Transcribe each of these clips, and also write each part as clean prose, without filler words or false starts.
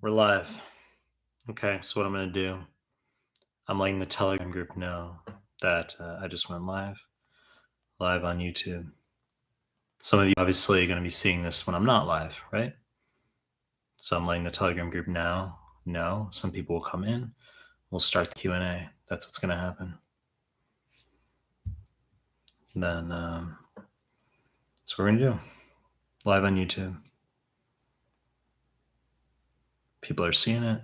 We're live. Okay, so what I'm going to do, I'm letting the Telegram group know that I just went live on YouTube. Some of you obviously are going to be seeing this when I'm not live, right? So I'm letting the Telegram group now know. Some people will come in. We'll start the Q&A. That's what's going to happen. And then that's what we're going to do. Live on YouTube. People are seeing it.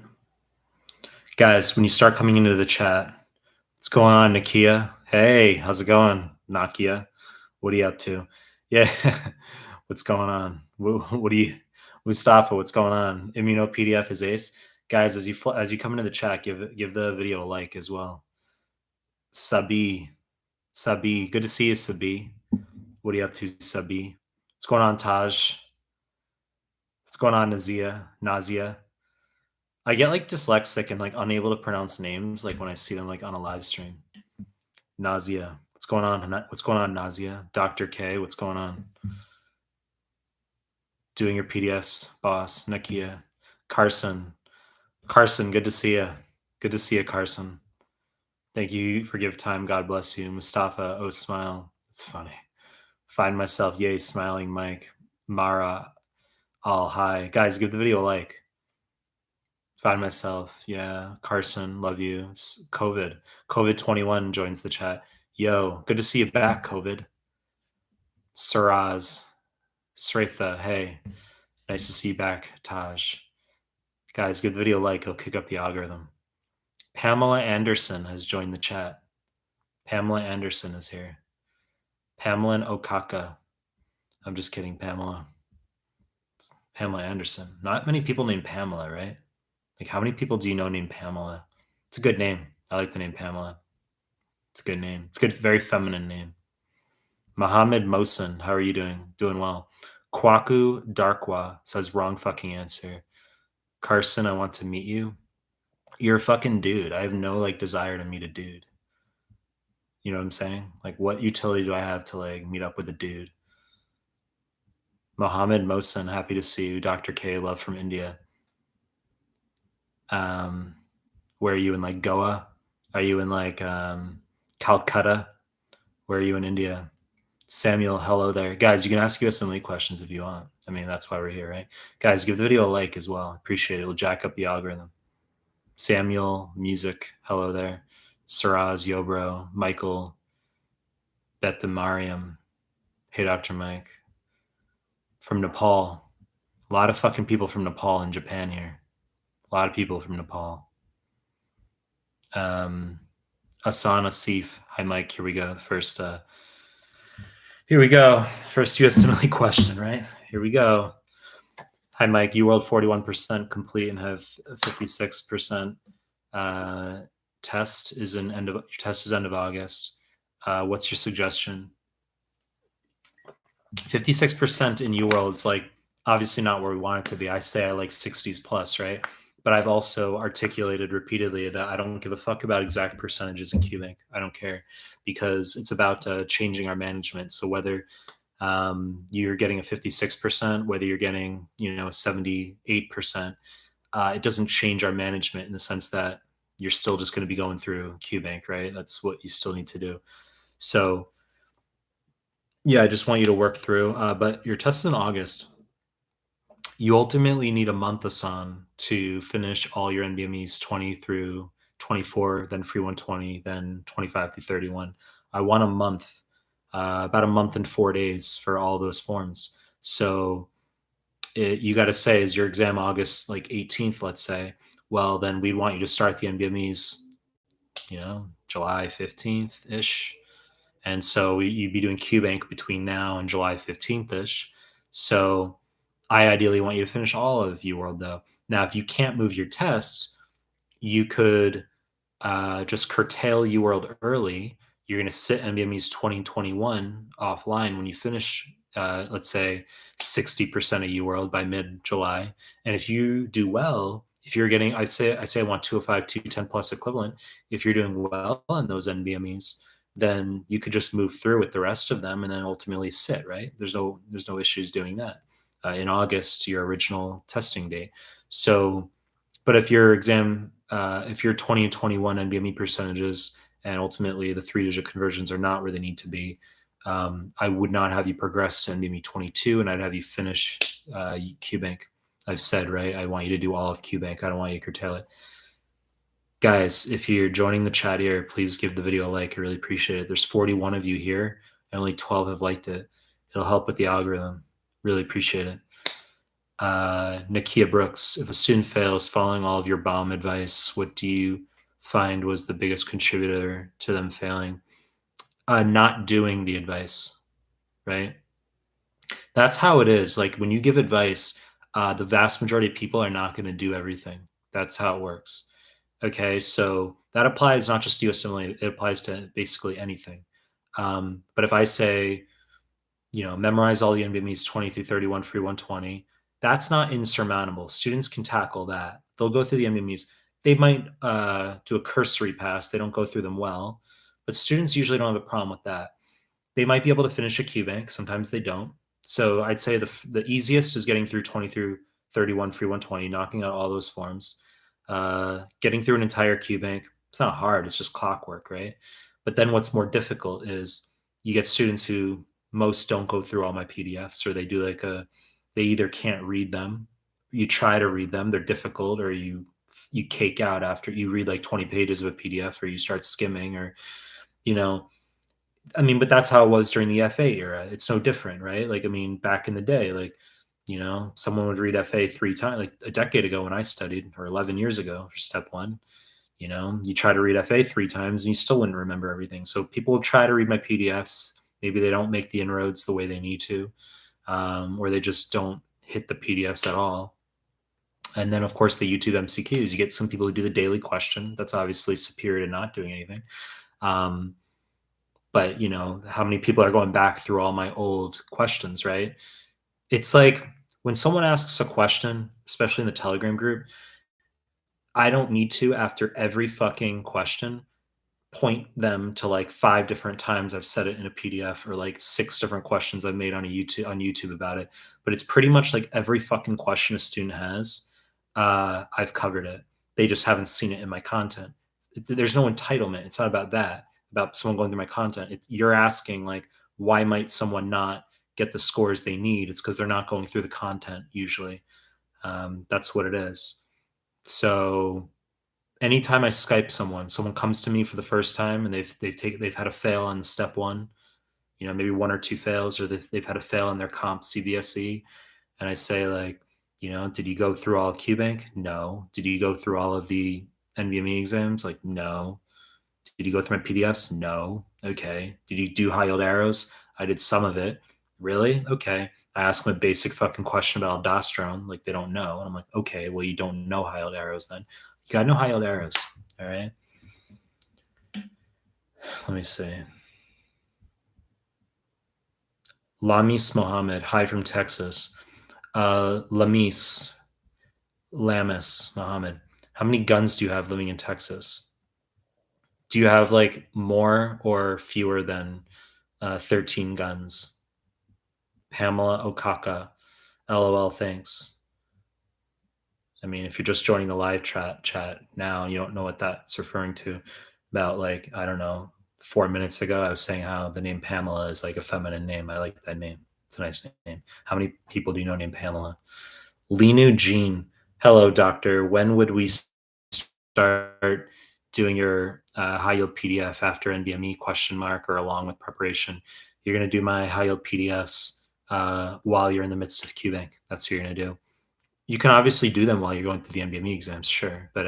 Guys, when you start coming into the chat, what's going on, Nakia? Hey, how's it going, Nakia? What are you up to? Yeah, what's going on? What do you, Mustafa? What's going on? Immuno PDF is ace, guys. As you come into the chat, give the video a like as well. Sabi, good to see you, Sabi. What are you up to, Sabi? What's going on, Taj? What's going on, Nazia? I get like dyslexic and like unable to pronounce names like when I see them like on a live stream. Nausea. What's going on? What's going on, Nausea? Dr. K, what's going on? Doing your PDFs, boss. Nakia. Carson, good to see you. Good to see you, Carson. Thank you for give time. God bless you. Mustafa, oh, smile. It's funny. Find myself, yay, smiling Mike. Mara, all hi. Guys, give the video a like. Find myself, yeah. Carson, love you. COVID 21 joins the chat. Yo, good to see you back, COVID. Saraz, Sretha, hey, nice to see you back, Taj. Guys, give the video a like, it'll kick up the algorithm. Pamela Anderson has joined the chat. Pamela Anderson is here. Pamela and Okaka. I'm just kidding, Pamela. It's Pamela Anderson. Not many people named Pamela, right? Like, how many people do you know named Pamela? It's a good name. I like the name Pamela. It's a good name. It's a good, very feminine name. Mohammed Mohsen, how are you doing? Doing well. Kwaku Darkwa says wrong fucking answer. Carson, I want to meet you. You're a fucking dude. I have no like desire to meet a dude. You know what I'm saying? Like, what utility do I have to like meet up with a dude? Mohammed Mohsen, happy to see you. Dr. K, love from India. Where are you in like Goa? Are you in like Calcutta? Where are you in India? Samuel, hello there. Guys, you can ask USMLE questions if you want. I mean, that's why we're here, right? Guys, give the video a like as well. Appreciate it. It'll jack up the algorithm. Samuel, music, hello there. Saraz, Yobro, Michael, Bethamariam. Hey, Dr. Mike. From Nepal. A lot of fucking people from Nepal and Japan here. A lot of people from Nepal. Asana Asif. Hi, Mike. Here we go. First USMLE question, right? Here we go. Hi, Mike. You rolled 41% complete and have 56%. Test is end of August. What's your suggestion? 56% in UWorld, it's like obviously not where we want it to be. I say I like 60s plus, right? But I've also articulated repeatedly that I don't give a fuck about exact percentages in QBank. I don't care, because it's about changing our management. So whether you're getting a 56%, whether you're getting, a 78%, it doesn't change our management in the sense that you're still just going to be going through QBank, right? That's what you still need to do. So yeah, I just want you to work through, but your test is in August. You ultimately need a month, Asan, to finish all your NBMEs 20 through 24, then free 120, then 25 through 31. I want a month, about a month and 4 days for all those forms. So you got to say, is your exam August like 18th, let's say? Well, then we'd want you to start the NBMEs, July 15th-ish. And so you'd be doing QBank between now and July 15th-ish. So I ideally want you to finish all of UWorld, though. Now, if you can't move your test, you could just curtail UWorld early. You're going to sit NBMEs 2021 offline when you finish, let's say, 60% of UWorld by mid-July. And if you do well, if you're getting, I say I want 205, 210 plus equivalent. If you're doing well on those NBMEs, then you could just move through with the rest of them and then ultimately sit, right? There's no issues doing that in August, your original testing date. So, but if your exam, if your 20 and 21 NBME percentages and ultimately the 3-digit conversions are not where they need to be, I would not have you progress to NBME 22, and I'd have you finish QBank. I've said, right? I want you to do all of QBank. I don't want you to curtail it. Guys, if you're joining the chat here, please give the video a like. I really appreciate it. There's 41 of you here, and only 12 have liked it. It'll help with the algorithm. Really appreciate it. Nakia Brooks, if a student fails following all of your bomb advice, what do you find was the biggest contributor to them failing? Not doing the advice, right? That's how it is. Like when you give advice, the vast majority of people are not going to do everything. That's how it works. Okay, so that applies not just to USMLE, it applies to basically anything. But if I say, memorize all the NBMEs 20 through 31 free 120, that's not insurmountable. Students can tackle that. They'll go through the NBMEs. They might do a cursory pass. They don't go through them well, but students usually don't have a problem with that. They might be able to finish a QBank. Sometimes they don't. So I'd say the easiest is getting through 20 through 31 free 120, knocking out all those forms. Getting through an entire QBank, it's not hard. It's just clockwork, right? But then what's more difficult is you get students who most don't go through all my PDFs, or they do they either can't read them. You try to read them, they're difficult, or you cake out after you read like 20 pages of a PDF, or you start skimming, or, but that's how it was during the FA era. It's no different, right? Like, back in the day, like, someone would read FA 3 times, like a decade ago when I studied, or 11 years ago for step 1, you try to read FA 3 times and you still wouldn't remember everything. So people will try to read my PDFs. Maybe they don't make the inroads the way they need to, or they just don't hit the PDFs at all. And then, of course, the YouTube MCQs, you get some people who do the daily question. That's obviously superior to not doing anything. But, how many people are going back through all my old questions, right? It's like when someone asks a question, especially in the Telegram group, I don't need to, after every fucking question, point them to like 5 different times I've said it in a PDF, or like 6 different questions I've made on YouTube about it. But it's pretty much like every fucking question a student has, I've covered it. They just haven't seen it in my content. There's no entitlement. It's not about that, about someone going through my content. You're asking like, why might someone not get the scores they need? It's because they're not going through the content usually. That's what it is. So anytime I Skype someone comes to me for the first time and they've had a fail on step 1, maybe 1 or 2 fails, or they've had a fail in their comp CBSE, and I say like, did you go through all of QBank? No. Did you go through all of the NBME exams? Like, no. Did you go through my PDFs? No. Okay. Did you do high yield arrows? I did some of it. Really? Okay. I ask them a basic fucking question about aldosterone. Like, they don't know. And I'm like, okay, well, you don't know high yield arrows then. You got to know high yield arrows. All right. Let me see. Lamis Mohammed. Hi from Texas. Lamis Mohammed. How many guns do you have living in Texas? Do you have like more or fewer than 13 guns? Pamela Okaka. LOL, thanks. If you're just joining the live chat now, you don't know what that's referring to. About like, I don't know, 4 minutes ago, I was saying how the name Pamela is like a feminine name. I like that name. It's a nice name. How many people do you know named Pamela? Linu Jean. Hello, doctor. When would we start doing your high yield PDF after NBME ? Or along with preparation? You're going to do my high yield PDFs while you're in the midst of QBank. That's what you're going to do. You can obviously do them while you're going through the NBME exams, sure. But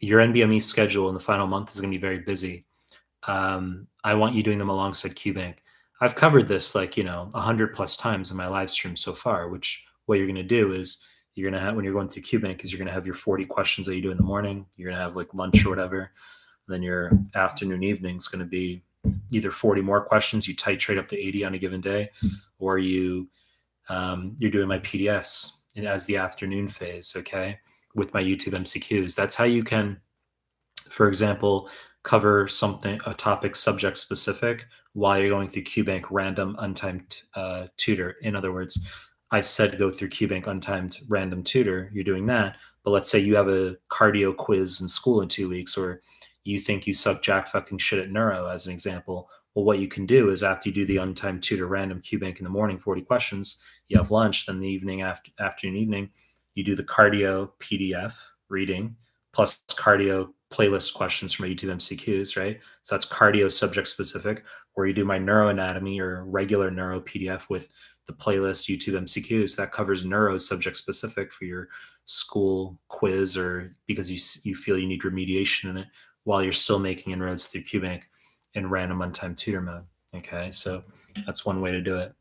your NBME schedule in the final month is going to be very busy. I want you doing them alongside QBank. I've covered this 100 plus times in my live stream so far, which what you're going to do is you're going to have, when you're going through QBank, is you're going to have your 40 questions that you do in the morning. You're going to have like lunch or whatever. Then your afternoon, evening is going to be either 40 more questions. You titrate up to 80 on a given day, or you're doing my PDFs as the afternoon phase, okay, with my YouTube MCQs. That's how you can, for example, cover a topic subject specific while you're going through QBank random untimed tutor. In other words, I said go through QBank untimed random tutor, you're doing that. But let's say you have a cardio quiz in school in 2 weeks, or you think you suck jack fucking shit at neuro, as an example. Well, what you can do is after you do the untimed tutor random QBank in the morning, 40 questions, you have lunch, then the evening, afternoon, evening, you do the cardio PDF reading plus cardio playlist questions from my YouTube MCQs, right? So that's cardio subject specific, or you do my neuroanatomy or regular neuro PDF with the playlist YouTube MCQs that covers neuro subject specific for your school quiz, or because you feel you need remediation in it while you're still making inroads through QBank in random untimed tutor mode. Okay, so that's one way to do it.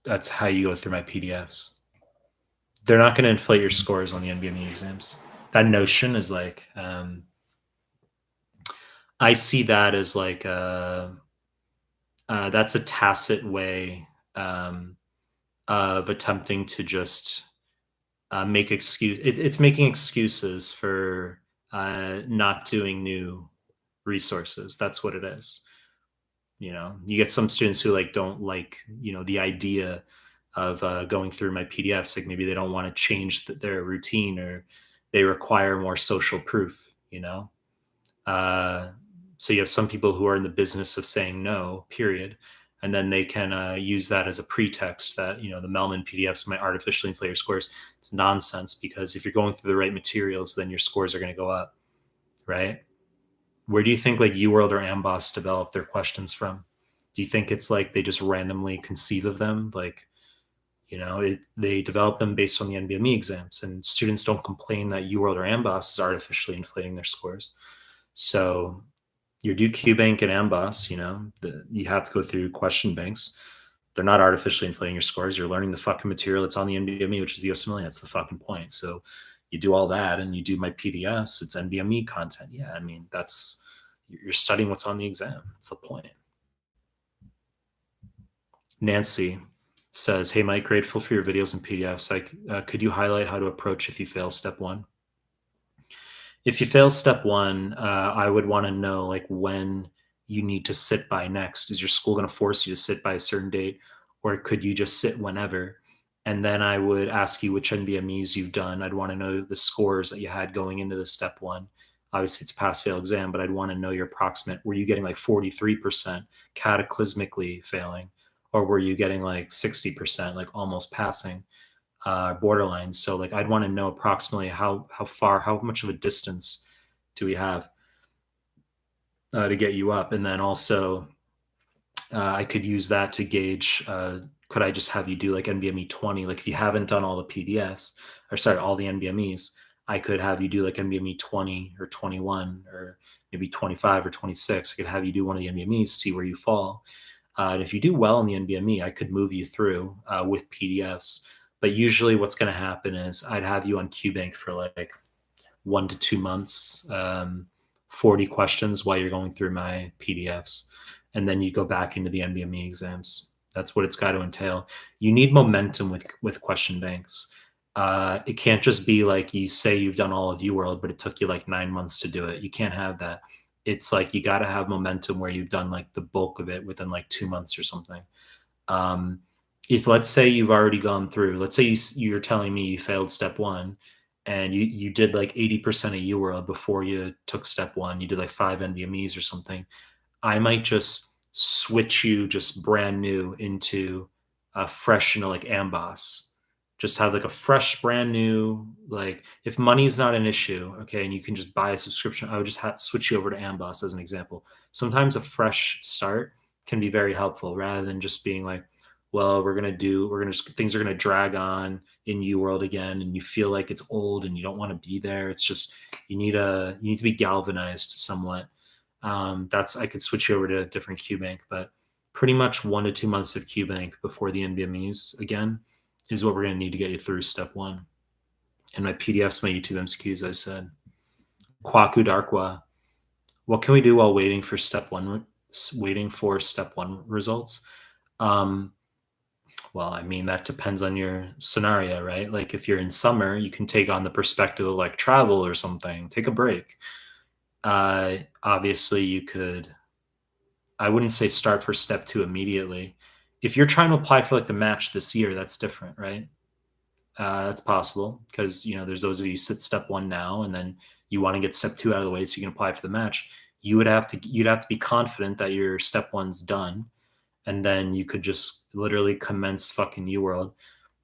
That's how you go through my PDFs. They're not going to inflate your scores on the NBME exams. That notion is like, I see that as like that's a tacit way of attempting to just make excuse. It's making excuses for not doing new resources. That's what it is. You know, you get some students who like don't like, you know, the idea of going through my PDFs. Like maybe they don't want to change their routine, or they require more social proof. You know, so you have some people who are in the business of saying no, period, and then they can use that as a pretext that, you know, the Mehlman PDFs might artificially inflate your scores. It's nonsense, because if you're going through the right materials, then your scores are going to go up, right? Where do you think like UWorld or Amboss develop their questions from? Do you think it's like they just randomly conceive of them? Like, you know, they develop them based on the NBME exams, and students don't complain that UWorld or Amboss is artificially inflating their scores. So your do QBank and Amboss, you know, you have to go through question banks. They're not artificially inflating your scores. You're learning the fucking material that's on the NBME, which is the USMLE. That's the fucking point. So you do all that and you do my PDFs, it's NBME content. Yeah, I mean, you're studying what's on the exam. That's the point. Nancy says, hey, Mike, grateful for your videos and PDFs. Like, could you highlight how to approach if you fail step one? If you fail step one, I would want to know like when you need to sit by next. Is your school going to force you to sit by a certain date, or could you just sit whenever? And then I would ask you which NBMEs you've done. I'd want to know the scores that you had going into the step one. Obviously, it's a pass-fail exam, but I'd want to know your approximate. Were you getting like 43% cataclysmically failing, or were you getting like 60%, like almost passing? Borderline. So like I'd want to know approximately how much of a distance do we have to get you up, and then also I could use that to gauge. Could I just have you do like NBME 20? Like if you haven't done all the PDFs, or sorry, all the NBMEs, I could have you do like NBME 20 or 21 or maybe 25 or 26. I could have you do one of the NBMEs, see where you fall. And if you do well in the NBME, I could move you through with PDFs. But usually what's going to happen is I'd have you on QBank for like 1 to 2 months, 40 questions while you're going through my PDFs. And then you go back into the NBME exams. That's what it's got to entail. You need momentum with question banks. It can't just be like you say you've done all of UWorld, but it took you like 9 months to do it. You can't have that. It's like you got to have momentum where you've done like the bulk of it within like 2 months or something. If let's say you've already gone through, let's say you're telling me you failed step one, and you did like 80% of UWorld before you took step one, you did like 5 NBMEs or something, I might just switch you just brand new into a fresh, you know, like Amboss. Just have like a fresh, brand new, like if money's not an issue, okay, and you can just buy a subscription, I would just switch you over to Amboss as an example. Sometimes a fresh start can be very helpful rather than just being like, well, things are gonna drag on in UWorld again, and you feel like it's old and you don't want to be there. It's just you need to be galvanized somewhat. I could switch you over to a different QBank, but pretty much 1 to 2 months of QBank before the NBMEs again is what we're gonna need to get you through step one. And my PDFs, my YouTube MCQs, I said. Kwaku Darkwa, what can we do while waiting for step one results? Well, I mean, that depends on your scenario, right? Like if you're in summer, you can take on the perspective of like travel or something, take a break. Obviously you could, I wouldn't say start for step two immediately. if you're trying to apply for like the match this year, that's different, right? That's possible because there's those of you who sit step one now, and then you want to get step two out of the way so you can apply for the match. You'd have to be confident that your step one's done, and then you could just literally commence fucking UWorld,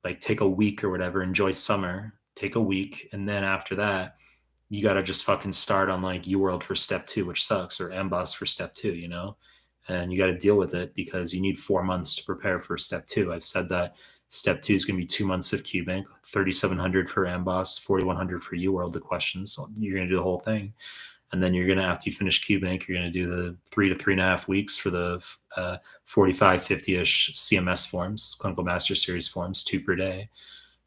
like take a week or whatever, enjoy summer, take a week, and then after that, you got to just fucking start on like UWorld for step two, which sucks, or MBOS for step two, and you got to deal with it because you need 4 months to prepare for step two. I've said that step two is going to be 2 months of QBank, 3,700 for MBOS, 4,100 for UWorld, the questions. So you're going to do the whole thing. And then you're going to, after you finish QBank, you're going to do the 3 to 3.5 weeks for the 45, 50-ish CMS forms, Clinical Master Series forms, 2 per day.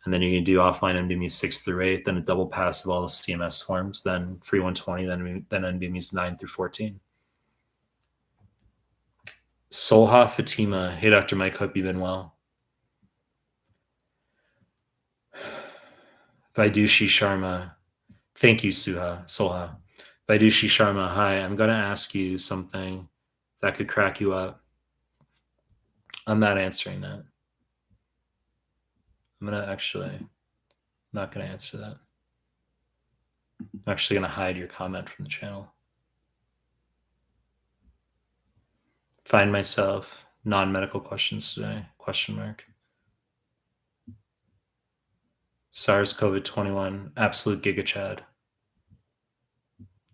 And then you're going to do offline NBME 6 through 8, then a double pass of all the CMS forms, then free 120, then NBMEs 9 through 14. Solha Fatima. Hey, Dr. Mike, hope you've been well. Vaidushi Sharma. Thank you, Solha. Vaidushi Sharma. Hi, I'm going to ask you something that could crack you up. I'm not answering that. I'm not going to answer that. I'm actually going to hide your comment from the channel. Find myself non-medical questions today, ? SARS-CoV-21, absolute Giga Chad.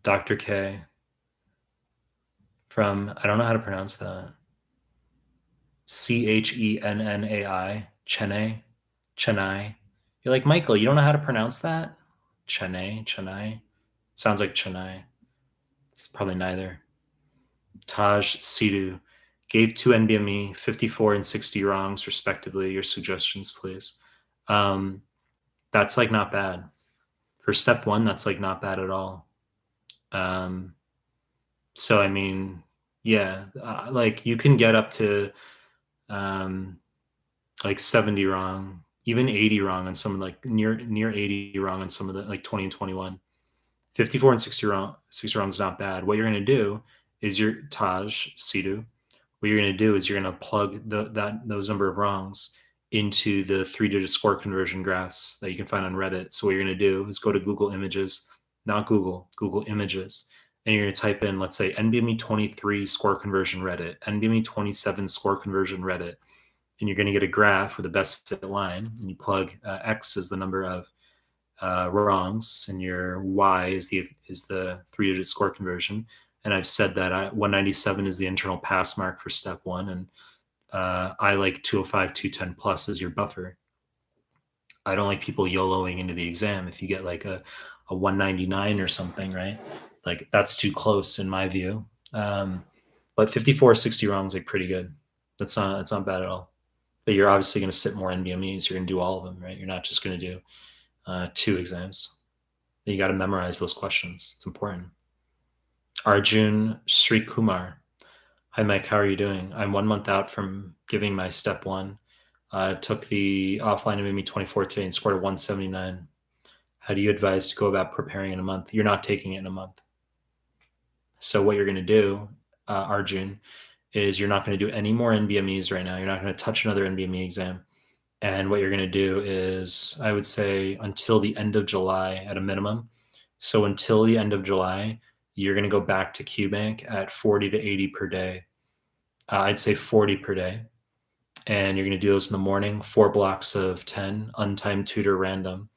Dr. K from, I don't know how to pronounce that. Chenai, Chennai. You're like, Michael, you don't know how to pronounce that? Chennai. Sounds like Chennai. It's probably neither. Taj Sidhu gave 2 NBME, 54 and 60 wrongs, respectively. Your suggestions, please. That's like not bad. For step one, that's like not bad at all. So, I mean, yeah, like you can get up to like 70 wrong, even 80 wrong on some, like near 80 wrong on some of the, like 20 and 21. 54 and 60 wrong is not bad. What you're going to do is Taj Sidhu, what you're going to do is you're going to plug those number of wrongs into the 3-digit score conversion graphs that you can find on Reddit. So what you're going to do is go to Google Images, not Google Images, and you're going to type in, let's say, NBME 23 score conversion Reddit, NBME 27 score conversion Reddit, and you're going to get a graph with the best fit line, and you plug X as the number of wrongs, and your Y is the 3-digit score conversion. And I've said that 197 is the internal pass mark for step one, and I like 205, 210 plus as your buffer. I don't like people YOLOing into the exam. If you get like a 199 or something, right? Like that's too close in my view. But 54, 60 wrongs like pretty good. That's not bad at all. But you're obviously going to sit more NBMEs. You're going to do all of them, right? You're not just going to do 2 exams. You got to memorize those questions. It's important. Arjun Sri Kumar. Hi, Mike. How are you doing? I'm 1 month out from giving my step one. Took the offline NBME 24 today and scored a 179. How do you advise to go about preparing in a month? You're not taking it in a month. So what you're going to do, Arjun, is you're not going to do any more NBMEs right now. You're not going to touch another NBME exam. And what you're going to do is, I would say, until the end of July at a minimum. So until the end of July, you're going to go back to QBank at 40 to 80 per day. I'd say 40 per day. And you're going to do those in the morning, 4 blocks of 10, untimed tutor random.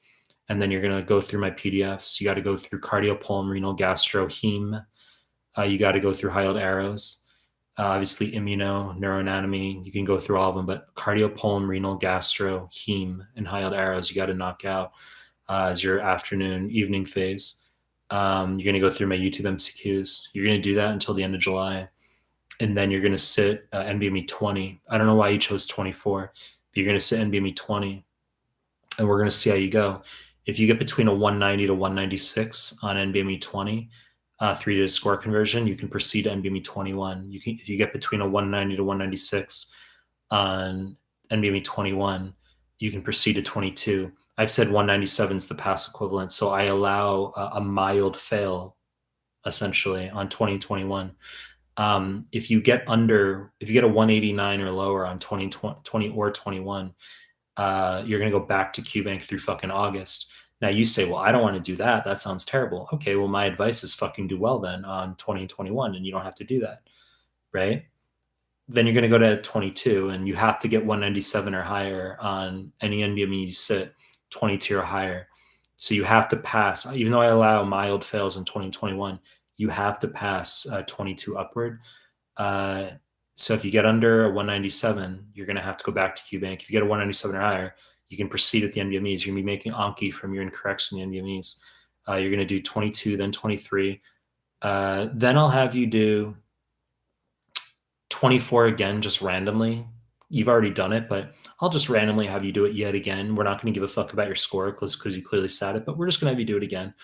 And then you're going to go through my PDFs. You got to go through cardiopulmonary, gastro, heme. You got to go through high-yield arrows. Obviously, immuno, neuroanatomy. You can go through all of them, but cardiopulmonary, gastro, heme, and high-yield arrows, you got to knock out as your afternoon, evening phase. You're going to go through my YouTube MCQs. You're going to do that until the end of July. And then you're going to sit NBME 20. I don't know why you chose 24, but you're going to sit NBME 20. And we're going to see how you go. If you get between a 190 to 196 on NBME 20, 3-digit score conversion, you can proceed to NBME 21. If you get between a 190 to 196 on NBME 21, you can proceed to 22. I've said 197 is the pass equivalent, so I allow a mild fail, essentially, on 2021. If you get a 189 or lower on 20 or 21, you're going to go back to QBank through fucking August. Now you say, well, I don't want to do that. That sounds terrible. Okay, well, my advice is fucking do well then on 2021, and you don't have to do that, right? Then you're going to go to 22, and you have to get 197 or higher on any NBME you sit, 22 or higher. So you have to pass, even though I allow mild fails in 2021, you have to pass 22 upward. Uh, so if you get under a 197, you're going to have to go back to QBank. If you get a 197 or higher, you can proceed with the NBMEs. You're going to be making Anki from your incorrects in the NBMEs. You're going to do 22, then 23. Then I'll have you do 24 again, just randomly. You've already done it, but I'll just randomly have you do it yet again. We're not going to give a fuck about your score because you clearly sat it, but we're just going to have you do it again.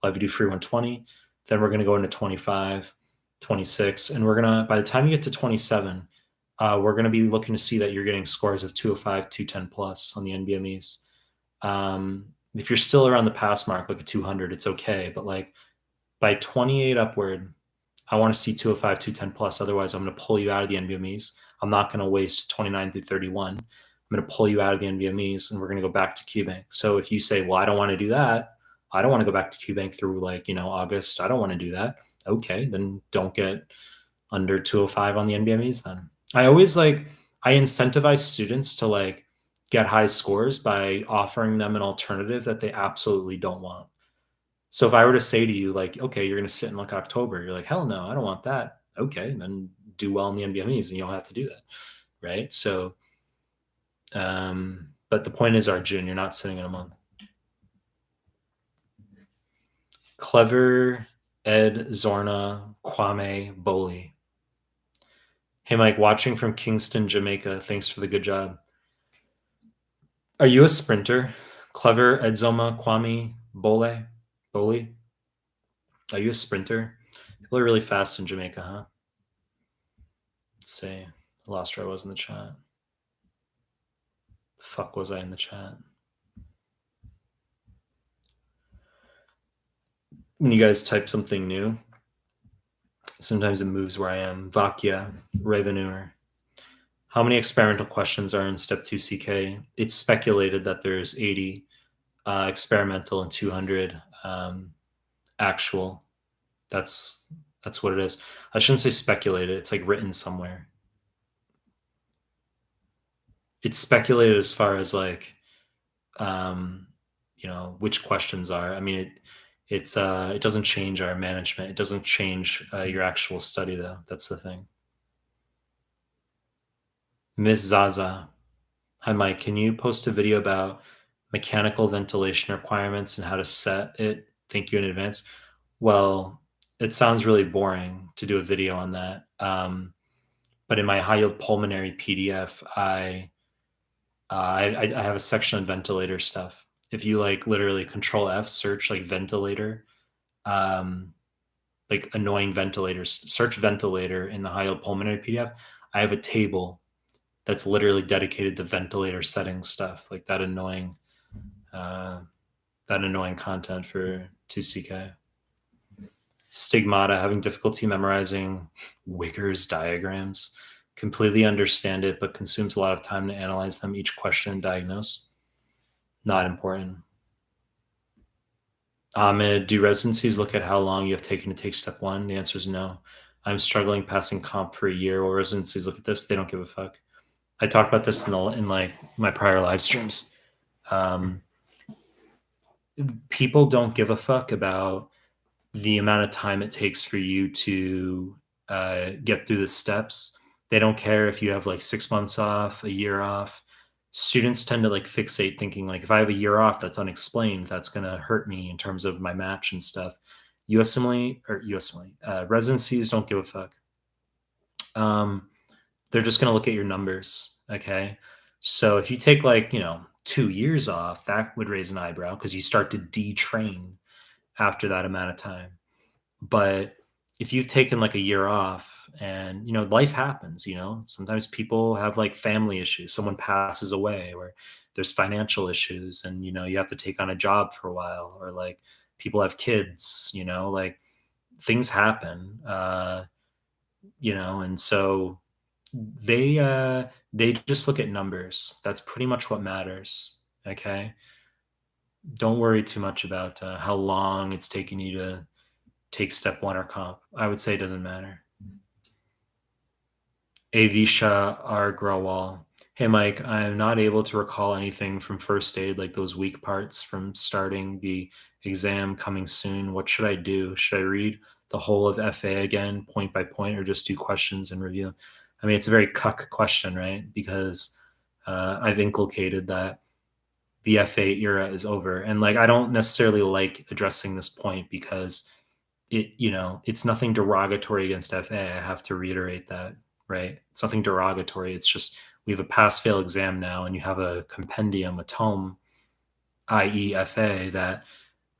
We'll have you do free 120. Then we're going to go into 25, 26. And we're going to, by the time you get to 27, we're going to be looking to see that you're getting scores of 205, 210 plus on the NBMEs. If you're still around the pass mark, like a 200, it's okay. But like by 28 upward, I want to see 205, 210 plus. Otherwise, I'm going to pull you out of the NBMEs. I'm not going to waste 29 through 31. I'm going to pull you out of the NBMEs, and we're going to go back to QBank. So if you say, well, I don't want to do that, I don't want to go back to QBank through like, August. I don't want to do that. Okay, then don't get under 205 on the NBMEs then. I incentivize students to like get high scores by offering them an alternative that they absolutely don't want. So if I were to say to you, like, okay, you're going to sit in like October, you're like, hell no, I don't want that. Okay, then do well in the NBMEs and you don't have to do that. Right. So, but the point is, Arjun, you're not sitting in a month. Clever, Ed, Zorna, Kwame, Boli. Hey, Mike, watching from Kingston, Jamaica. Thanks for the good job. Are you a sprinter? Clever, Edzoma, Kwame, Boli? Are you a sprinter? People are really fast in Jamaica, huh? Let's see. I lost where I was in the chat. Fuck was I in the chat? When you guys type something new, sometimes it moves where I am. Vakya, Ravenuer. How many experimental questions are in step 2 CK? It's speculated that there's 80 experimental and 200 actual. That's what it is. I shouldn't say speculated. It's like written somewhere. It's speculated as far as like, which questions are. I mean, it doesn't change our management. It doesn't change your actual study, though. That's the thing. Ms. Zaza. Hi, Mike. Can you post a video about mechanical ventilation requirements and how to set it? Thank you in advance. Well, it sounds really boring to do a video on that. But in my high yield pulmonary PDF, I have a section on ventilator stuff. If you like literally Control F, search like ventilator, like annoying ventilators, search ventilator in the high yield pulmonary PDF. I have a table that's literally dedicated to ventilator setting stuff, like that annoying content for 2CK. Stigmata, having difficulty memorizing Wigger's diagrams. Completely understand it, but consumes a lot of time to analyze them, each question and diagnose. Not important. Ahmed, do residencies look at how long you have taken to take step 1? The answer is no. I'm struggling passing comp for a year. While residencies look at this, they don't give a fuck. I talked about this in like my prior live streams. People don't give a fuck about the amount of time it takes for you to get through the steps. They don't care if you have like 6 months off, a year off. Students tend to like fixate thinking like, if I have a year off that's unexplained, that's going to hurt me in terms of my match and stuff. USMLE residencies don't give a fuck. They're just going to look at your numbers. Okay. So if you take like, 2 years off, that would raise an eyebrow because you start to detrain after that amount of time. But if you've taken like a year off and, life happens, sometimes people have like family issues, someone passes away, or there's financial issues and, you have to take on a job for a while, or like people have kids, like things happen. And so they just look at numbers. That's pretty much what matters. Okay, don't worry too much about how long it's taking you to take step one or comp. I would say it doesn't matter. Avisha R. Growal. Hey, Mike, I'm not able to recall anything from first aid, like those weak parts from starting the exam coming soon. What should I do? Should I read the whole of FA again, point by point, or just do questions and review? I mean, it's a very cuck question, right? Because I've inculcated that the FA era is over. And like, I don't necessarily like addressing this point because it's nothing derogatory against FA. I have to reiterate that, right? It's nothing derogatory. It's just we have a pass fail exam now, and you have a compendium, a tome, i.e., FA, that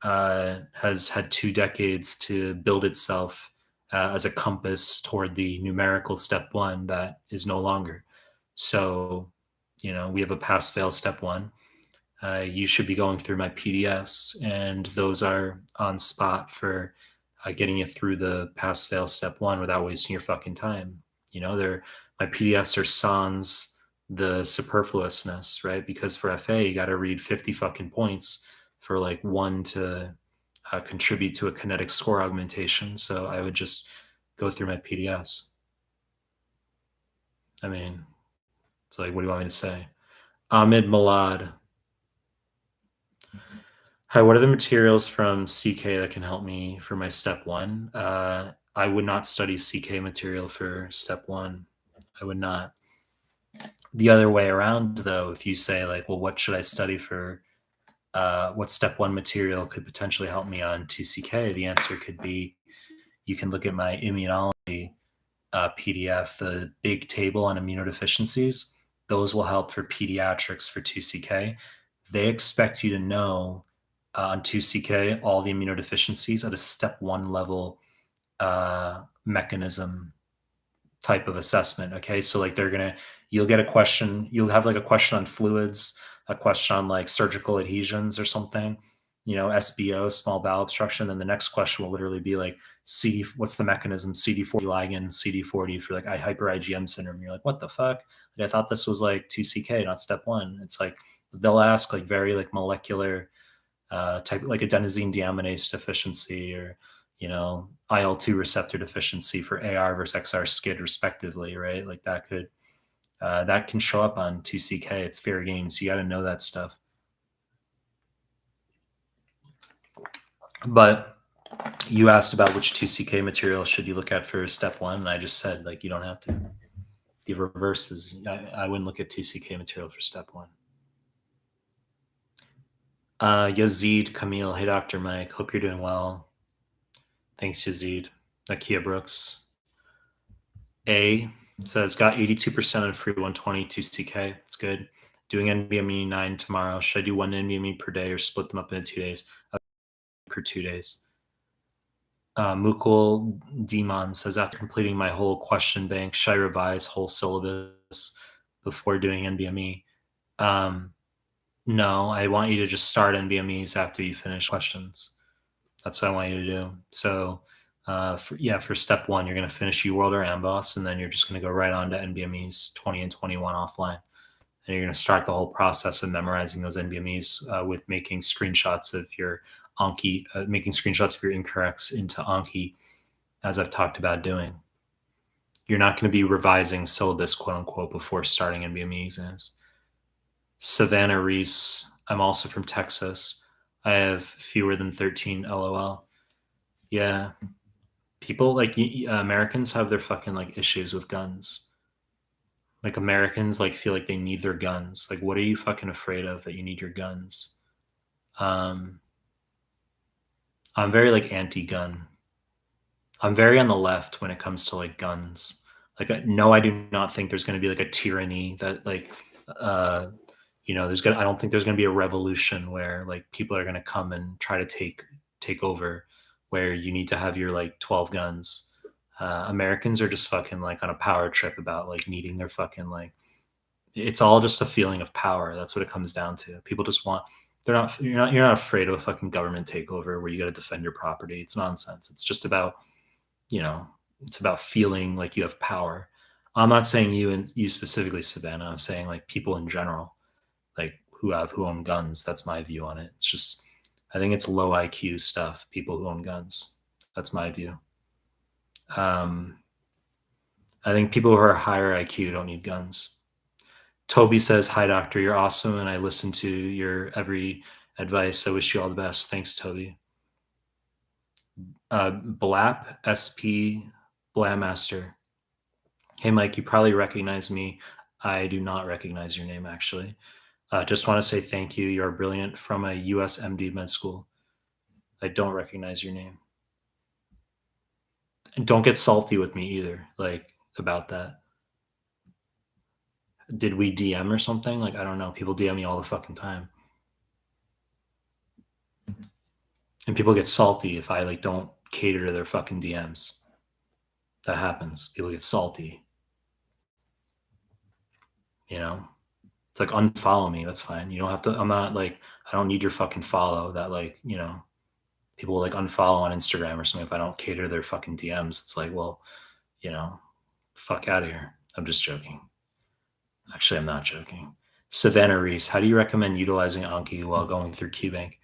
has had 2 decades to build itself as a compass toward the numerical step one that is no longer. So, we have a pass fail step one. You should be going through my PDFs, and those are on spot for getting you through the pass fail step one without wasting your fucking time. They're my PDFs are sans the superfluousness, right? Because for FA, you got to read 50 fucking points for like one to contribute to a kinetic score augmentation. So I would just go through my PDFs. I mean, it's like, what do you want me to say? Ahmed Malad. Hi, what are the materials from CK that can help me for my step one? I would not study CK material for step one. I would not. The other way around, though, if you say like, well, what should I study for? What step one material could potentially help me on 2CK? The answer could be you can look at my immunology PDF, the big table on immunodeficiencies. Those will help for pediatrics for 2CK. They expect you to know on 2CK all the immunodeficiencies at a step one level mechanism type of assessment. Okay. So like you'll get a question, you'll have like a question on fluids, a question on like surgical adhesions or something, SBO, small bowel obstruction. Then the next question will literally be like what's the mechanism? CD40 ligand, CD40 for like hyper IgM syndrome. You're like, what the fuck? Like, I thought this was like 2CK, not step one. It's like, they'll ask like very like molecular type, like adenosine deaminase deficiency or IL-2 receptor deficiency for AR versus XR skid respectively, right? Like that can show up on 2CK. It's fair game, so you got to know that stuff. But you asked about which 2CK material should you look at for step one, and I just said like you don't have to. The reverse is I wouldn't look at 2CK material for step one. Yazid Camille, hey Dr. Mike, hope you're doing well. Thanks, Yazid. Nakia Brooks. A says got 82% on free 120 2CK. It's good. Doing NVMe 9 tomorrow. Should I do one NVMe per day or split them up into 2 days? Per 2 days. Mukul Demon says after completing my whole question bank, should I revise whole syllabus before doing NVMe? No, I want you to just start NVMEs after you finish questions. That's what I want you to do. So for step one, you're going to finish UWorld or Amboss, and then you're just going to go right on to NVMEs 20 and 21 offline. And you're going to start the whole process of memorizing those NVMEs with making screenshots of your Anki, making screenshots of your incorrects into Anki, as I've talked about doing. You're not going to be revising syllabus, quote unquote, before starting NVME exams. Savannah Reese, I'm also from Texas. I have fewer than 13 LOL. Yeah. People like Americans have their fucking like issues with guns. Like Americans like feel like they need their guns. Like, what are you fucking afraid of that you need your guns? I'm very like anti-gun. I'm very on the left when it comes to like guns. Like, no, I do not think there's going to be like a tyranny that like, I don't think there's going to be a revolution where like people are going to come and try to take over, where you need to have your like 12 guns. Americans are just fucking like on a power trip about like needing their fucking like, it's all just a feeling of power. That's what it comes down to. People just want, you're not afraid of a fucking government takeover where you got to defend your property. It's nonsense. It's just about, It's about feeling like you have power. I'm not saying you and you specifically, Savannah. I'm saying like people in general, like who own guns. That's my view on it. It's just I think it's low IQ stuff. People who own guns. That's my view. Um, I think people who are higher IQ don't need guns. Toby says, "Hi, doctor. You're awesome, and I listen to your every advice. I wish you all the best. Thanks, Toby." Blap SP Blammaster. Hey, Mike. You probably recognize me. I do not recognize your name, actually. Just want to say thank you. You're brilliant from a USMD med school. I don't recognize your name. And don't get salty with me either, like about that. Did we DM or something? Like, I don't know. People DM me all the fucking time. And people get salty if I like don't cater to their fucking DMs. That happens. People get salty. You know? It's like unfollow me. That's fine. You don't have to. I'm not like I don't need your fucking follow. That like people will like unfollow on Instagram or something if I don't cater to their fucking DMs. It's like well, you know, fuck out of here. I'm just joking. Actually, I'm not joking. Savannah Reese, how do you recommend utilizing Anki while going through QBank?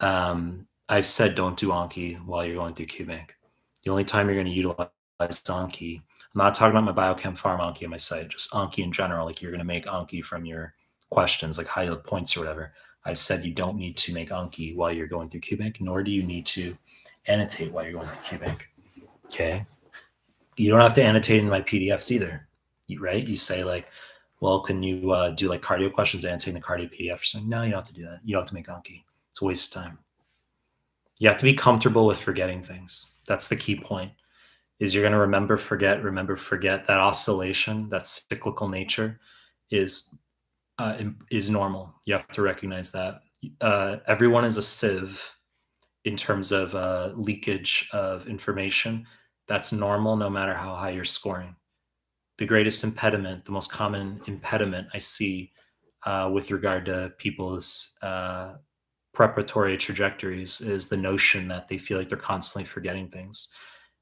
I've said don't do Anki while you're going through QBank. The only time you're going to utilize Anki, I'm not talking about my Biochem Farm Anki on my site, just Anki in general. Like you're going to make Anki from your questions, like high yield points or whatever. I've said you don't need to make Anki while you're going through QBank, nor do you need to annotate while you're going through QBank. Okay. You don't have to annotate in my PDFs either, right? You say like, well, can you do like cardio questions, annotate in the cardio PDF or something? No, you don't have to do that. You don't have to make Anki. It's a waste of time. You have to be comfortable with forgetting things. That's the key point. Is you're going to remember, forget. That oscillation, that cyclical nature, is normal. You have to recognize that. Everyone is a sieve in terms of leakage of information. That's normal, no matter how high you're scoring. The greatest impediment, the most common impediment I see with regard to people's preparatory trajectories is the notion that they feel like they're constantly forgetting things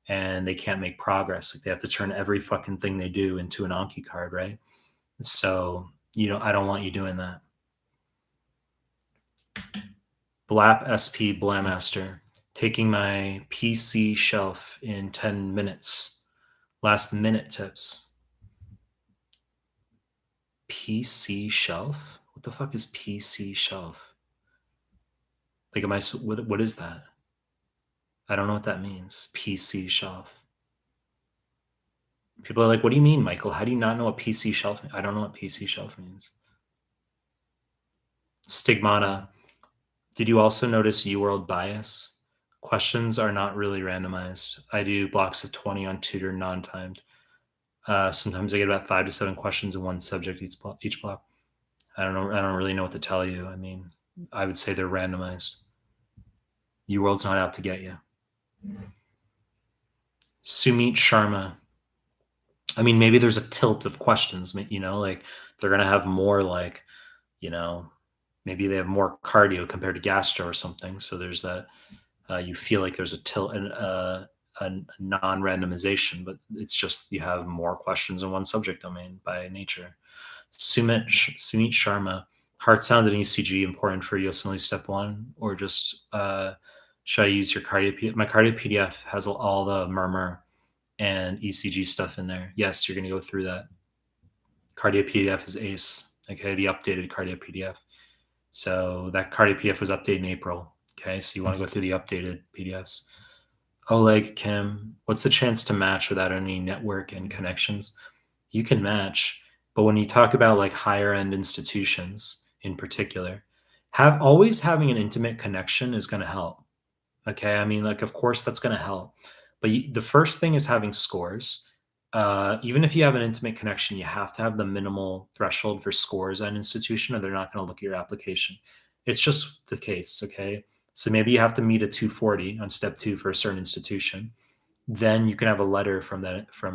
and they can't make progress. Like they have to turn every fucking thing they do into an Anki card, right? So, I don't want you doing that. Blap SP Blamaster, taking my PC shelf in 10 minutes. Last minute tips. PC shelf? What the fuck is PC shelf? Like, what is that? I don't know what that means. PC shelf. People are like, what do you mean, Michael? How do you not know what PC shelf means? I don't know what PC shelf means. Stigmata. Did you also notice UWorld bias? Questions are not really randomized. I do blocks of 20 on tutor non-timed. Sometimes I get about 5 to 7 questions in one subject each block. I don't know. I don't really know what to tell you. I mean, I would say they're randomized. UWorld's not out to get you. Sumit Sharma. I mean, maybe there's a tilt of questions, like they're going to have more like, maybe they have more cardio compared to gastro or something. So there's that, you feel like there's a tilt and a non-randomization, but it's just you have more questions in one subject domain by nature. Sumit Sharma, heart sound and ECG important for USMLE step 1, or just should I use your cardio PDF? My cardio PDF has all the murmur and ECG stuff in there. Yes, you're going to go through that. Cardio PDF is ACE, okay, the updated cardio PDF. So that cardio PDF was updated in April, okay, so you want to go through the updated PDFs. Oleg Kim, what's the chance to match without any network and connections? You can match, but when you talk about like higher end institutions in particular, always having an intimate connection is going to help. Okay, I mean, like, of course that's going to help. But the first thing is having scores. Even if you have an intimate connection, you have to have the minimal threshold for scores at an institution, or they're not going to look at your application. It's just the case, okay? So maybe you have to meet a 240 on step 2 for a certain institution. Then you can have a letter from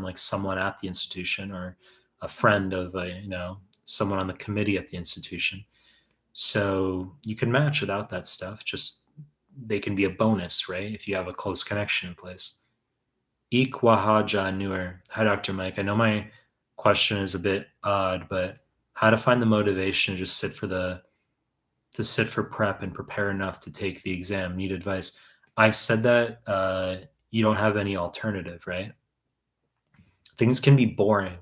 like someone at the institution or a friend of someone on the committee at the institution. So you can match without that stuff. Just they can be a bonus, right? If you have a close connection in place. Ikwahaja Newer. Hi, Dr. Mike. I know my question is a bit odd, but how to find the motivation to just sit for prep and prepare enough to take the exam? Need advice. I've said that you don't have any alternative, right? Things can be boring,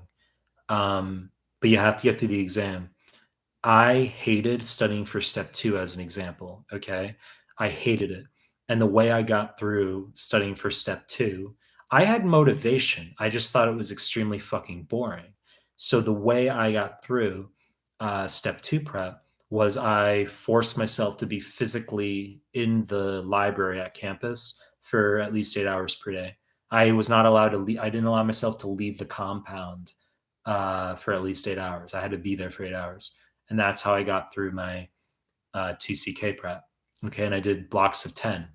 but you have to get through the exam. I hated studying for step 2 as an example, okay? I hated it. And the way I got through studying for step 2, I had motivation. I just thought it was extremely fucking boring. So the way I got through step 2 prep was I forced myself to be physically in the library at campus for at least 8 hours per day. I was not allowed to leave. I didn't allow myself to leave the compound for at least 8 hours. I had to be there for 8 hours, and that's how I got through my TCK prep. Okay, and I did blocks of 10.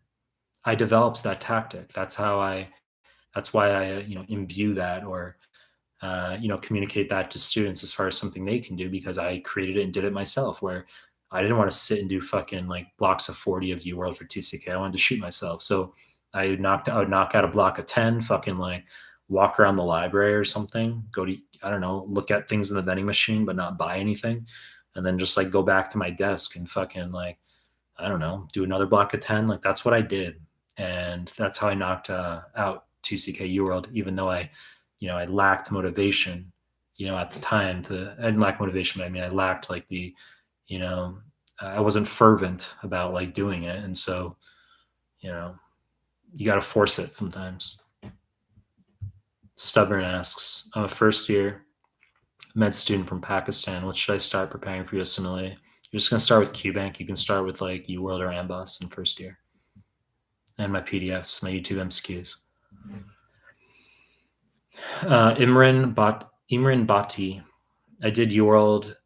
I developed that tactic. That's how I. That's why I imbue that, or communicate that to students as far as something they can do, because I created it and did it myself. Where I didn't want to sit and do fucking like blocks of 40 of UWorld for TCK. I wanted to shoot myself. So I would knock out a block of 10, fucking like walk around the library or something, go to, I don't know, look at things in the vending machine, but not buy anything. And then just like go back to my desk and fucking like, I don't know, do another block of 10. Like that's what I did. And that's how I knocked out TCK UWorld, even though I lacked motivation, at the time I didn't lack motivation, but I mean, I lacked like I wasn't fervent about like doing it. And so, you got to force it sometimes. Stubborn asks, I'm a first year med student from Pakistan. What should I start preparing for USMLE? You're just going to start with QBank. You can start with like UWorld or Ambos in first year. And my PDFs, my YouTube MCQs. Imran Bhatti. I did UWorld.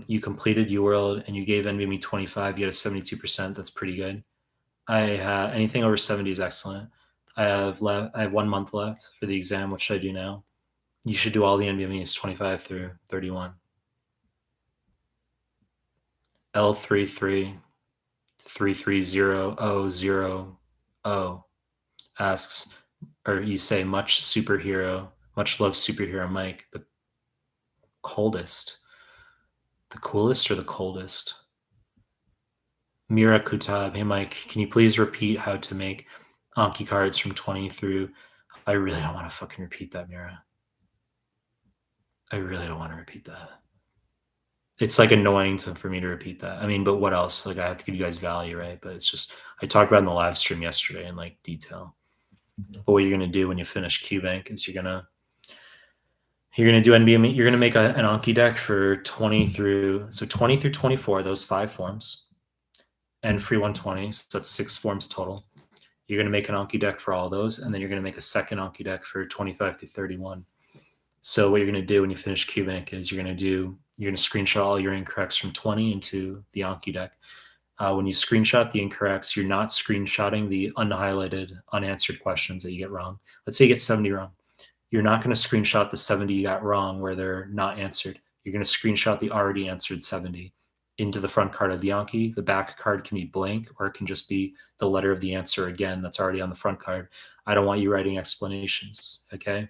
You completed UWorld and you gave NVMe 25. You had a 72%. That's pretty good. Anything over 70 is excellent. I have 1 month left for the exam. What should I do now? You should do all the NVMEs 25 through 31. L33330000 asks, or you say much love superhero Mike, the coolest or the coldest? Mira Kutab, hey Mike, can you please repeat how to make Anki cards from 20 through? I really don't want to fucking repeat that, Mira. I really don't want to repeat that. It's like annoying for me to repeat that. I mean, but what else? Like I have to give you guys value, right? But it's just, I talked about it in the live stream yesterday in like detail. But what you're going to do when you finish QBank is you're going to do NVMe. You're going to make an Anki deck for 20 through 24, those 5 forms, and free 120. So that's 6 forms total. You're going to make an Anki deck for all those, and then you're going to make a second Anki deck for 25 through 31. So what you're going to do when you finish QBank is you're going to screenshot all your incorrects from 20 into the Anki deck. When you screenshot the incorrects, you're not screenshotting the unhighlighted, unanswered questions that you get wrong. Let's say you get 70 wrong. You're not going to screenshot the 70 you got wrong where they're not answered. You're going to screenshot the already answered 70 into the front card of the Anki. The back card can be blank, or it can just be the letter of the answer again that's already on the front card. I don't want you writing explanations, okay?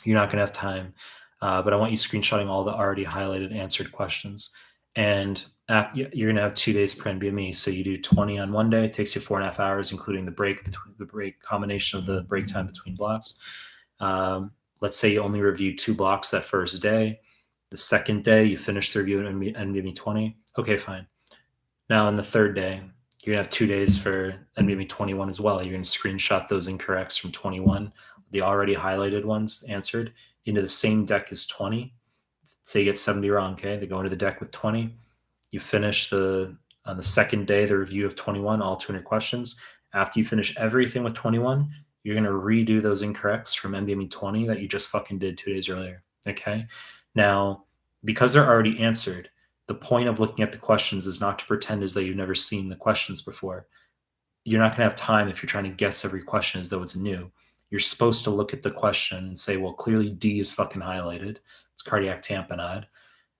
You're not going to have time, but I want you screenshotting all the already highlighted answered questions. And you're going to have 2 days per NVMe. So you do 20 on one day. It takes you 4.5 hours, including the break combination of the break time between blocks. Let's say you only review 2 blocks that first day. The second day, you finish the review and NVMe 20. Okay, fine. Now on the third day, you're going to have 2 days for NVMe 21 as well. You're going to screenshot those incorrects from 21, the already highlighted ones answered, into the same deck as 20. Say you get 70 wrong, okay? They go into the deck with 20. You finish on the second day, the review of 21, all 200 questions. After you finish everything with 21, you're going to redo those incorrects from NVMe 20 that you just fucking did 2 days earlier, okay? Now, because they're already answered, the point of looking at the questions is not to pretend as though you've never seen the questions before. You're not going to have time if you're trying to guess every question as though it's new. You're supposed to look at the question and say, well, clearly D is fucking highlighted. It's cardiac tamponade.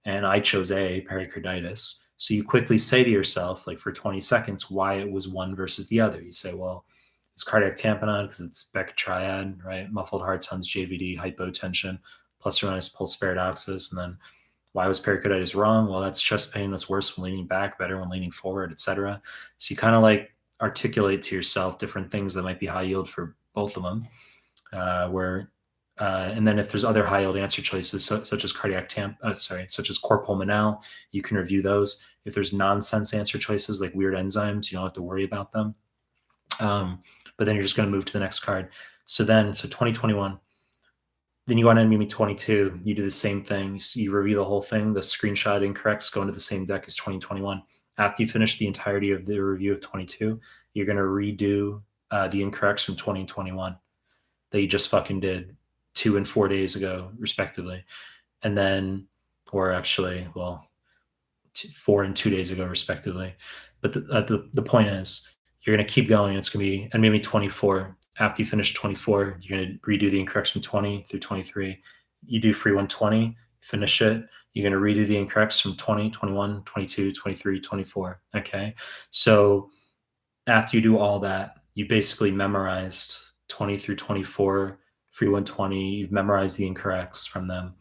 And I chose A, pericarditis. So you quickly say to yourself, like for 20 seconds, why it was one versus the other. You say, well, It's cardiac tamponade because it's Beck triad, right? Muffled heart sounds, JVD, hypotension, plus or minus pulse paradoxis. And then why was pericarditis wrong? Well, that's chest pain that's worse when leaning back, better when leaning forward, etc. So you kind of like articulate to yourself different things that might be high yield for both of them. And then if there's other high yield answer choices, such as such as cor pulmonale, you can review those. If there's nonsense answer choices like weird enzymes, you don't have to worry about them. But then you're just going to move to the next card. So 2021, then you go on NBME 22, you do the same thing. You review the whole thing. The screenshot incorrects go into the same deck as 2021. After you finish the entirety of the review of 22, you're going to redo the incorrects from 2021 that you just fucking did 2 and 4 days ago, respectively. And then, or actually, well, 4 and 2 days ago, respectively. But the point is, you're going to keep going. It's going to be, and maybe 24. After you finish 24, you're going to redo the incorrects from 20 through 23. You do free 120, finish it. You're going to redo the incorrects from 20, 21, 22, 23, 24. Okay. So after you do all that, you basically memorized 20 through 24, free 120. You've memorized the incorrects from them.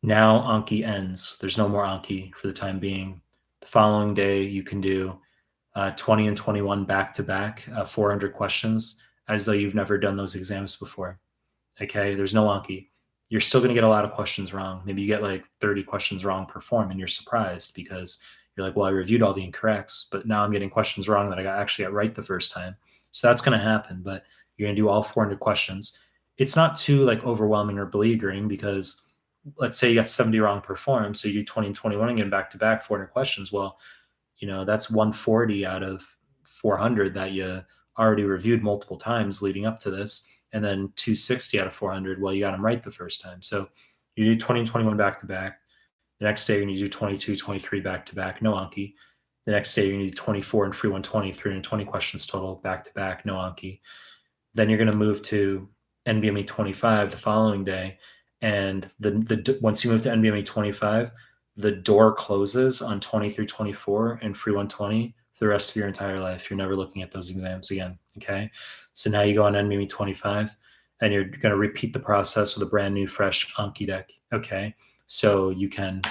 Now Anki ends. There's no more Anki for the time being. The following day, you can do 20 and 21 back to back, 400 questions, as though you've never done those exams before. Okay, there's no Anki. You're still going to get a lot of questions wrong. Maybe you get like 30 questions wrong per form, and you're surprised because you're like, well, I reviewed all the incorrects, but now I'm getting questions wrong that I actually got right the first time. So that's going to happen, but you're going to do all 400 questions. It's not too like overwhelming or beleaguering because let's say you got 70 wrong per form. So you do 20 and 21 again back to back, 400 questions. Well, that's 140 out of 400 that you already reviewed multiple times leading up to this. And then 260 out of 400, well, you got them right the first time. So you do 20 and 21 back to back. The next day, you're going to do 22, 23 back to back, no Anki. The next day, you're going to do 24 and free 120, 320 questions total back to back, no Anki. Then you're going to move to NBME 25 the following day. And once you move to NBME 25, the door closes on 20 through 24 and free 120 for the rest of your entire life. You're never looking at those exams again. Okay. So now you go on NBME 25 and you're going to repeat the process with a brand new, fresh Anki deck. Okay. So you can,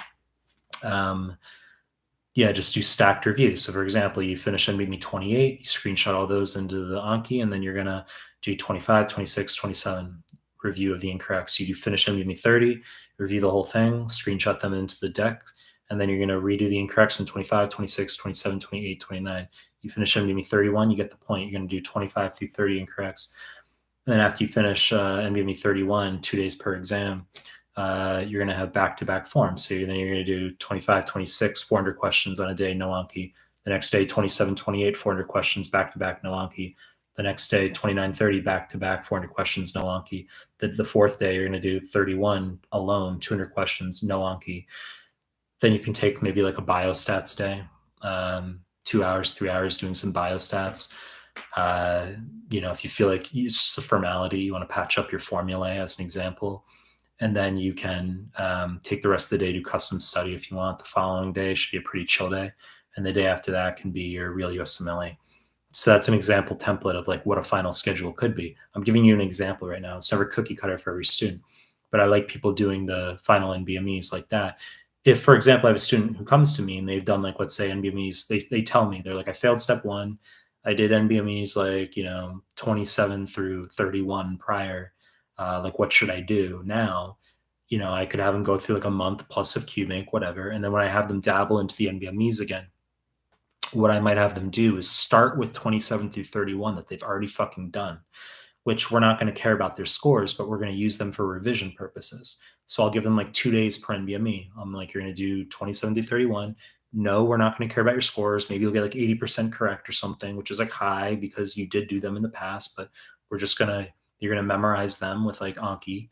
just do stacked reviews. So for example, you finish NBME 28, you screenshot all those into the Anki, and then you're going to do 25, 26, 27 review of the incorrects. You do finish NBME 30, review the whole thing, screenshot them into the deck, and then you're going to redo the incorrects in 25, 26, 27, 28, 29. You finish NBME 31, you get the point. You're going to do 25 through 30 incorrects. And then after you finish NBME 31, 2 days per exam, you're going to have back-to-back forms. So then you're going to do 25, 26, 400 questions on a day, no Anki. The next day, 27, 28, 400 questions, back-to-back, no Anki. The next day, 29, 30, back-to-back, 400 questions, no Anki. The fourth day, you're going to do 31 alone, 200 questions, no Anki. Then you can take maybe like a biostats day, 2 hours, 3 hours doing some biostats. If you feel like it's just a formality, you want to patch up your formulae as an example. And then you can take the rest of the day to custom study if you want. The following day should be a pretty chill day. And the day after that can be your real USMLE. So that's an example template of like what a final schedule could be. I'm giving you an example right now. It's never cookie cutter for every student, but I like people doing the final NBMEs like that. If, for example, I have a student who comes to me and they've done like, let's say NBMEs, they tell me, they're like, I failed step 1. I did NBMEs like, 27 through 31 prior. Like, what should I do now? I could have them go through like a month plus of QBank, whatever. And then when I have them dabble into the NBMEs again, what I might have them do is start with 27 through 31 that they've already fucking done, which we're not going to care about their scores, but we're going to use them for revision purposes. So I'll give them like 2 days per NBME. I'm like, you're going to do 27 through 31. No, we're not going to care about your scores. Maybe you'll get like 80% correct or something, which is like high because you did do them in the past, but you're going to memorize them with like Anki.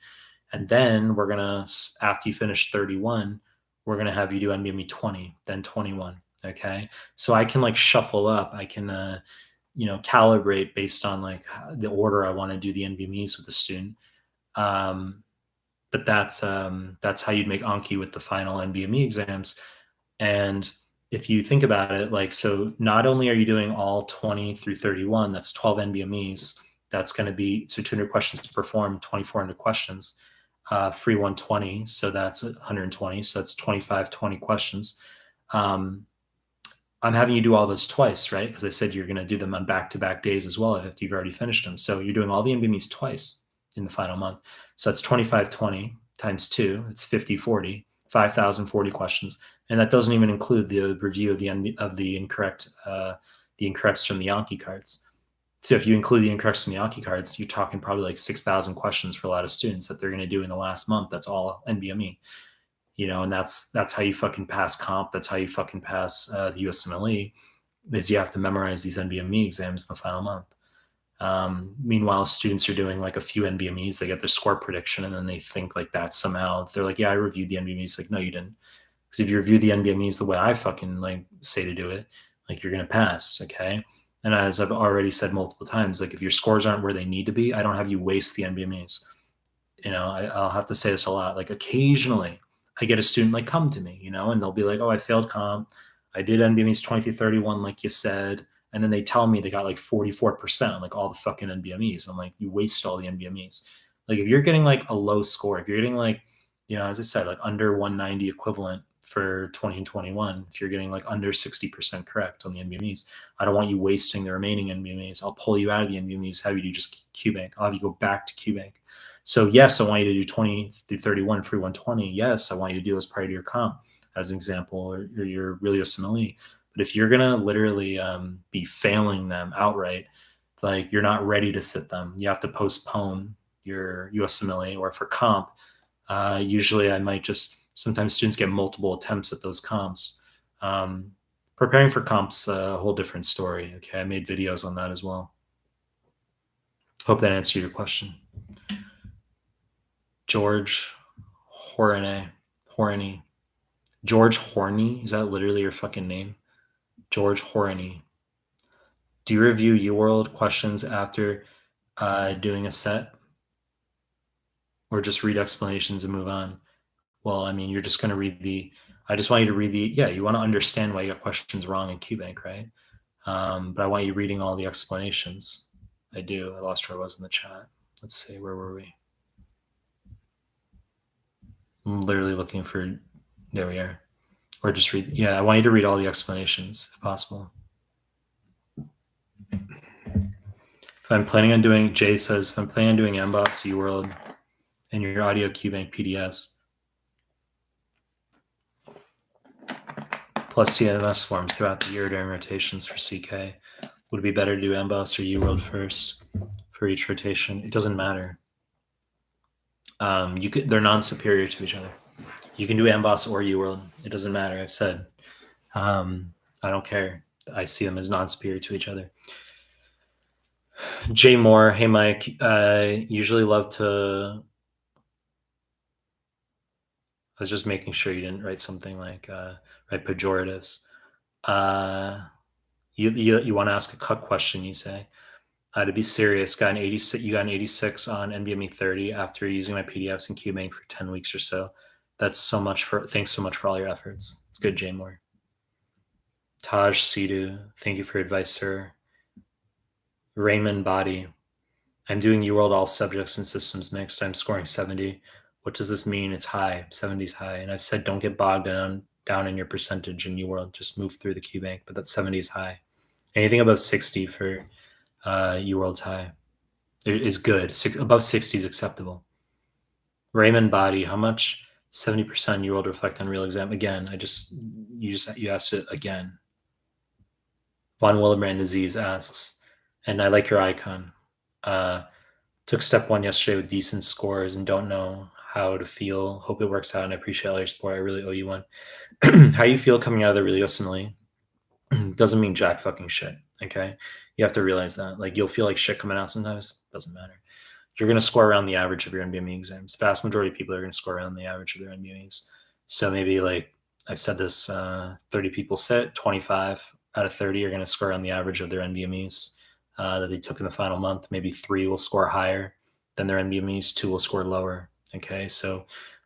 And then we're going to, after you finish 31, we're going to have you do NBME 20, then 21. Okay. So I can like shuffle up. I can, calibrate based on like the order I want to do the NBMEs with the student. But that's how you'd make Anki with the final NBME exams. And if you think about it, like, so not only are you doing all 20 through 31, that's 12 NBMEs. That's going to be, so 200 questions to perform, 2,400 questions, free 120. So that's 120. So that's 25, 20 questions. I'm having you do all those twice, right? Because I said you're going to do them on back-to-back days as well after you've already finished them. So you're doing all the NBMEs twice in the final month. So that's 2520 times 2. It's 5040, 5,040 questions, and that doesn't even include the review of the incorrects from the Yankee cards. So if you include the incorrects from the Yankee cards, you're talking probably like 6,000 questions for a lot of students that they're going to do in the last month. That's all NBME. And that's how you fucking pass comp. That's how you fucking pass the USMLE, is you have to memorize these NBME exams in the final month. Meanwhile, students are doing like a few NBMEs, they get their score prediction, and then they think like that somehow. They're like, yeah, I reviewed the NBMEs. Like, no, you didn't. Because if you review the NBMEs the way I fucking like say to do it, like, you're gonna pass, okay? And as I've already said multiple times, like, if your scores aren't where they need to be, I don't have you waste the NBMEs. I'll have to say this a lot. Like, occasionally I get a student like come to me, and they'll be like, oh, I failed comp. I did NBMEs 20 through 31, like you said. And then they tell me they got like 44%, like all the fucking NBMEs. I'm like, you wasted all the NBMEs. Like, if you're getting like a low score, if you're getting like, as I said, like under 190 equivalent for 20 and 21, if you're getting like under 60% correct on the NBMEs, I don't want you wasting the remaining NBMEs. I'll pull you out of the NBMEs, have you do just QBank. I'll have you go back to QBank. So yes, I want you to do 20 through 31 free 120. Yes, I want you to do those prior to your comp, as an example, or your real USMLE. But if you're gonna literally be failing them outright, like, you're not ready to sit them, you have to postpone your USMLE. Or for comp, usually I might sometimes students get multiple attempts at those comps. Preparing for comps a whole different story. Okay, I made videos on that as well. Hope that answered your question. George Horny. George Horny, is that literally your fucking name? George Horny. Do you review UWorld questions after doing a set, or just read explanations and move on? Well, I mean, you're just going to I just want you to read you want to understand why you got questions wrong in QBank, right? But I want you reading all the explanations. I do. I lost where I was in the chat. Let's see, where were we? I'm literally looking for, there we are. Or just read, I want you to read all the explanations if possible. Jay says, if I'm planning on doing MBOX, UWorld, and your audio QBank PDFs, plus CMS forms throughout the year during rotations for CK, would it be better to do MBOX or UWorld first for each rotation? It doesn't matter. They're non-superior to each other. You can do MBOX or UWorld. It doesn't matter. I've said, I don't care. I see them as non-superior to each other. Jay Moore, hey Mike, usually love to. I was just making sure you didn't write something like write pejoratives. You want to ask a cut question? You say, to be serious, got an 86. You got an 86 on NBME 30 after using my PDFs and QBank for 10 weeks or so. Thanks so much for all your efforts. It's good, Jay Moore. Taj Sidhu, thank you for your advice, sir. Raymond Body, I'm doing UWorld all subjects and systems mixed. I'm scoring 70. What does this mean? It's high. 70 is high. And I've said, don't get bogged down in your percentage in UWorld. Just move through the QBank. But that 70 is high. Anything above 60 for UWorld's high is good. Above 60 is acceptable. Raymond Body, how much 70% UWorld reflect on real exam? Again, you asked it again. Von Willebrand Disease asks, and I like your icon. Took step 1 yesterday with decent scores and don't know how to feel. Hope it works out, and I appreciate all your support. I really owe you one. How you feel coming out of the real USMLE doesn't mean jack fucking shit, okay? You have to realize that. Like, you'll feel like shit coming out sometimes. Doesn't matter. You're going to score around the average of your NBME exams. Vast majority of people are going to score around the average of their NBMEs. So maybe, like I've said this, 30 people sit, 25 out of 30 are going to score around the average of their NBMEs that they took in the final month. Maybe 3 will score higher than their NBMEs, 2 will score lower. Okay,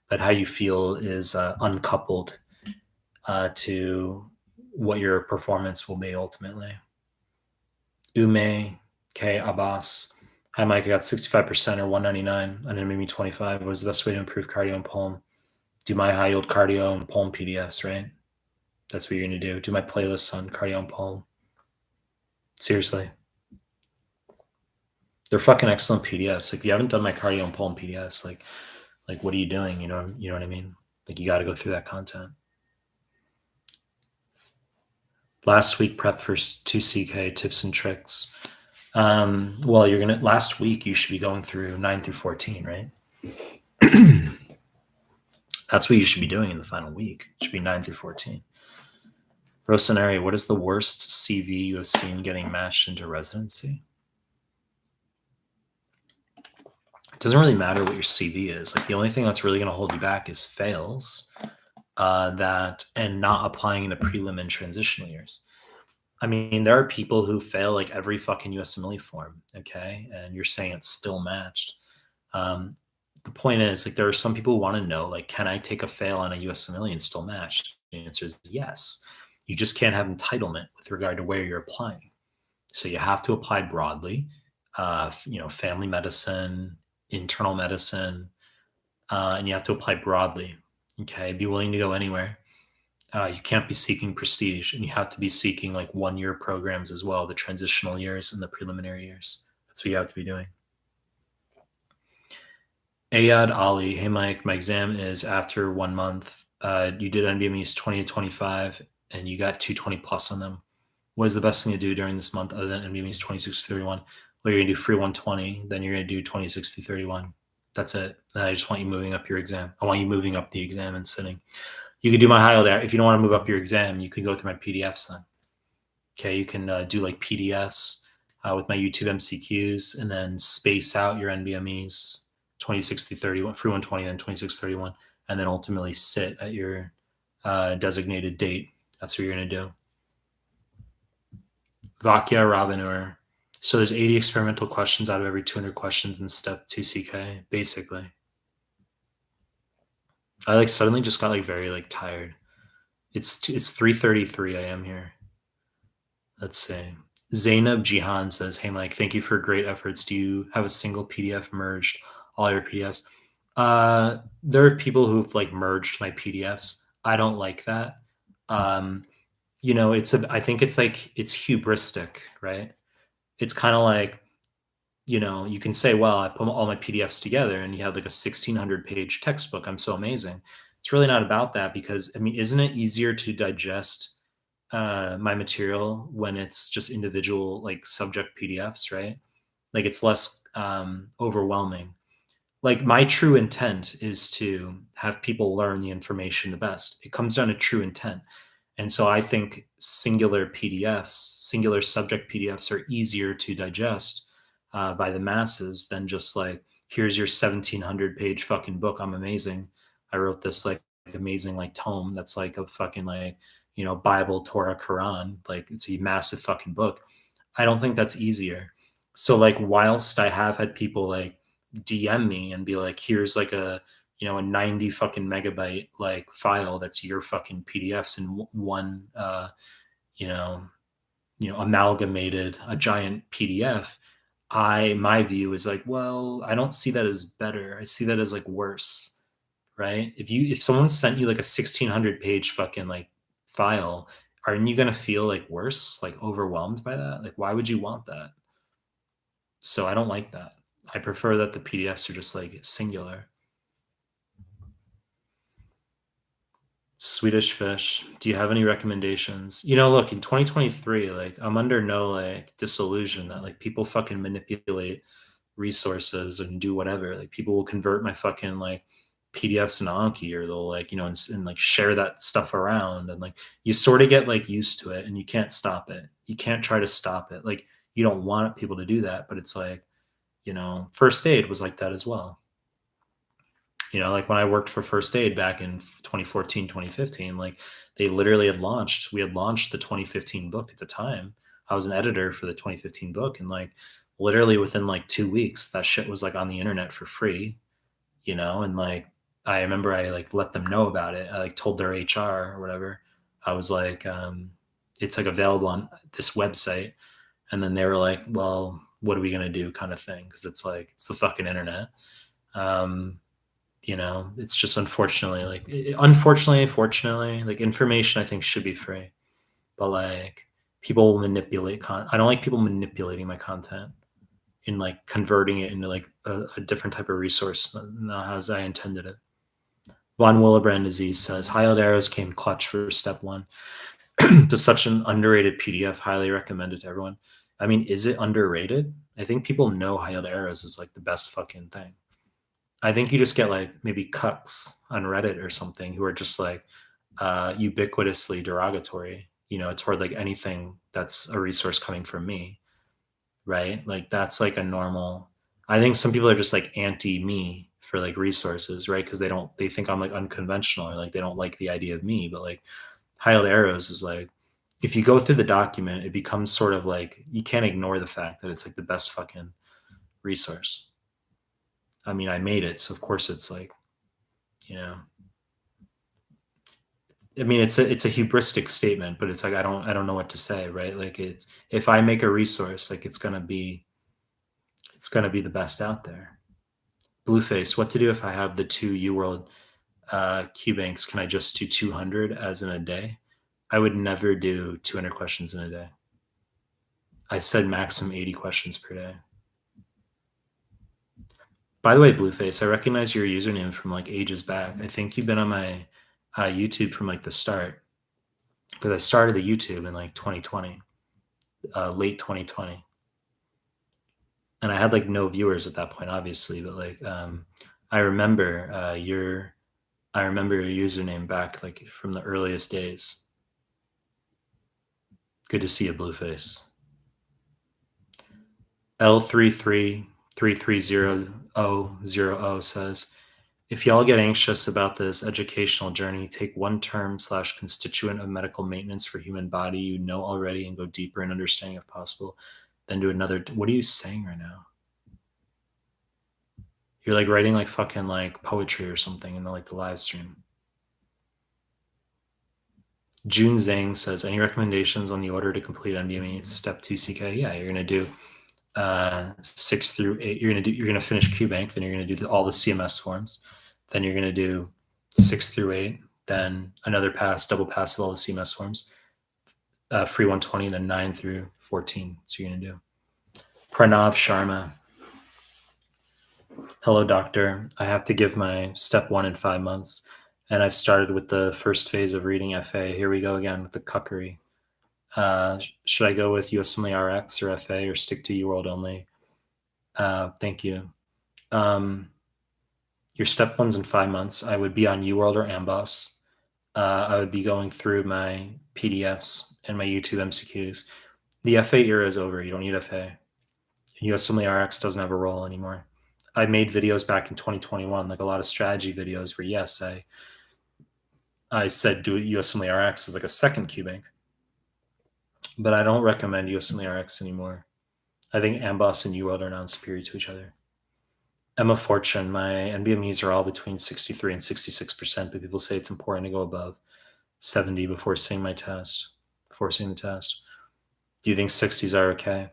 but how you feel is uncoupled to what your performance will be ultimately. Ume K Abbas. Hi Mike, I got 65% or 199 and then maybe 25. What is the best way to improve cardio and pulm? Do my high yield cardio and pulm PDFs, right? That's what you're gonna do. Do my playlists on cardio and pulm. Seriously. They're fucking excellent PDFs. Like if you haven't done my cardio and pulm PDFs, like what are you doing? You know what I mean? Like you gotta go through that content. Last week prep for 2CK tips and tricks. Well, last week you should be going through 9 through 14, right? That's what you should be doing in the final week. It should be 9 through 14. Rosanari, what is the worst CV you have seen getting matched into residency? It doesn't really matter what your CV is. Like the only thing that's really going to hold you back is fails and not applying in the prelim and transitional years. I mean, there are people who fail like every fucking USMLE form, okay? And you're saying it's still matched. The point is, like, there are some people who want to know, like, can I take a fail on a USMLE and still match? The answer is yes. You just can't have entitlement with regard to where you're applying. So you have to apply broadly, family medicine, internal medicine, and you have to apply broadly, okay? Be willing to go anywhere. You can't be seeking prestige, and you have to be seeking like 1 year programs as well, the transitional years and the preliminary years. That's what you have to be doing. Ayad Ali, hey Mike, my exam is after 1 month. You did NBMEs 20 to 25 and you got 220 plus on them. What is the best thing to do during this month other than NBMEs 26 to 31? Well, you're gonna do free 120, then you're gonna do 26 to 31. That's it. And I just want you moving up your exam. I want you moving up the exam and sitting. You can do my high yield. If you don't want to move up your exam, you can go through my PDFs then. Okay, you can do like PDFs with my YouTube MCQs and then space out your NBMEs 26 through 31, free 120, then 26 31, and then ultimately sit at your designated date. That's what you're going to do. Vakya Rabanur. So there's 80 experimental questions out of every 200 questions in step 2CK, basically. I like suddenly just got like very like tired. It's 3:33 a.m. here. Let's see. Zainab Jihan says, "Hey Mike, thank you for great efforts. Do you have a single PDF merged all your PDFs?" There are people who've like merged my PDFs. I don't like that. I think it's hubristic, right? It's kind of like, you can say, well, I put all my PDFs together and you have like a 1,600 page textbook. I'm so amazing. It's really not about that because, I mean, isn't it easier to digest my material when it's just individual like subject PDFs, right? Like it's less overwhelming. Like my true intent is to have people learn the information the best. It comes down to true intent. And so I think singular PDFs, singular subject PDFs are easier to digest by the masses than just like, here's your 1,700 page fucking book. I'm amazing. I wrote this like amazing like tome that's like a fucking like, Bible, Torah, Quran. Like it's a massive fucking book. I don't think that's easier. So like, whilst I have had people like DM me and be like, here's like a 90 fucking megabyte like file that's your fucking PDFs in one amalgamated a giant PDF. My view is like, well, I don't see that as better. I see that as like worse, right? If someone sent you like a 1,600 page fucking like file, aren't you gonna feel like worse, like overwhelmed by that? Like, why would you want that? So I don't like that. I prefer that the PDFs are just like singular. Swedish Fish, do you have any recommendations? Look, in 2023, like I'm under no like disillusion that like people fucking manipulate resources and do whatever. Like people will convert my fucking like PDFs in Anki, or they'll like, and like share that stuff around, and like you sort of get like used to it and you can't stop it. You can't try to stop it. Like you don't want people to do that, but it's like, First Aid was like that as well. Like when I worked for First Aid back in 2014, 2015, like we had launched the 2015 book at the time. I was an editor for the 2015 book, and like literally within like 2 weeks, that shit was like on the internet for free, and like I remember I like let them know about it. I like told their HR or whatever. I was like, it's like available on this website. And then they were like, well, what are we going to do kind of thing? Because it's like, it's the fucking internet. It's just unfortunately, fortunately, like information I think should be free, but like people manipulate I don't like people manipulating my content and like converting it into like a different type of resource than as I intended it. Von Willebrand disease says high yield arrows came clutch for step one. To such an underrated PDF, highly recommended to everyone. I mean, is it underrated? I think people know high yield arrows is like the best fucking thing. I think you just get like maybe cucks on Reddit or something who are just like ubiquitously derogatory, toward like anything that's a resource coming from me, right? Like that's like a normal. I think some people are just like anti me for like resources, right? Because they think I'm like unconventional, or like they don't like the idea of me. But like Highlight Arrows is like, if you go through the document, it becomes sort of like you can't ignore the fact that it's like the best fucking resource. I mean, I made it, so of course it's like, you know, I mean, it's a hubristic statement, but it's like I don't know what to say, right? Like it's if I make a resource, like it's gonna be the best out there. Blueface, what to do if I have the two UWorld Q banks? Can I just do 200 as in a day? I would never do 200 questions in a day. I said maximum 80 questions per day. By the way, Blueface, I recognize your username from like ages back. I think you've been on my YouTube from like the start, because I started the YouTube in like 2020, late 2020, and I had like no viewers at that point, obviously. But like, I remember your username back like from the earliest days. Good to see you, Blueface. L3333000 says, if y'all get anxious about this educational journey, take one term / constituent of medical maintenance for human body you know already and go deeper in understanding if possible. Then do another. What are you saying right now? You're like writing like fucking like poetry or something in like the live stream. June Zhang says, any recommendations on the order to complete NDME step 2 CK? Yeah, you're gonna do 6 through 8. You're gonna finish QBank, then you're gonna do all the CMS forms, then you're gonna do 6 through 8, then another double pass of all the CMS forms, free 120, then 9 through 14. So you're gonna do. Pranav Sharma. Hello, doctor. I have to give my step 1 in 5 months, and I've started with the first phase of reading FA. Here we go again with the cuckery. Should I go with USMLE RX or FA or stick to UWorld only? Thank you. Your step 1's in 5 months. I would be on UWorld or Amboss. I would be going through my PDFs and my YouTube MCQs. The FA era is over. You don't need FA. USMLE RX doesn't have a role anymore. I made videos back in 2021, like a lot of strategy videos where, yes, I said do USMLE RX as like a second QBank. But I don't recommend USMLE RX anymore. I think Amboss and UWorld are non-superior to each other. Emma Fortune, my NBMEs are all between 63 and 66%, but people say it's important to go above 70 before seeing the test. Do you think 60s are okay?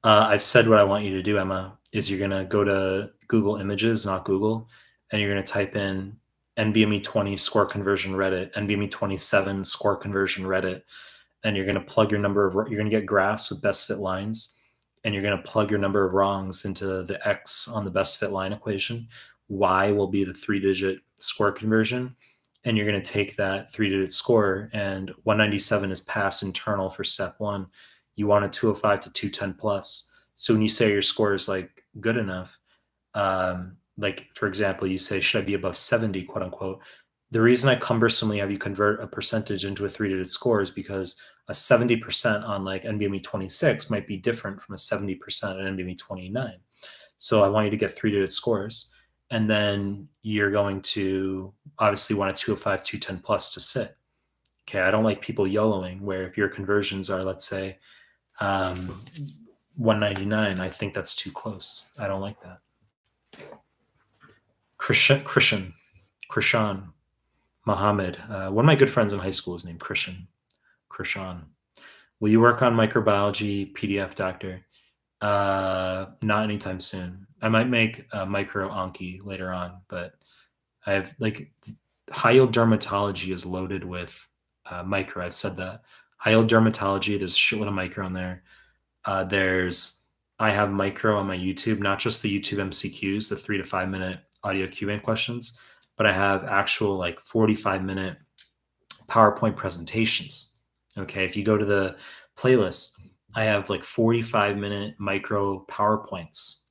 I've said what I want you to do, Emma, is you're going to go to Google Images, not Google, and you're going to type in NBME 20 score conversion Reddit, NBME 27 score conversion Reddit, and you're going to plug you're going to get graphs with best fit lines, and you're going to plug your number of wrongs into the X on the best fit line equation. Y will be the 3-digit score conversion, and you're going to take that 3-digit score, and 197 is pass internal for step 1. You want a 205 to 210 plus. So when you say your score is like good enough, like for example, you say, should I be above 70, quote unquote? The reason I cumbersomely have you convert a percentage into a 3-digit score is because a 70% on like NBME 26 might be different from a 70% on NBME 29. So I want you to get 3-digit scores. And then you're going to obviously want a 205, 210 plus to sit. Okay, I don't like people YOLOing where if your conversions are, let's say, 199, I think that's too close. I don't like that. Krishan Muhammad. One of my good friends in high school is named Krishan. Will you work on microbiology PDF, doctor? Not anytime soon. I might make a micro onky later on, but I have like high yield dermatology is loaded with micro. I've said that. High yield dermatology, there's a shitload of micro on there. I have micro on my YouTube, not just the YouTube MCQs, the 3 to 5 minute audio Q&A questions, but I have actual like 45-minute PowerPoint presentations. Okay, if you go to the playlist, I have like 45-minute micro PowerPoints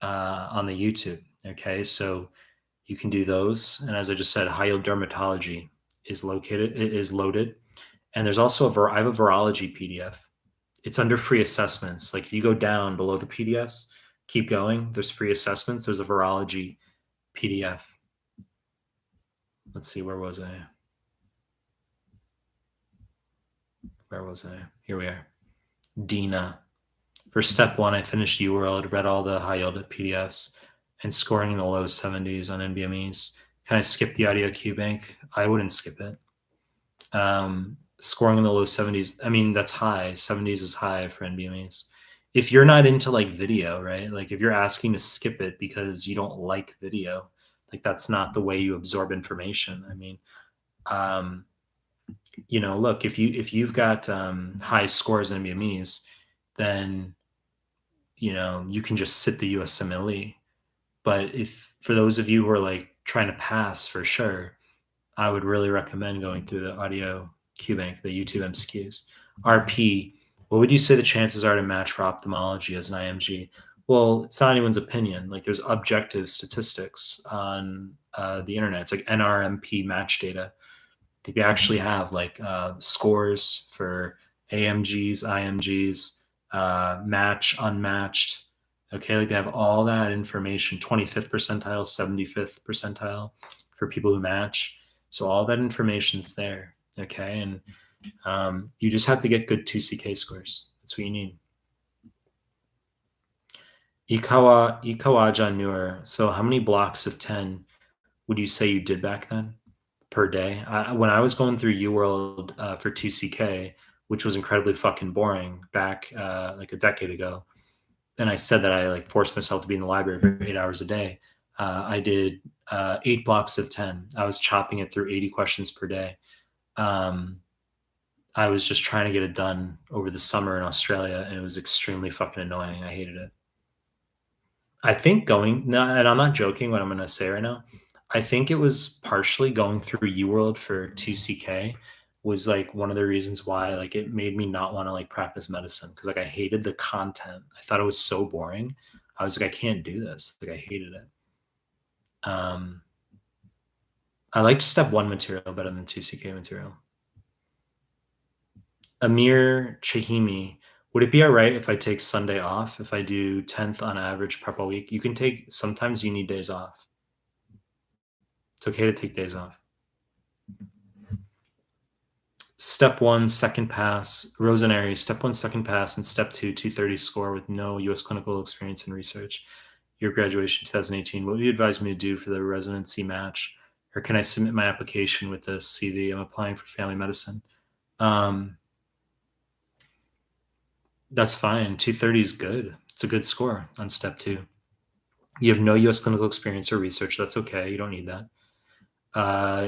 on the YouTube. Okay, so you can do those. And as I just said, high yield dermatology is loaded. And there's also I have a virology PDF. It's under free assessments. Like if you go down below the PDFs, keep going. There's free assessments. There's a virology PDF. Let's see, where was I? Here we are. Dina. For step one, I finished UWorld, read all the high yield PDFs, and scoring in the low 70s on NBMEs. Can I skip the audio Q bank? I wouldn't skip it. Scoring in the low 70s, I mean, that's high. 70s is high for NBMEs. If you're not into like video, right? Like if you're asking to skip it because you don't like video, like that's not the way you absorb information. I mean, look, if you've got high scores in NBMEs, then you can just sit the USMLE. But if for those of you who are like trying to pass for sure, I would really recommend going through the audio Q bank, the YouTube MCQs. RP, what would you say the chances are to match for ophthalmology as an IMG? Well, it's not anyone's opinion. Like there's objective statistics on the internet. It's like NRMP match data. They actually have like scores for AMGs, IMGs, match, unmatched. Okay, like they have all that information, 25th percentile, 75th percentile for people who match. So all that information's there. Okay, and you just have to get good 2CK scores. That's what you need. Ikawaja Nur. So how many blocks of 10 would you say you did back then per day? When I was going through UWorld for 2CK, which was incredibly fucking boring back like a decade ago, and I said that I like forced myself to be in the library for 8 hours a day. I did 8 blocks of 10. I was chopping it through 80 questions per day. I was just trying to get it done over the summer in Australia, and it was extremely fucking annoying. I hated it. I think and I'm not joking what I'm going to say right now. I think it was partially going through UWorld for 2CK was like one of the reasons why like it made me not want to like practice medicine because like I hated the content. I thought it was so boring. I was like, I can't do this. Like I hated it. I liked step 1 material better than 2CK material. Amir Chahimi, would it be all right if I take Sunday off if I do 10th on average prep all week? You can take, sometimes you need days off. It's okay to take days off. Step 1, second pass, Rosenary, step 1, second pass, and step 2, 230 score with no U.S. clinical experience in research. Your graduation 2018. What would you advise me to do for the residency match? Or can I submit my application with the CV? I'm applying for family medicine. That's fine. 230 is good. It's a good score on step 2. You have no U.S. clinical experience or research. That's okay. You don't need that.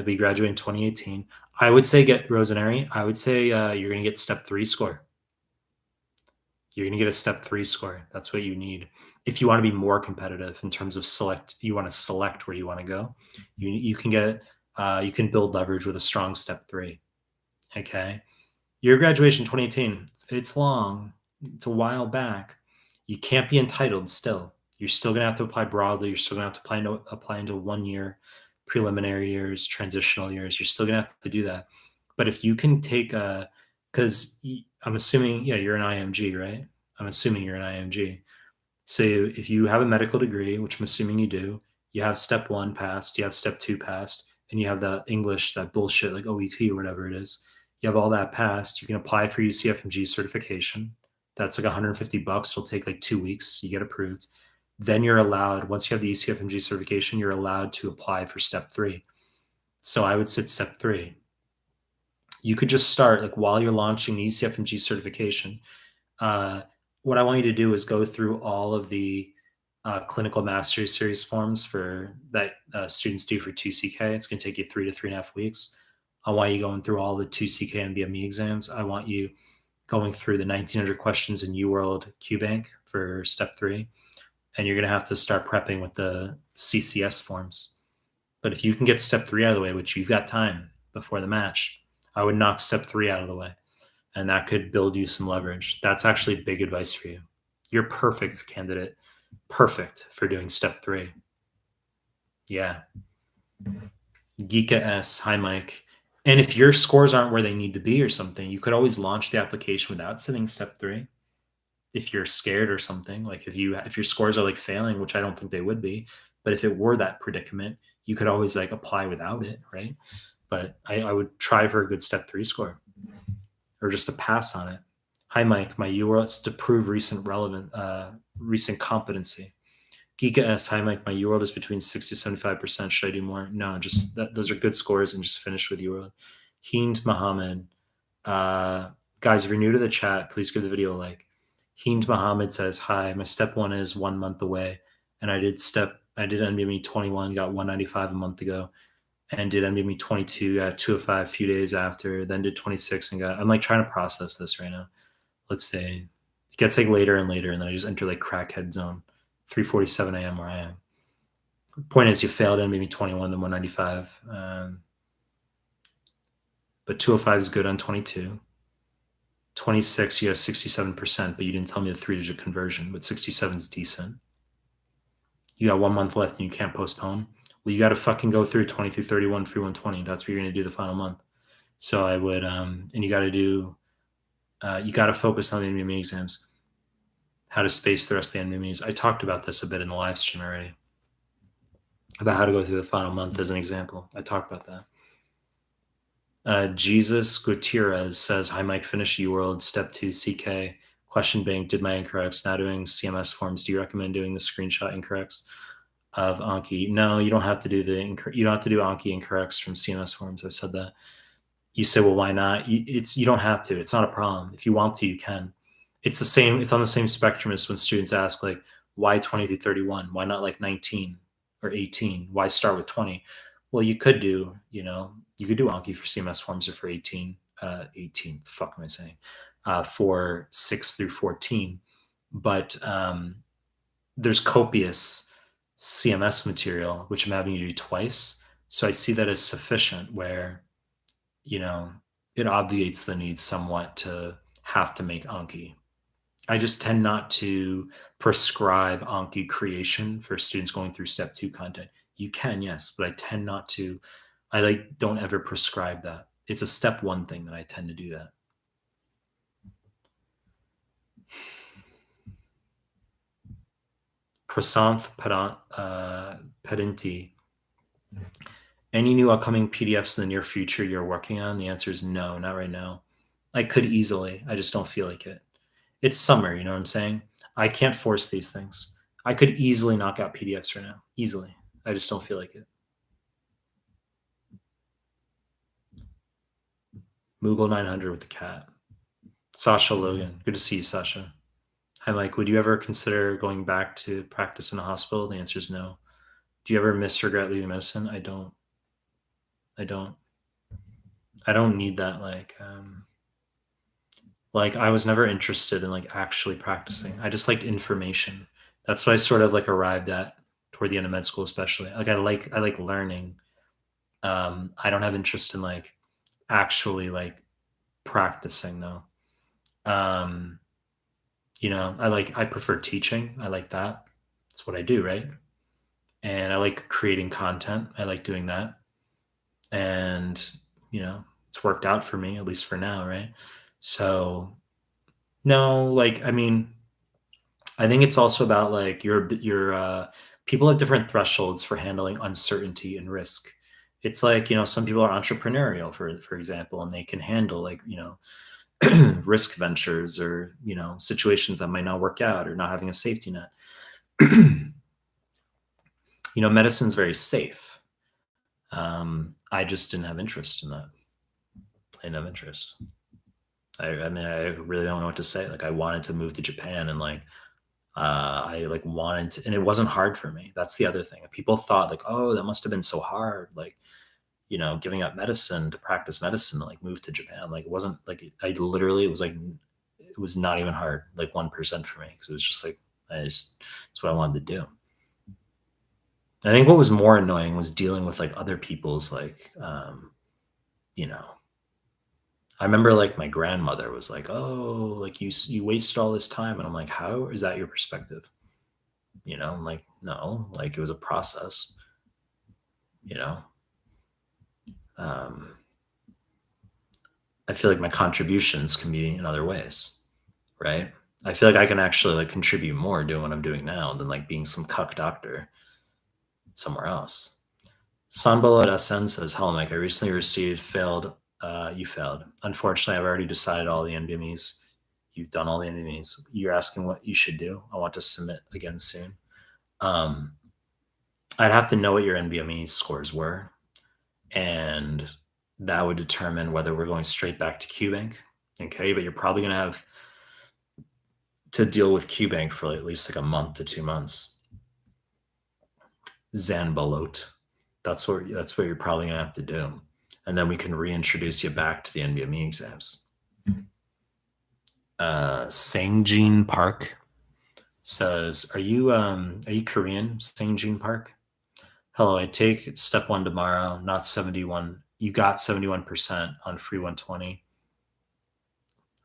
We graduated in 2018. I would say get Rosenary. I would say you're going to get step 3 score. You're going to get a step 3 score. That's what you need. If you want to be more competitive in terms of you want to select where you want to go, you can build leverage with a strong step 3. Okay. Your graduation 2018, it's long. It's a while back. You can't be entitled still. You're still going to have to apply broadly. You're still going to have to apply into 1 year, preliminary years, transitional years. You're still going to have to do that. But if you can take because I'm assuming, yeah, you're an IMG, right? I'm assuming you're an IMG. So if you have a medical degree, which I'm assuming you do, you have step 1 passed, you have step 2 passed, and you have the English, that bullshit like OET or whatever it is. You have all that passed. You can apply for UCFMG certification. That's like $150. It'll take like 2 weeks. You get approved. Then you're allowed, once you have the ECFMG certification, you're allowed to apply for step 3. So I would sit step 3. You could just start like while you're launching the ECFMG certification. What I want you to do is go through all of the clinical mastery series forms for that students do for 2CK. It's going to take you 3 to 3.5 weeks. I want you going through all the 2CK and BME exams. I want you going through the 1900 questions in UWorld QBank for step 3. And you're going to have to start prepping with the CCS forms. But if you can get step 3 out of the way, which you've got time before the match, I would knock step 3 out of the way. And that could build you some leverage. That's actually big advice for you. You're perfect candidate. Perfect for doing step 3. Yeah. Geeka S, hi Mike. And if your scores aren't where they need to be or something, you could always launch the application without sitting step 3. If you're scared or something, like if your scores are like failing, which I don't think they would be, but if it were that predicament, you could always like apply without it, right? But I would try for a good step 3 score or just a pass on it. Hi Mike, my URL to prove recent competency. Geeka S, hi Mike, my UWorld is between 60 to 75%. Should I do more? No, just those are good scores and just finish with UWorld. Hind Muhammad. Guys, if you're new to the chat, please give the video a like. Hind Muhammad says, hi, my step 1 is 1 month away. And I did NBME 21, got 195 a month ago. And did NBME 22, got 205 a few days after, then did 26 and I'm like trying to process this right now. Let's say it gets like later and later, and then I just enter like crackhead zone. 3:47 a.m. where I am. Point is, you failed NBME 21, then 195. But 205 is good on 22. 26, you have 67%, but you didn't tell me the 3-digit conversion, but 67 is decent. You got 1 month left and you can't postpone. Well, you got to fucking go through 20 through 31, free 120. That's what you're going to do the final month. So I would, and you got to do, you got to focus on the NBME exams. How to space the rest of the NBMEs. I talked about this a bit in the live stream already, about how to go through the final month as an example. I talked about that. Jesus Gutierrez says, hi, Mike, finish UWorld, step 2, CK, question bank, did my incorrects, now doing CMS forms. Do you recommend doing the screenshot incorrects of Anki? No, you don't have to do you don't have to do Anki incorrects from CMS forms. I've said that. You say, well, why not? You don't have to. It's not a problem. If you want to, you can. It's the same. It's on the same spectrum as when students ask, like, why 20 through 31? Why not like 19 or 18? Why start with 20? Well, you could do, you could do Anki for CMS forms or for 18, the fuck am I saying? For 6 through 14. But there's copious CMS material, which I'm having you do twice. So I see that as sufficient where, it obviates the need somewhat to have to make Anki. I just tend not to prescribe Anki creation for students going through step 2 content. You can, yes, but I tend not to. I don't ever prescribe that. It's a step 1 thing that I tend to do that. Prasanth Pedinti. Any new upcoming PDFs in the near future you're working on? The answer is no, not right now. I could easily. I just don't feel like it. It's summer, you know what I'm saying? I can't force these things. I could easily knock out PDFs right now. Easily. I just don't feel like it. Moogle 900 with the cat. Sasha Logan. Good to see you, Sasha. Hi, Mike. Would you ever consider going back to practice in a hospital? The answer is no. Do you ever regret leaving medicine? I don't. I don't need that. Like I was never interested in like actually practicing. I just liked information. That's what I sort of like arrived at toward the end of med school, especially. Like I like learning. I don't have interest in like actually like practicing though. I prefer teaching. I like that. That's what I do, right? And I like creating content. I like doing that. And, it's worked out for me, at least for now, right? So, no, I think it's also about like your people have different thresholds for handling uncertainty and risk. It's like, some people are entrepreneurial, for example, and they can handle like, risk ventures or, situations that might not work out or not having a safety net. Medicine's very safe. I just didn't have interest in that. I didn't have interest. I mean, I really don't know what to say. Like, I wanted to move to Japan, and like, I like wanted to, and it wasn't hard for me. That's the other thing. People thought like, oh, that must have been so hard. Like, giving up medicine to practice medicine, to like move to Japan. Like, it wasn't like, I literally, it was like, it was not even hard, like 1% for me. Cause it was just like, that's what I wanted to do. I think what was more annoying was dealing with like other people's like, you know, I remember like my grandmother was like, "Oh, like you wasted all this time," and I'm like, "How is that your perspective?" I'm like, "No, like it was a process." You know, um, I feel like my contributions can be in other ways, right? I feel like I can actually like contribute more doing what I'm doing now than like being some cuck doctor somewhere else. Sanbolo at SN says, "Hello, Mike. I recently received failed. You failed. Unfortunately, I've already decided all the NBMEs. You've done all the NBMEs. You're asking what you should do. I want to submit again soon. Um, I'd have to know what your NBME scores were, and that would determine whether we're going straight back to QBank. Okay, but you're probably going to have to deal with QBank for at least like a month to 2 months. Zanbolot. That's what you're probably going to have to do, and then we can reintroduce you back to the NBME exams. Sangjin Park says, "Are you Korean?" Sangjin Park. Hello, I take step 1 tomorrow. Not 71. You got 71% on free 120.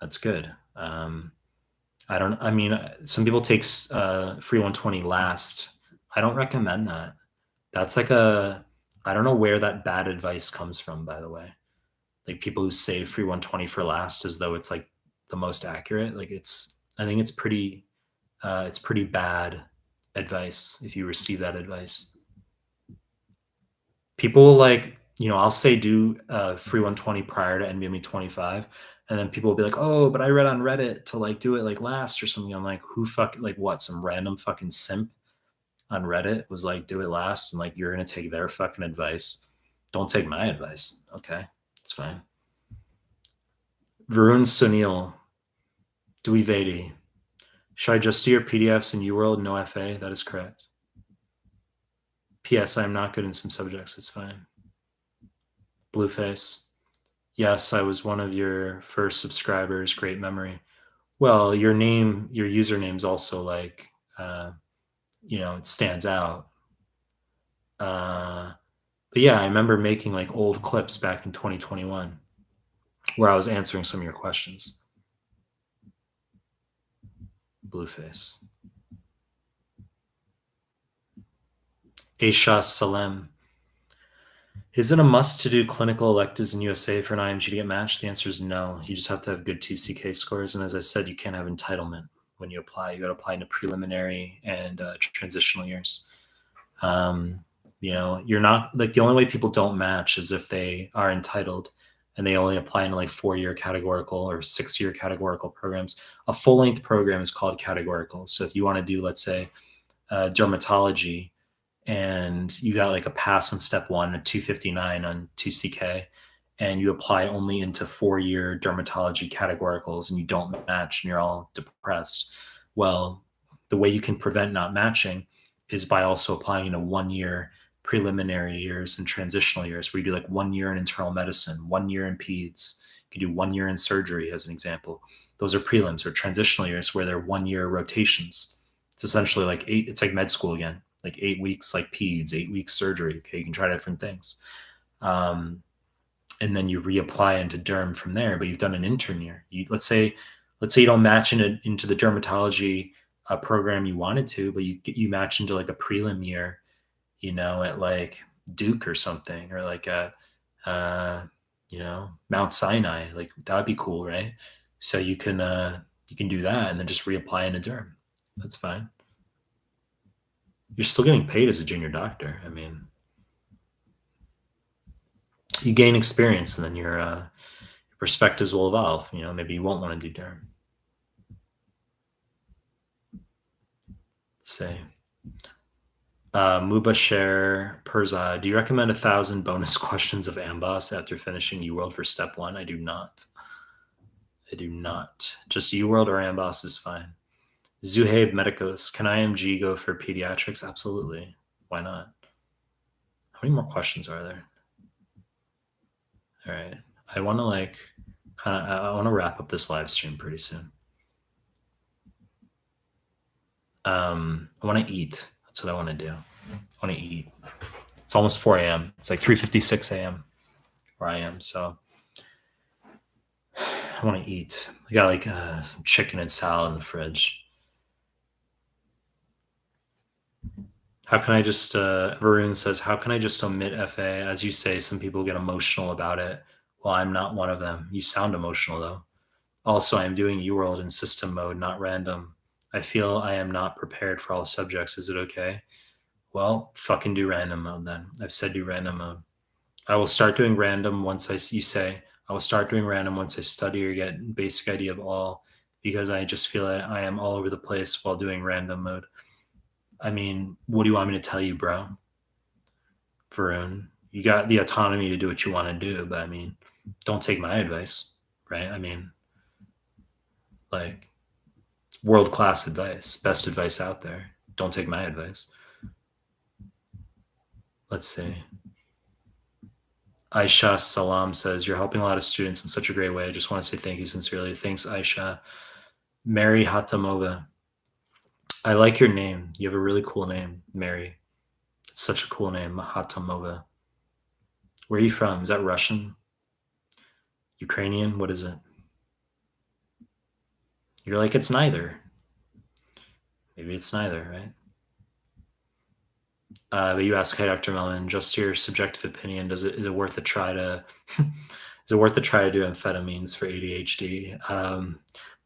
That's good. I mean, some people take free 120 last. I don't recommend that. That's like I don't know where that bad advice comes from, by the way. Like people who save free 120 for last as though it's like the most accurate. Like I think it's pretty bad advice if you receive that advice. People like, I'll say do free 120 prior to NBME 25, and then people will be like, oh, but I read on Reddit to like do it like last or something. I'm like, who like what? Some random fucking simp on Reddit was like, do it last, and like you're gonna take their fucking advice. Don't take my advice. Okay, it's fine. Varun Sunil, Dvivedi. Should I just do your PDFs in UWorld, no FA? That is correct. P.S. I'm not good in some subjects. It's fine. Blueface. Yes, I was one of your first subscribers. Great memory. Well, your username's also like, it stands out. But yeah, I remember making like old clips back in 2021 where I was answering some of your questions. Blueface. Aisha Salem. Is it a must to do clinical electives in USA for an IMG to get matched? The answer is no. You just have to have good TCK scores. And as I said, you can't have entitlement when you apply. You got to apply into preliminary and transitional years. You're not like, the only way people don't match is if they are entitled and they only apply into like 4-year categorical or 6-year categorical programs. A full length program is called categorical. So if you want to do, let's say, dermatology, and you got like a pass on step 1, a 259 on 2CK, and you apply only into 4-year dermatology categoricals and you don't match and you're all depressed. Well, the way you can prevent not matching is by also applying in a 1-year preliminary years and transitional years, where you do like 1 year in internal medicine, 1 year in peds. You can do 1 year in surgery as an example. Those are prelims, or transitional years where they're 1-year rotations. It's essentially like it's like med school again, like 8 weeks like peds, 8 weeks surgery. Okay, you can try different things. And then you reapply into derm from there, but you've done an intern year. Let's say you don't match into the dermatology program you wanted to, but you match into like a prelim year, at like Duke or something, or like at Mount Sinai. Like that would be cool, right? So you can do that and then just reapply into derm. That's fine. You're still getting paid as a junior doctor. I mean, you gain experience, and then your perspectives will evolve. Maybe you won't want to do derm. Let's see. Mubashir Perza, do you recommend 1,000 bonus questions of Amboss after finishing UWorld for step one? I do not. I do not. Just UWorld or Amboss is fine. Zuhaib Medicos, can IMG go for pediatrics? Absolutely. Why not? How many more questions are there? All right. I want to I want to wrap up this live stream pretty soon. I want to eat. That's what I want to do. I want to eat. It's almost 4 a.m. It's like 3:56 a.m. where I am. So I want to eat. I got like some chicken and salad in the fridge. How can I just, Varun says, how can I just omit FA? As you say, some people get emotional about it. Well, I'm not one of them. You sound emotional though. Also, I'm doing UWorld in system mode, not random. I feel I am not prepared for all subjects. Is it okay? Well, fucking do random mode then. I've said do random mode. I will start doing random once you say, I will start doing random once I study or get basic idea of all, because I just feel that I am all over the place while doing random mode. I mean, what do you want me to tell you, bro? Varun, you got the autonomy to do what you want to do, but I mean, don't take my advice, right? I mean, like, world class advice, best advice out there. Don't take my advice. Let's see. Aisha Salam says, you're helping a lot of students in such a great way. I just want to say thank you sincerely. Thanks, Aisha. Mary Hatamova. I like your name. You have a really cool name, Mary. It's such a cool name, Hatamova. Where are you from? Is that Russian? Ukrainian? What is it? You're like, it's neither. Maybe it's neither, right? But you ask, hey, Dr. Mellman, just your subjective opinion, is it worth a try to is it worth a try to do amphetamines for ADHD?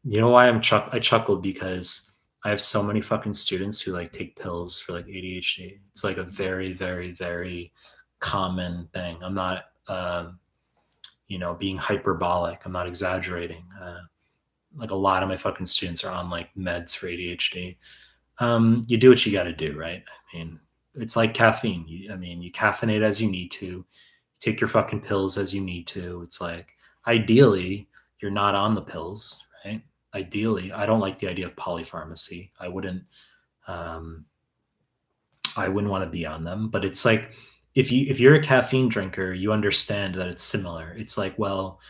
You know why I chuckled because I have so many fucking students who like take pills for like ADHD. It's like a very, very, very common thing. I'm not being hyperbolic. I'm not exaggerating. Like a lot of my fucking students are on like meds for ADHD. You do what you got to do, right? I mean, it's like caffeine. You caffeinate as you need to. You take your fucking pills as you need to. It's like, ideally, you're not on the pills, right? Ideally, I don't like the idea of polypharmacy. I wouldn't want to be on them. But it's like, if you're a caffeine drinker, you understand that it's similar. It's like, well,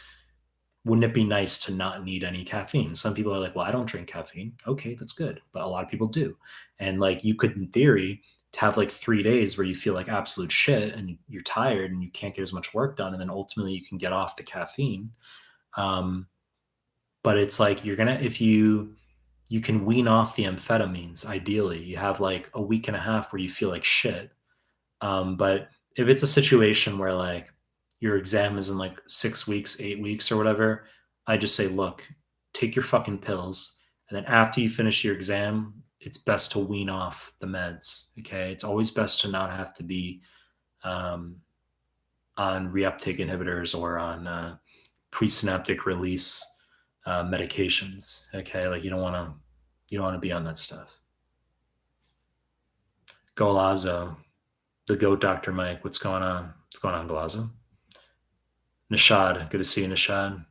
wouldn't it be nice to not need any caffeine? Some people are like, well, I don't drink caffeine. Okay, that's good. But a lot of people do. And like you could, in theory, have like 3 days where you feel like absolute shit and you're tired and you can't get as much work done. And then ultimately you can get off the caffeine. But it's like if you can wean off the amphetamines, ideally. You have like a week and a half where you feel like shit. But if it's a situation where like your exam is in like 6 weeks, 8 weeks, or whatever, I just say, look, take your fucking pills. And then after you finish your exam, it's best to wean off the meds. Okay. It's always best to not have to be on reuptake inhibitors or on presynaptic release medications. Okay. Like you don't want to be on that stuff. Golazo. The GOAT Dr. Mike. What's going on? What's going on, Galazo? Nishad. Good to see you, Nishad.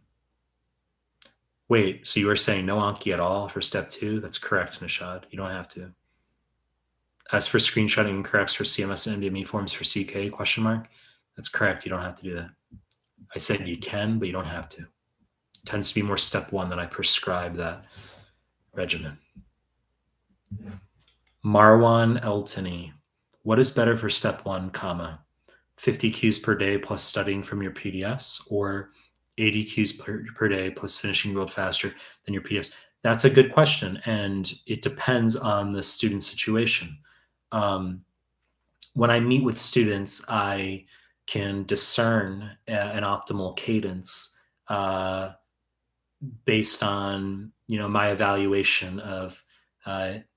Wait, so you were saying no Anki at all for step 2? That's correct, Nishad. You don't have to. As for screenshotting incorrects for CMS and MDME forms for CK, question mark? That's correct. You don't have to do that. I said you can, but you don't have to. It tends to be more step 1 that I prescribe that regimen. Marwan Eltony. What is better for step 1, 50 Qs per day plus studying from your PDFs, or 80 Qs per day plus finishing UWorld faster than your PDFs? That's a good question, and it depends on the student situation. When I meet with students, I can discern an optimal cadence based on my evaluation of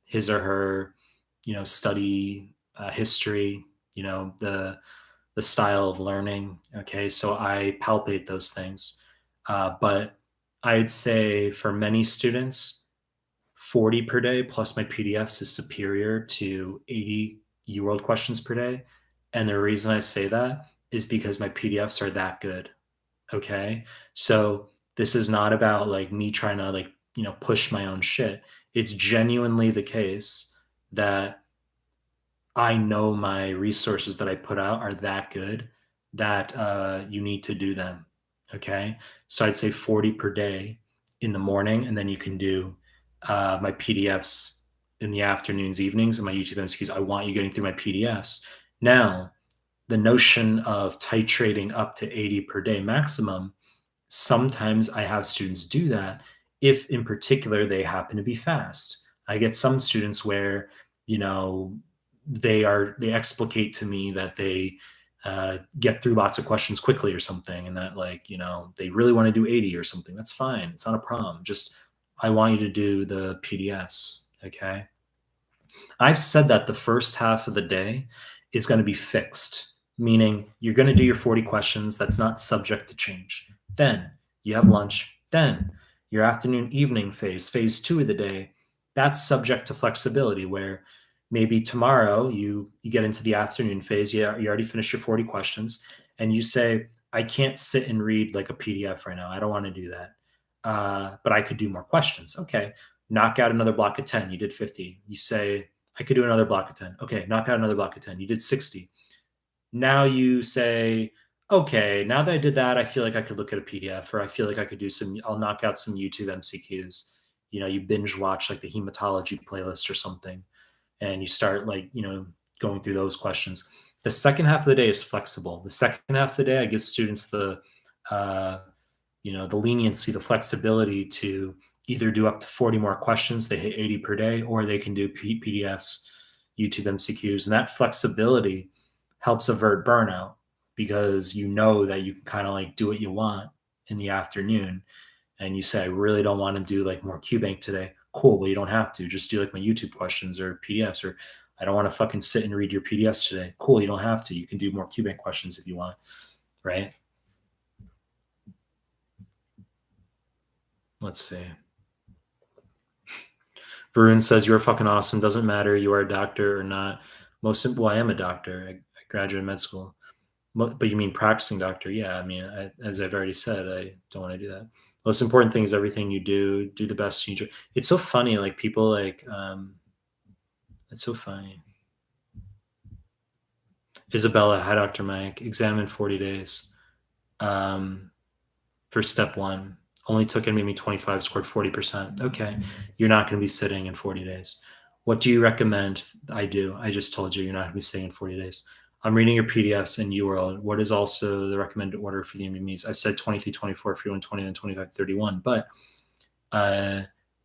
his or her study history, the style of learning. Okay, so I palpate those things, but I'd say for many students, 40 per day plus my PDFs is superior to 80 UWorld questions per day. And the reason I say that is because my PDFs are that good. Okay. So this is not about like me trying to like, push my own shit. It's genuinely the case that I know my resources that I put out are that good that you need to do them. Okay. So I'd say 40 per day in the morning, and then you can do my PDFs in the afternoons, evenings, and my YouTube MCQs. I want you getting through my PDFs. Now, the notion of titrating up to 80 per day maximum, sometimes I have students do that if in particular they happen to be fast. I get some students where, you know, they explicate to me that they get through lots of questions quickly or something, and that like, they really want to do 80 or something. That's fine. It's not a problem. Just I want you to do the PDFs. Okay. I've said that the first half of the day is going to be fixed, meaning you're going to do your 40 questions. That's not subject to change. Then you have lunch. Then your afternoon evening phase two of the day, that's subject to flexibility where maybe tomorrow you get into the afternoon phase. You already finished your 40 questions and you say, I can't sit and read like a PDF right now. I don't want to do that. But I could do more questions. Okay. Knock out another block of 10. You did 50. You say, I could do another block of 10. Okay, knock out another block of 10. You did 60. Now you say, okay, now that I did that, I feel like I could look at a PDF, or I feel like I could I'll knock out some YouTube MCQs. You binge watch like the hematology playlist or something, and you start like, going through those questions. The second half of the day is flexible. The second half of the day, I give students uh, the leniency, the flexibility to either do up to 40 more questions, they hit 80 per day, or they can do PDFs, YouTube MCQs. And that flexibility helps avert burnout because you know that you can kind of like do what you want in the afternoon. And you say, I really don't want to do like more QBank today. Cool. Well, you don't have to. Just do like my YouTube questions or PDFs, or I don't want to fucking sit and read your PDFs today. Cool. You don't have to. You can do more QBank questions if you want. Right. Let's see. Varun says, you're fucking awesome. Doesn't matter you are a doctor or not. I am a doctor. I graduated med school. But you mean practicing doctor? Yeah. I mean, as I've already said, I don't want to do that. Most important thing is everything you do the best you do. It's so funny. Like people like, it's so funny. Isabella, hi, Dr. Mike. Exam in 40 days for step one. Only took NBME 25, scored 40%. Okay. You're not going to be sitting in 40 days. What do you recommend I do? I just told you you're not going to be sitting in 40 days. I'm reading your PDFs in UWorld. What is also the recommended order for the NBMEs? I've said 23, 24, 41, 20, and 25, 31. But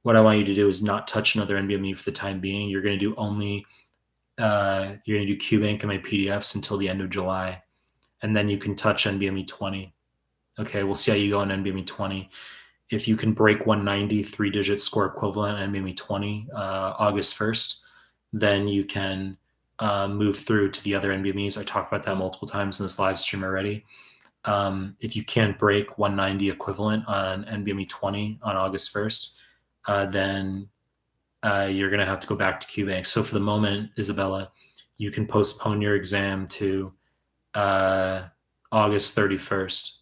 what I want you to do is not touch another NBME for the time being. You're going to do only you're going to do QBank and my PDFs until the end of July. And then you can touch NBME 20. Okay, we'll see how you go on NBME 20. If you can break 190 3-digit score equivalent NBME 20 August 1st, then you can move through to the other NBMEs. I talked about that multiple times in this live stream already. If you can't break 190 equivalent on NBME 20 on August 1st, then you're going to have to go back to QBank. So for the moment, Isabella, you can postpone your exam to August 31st.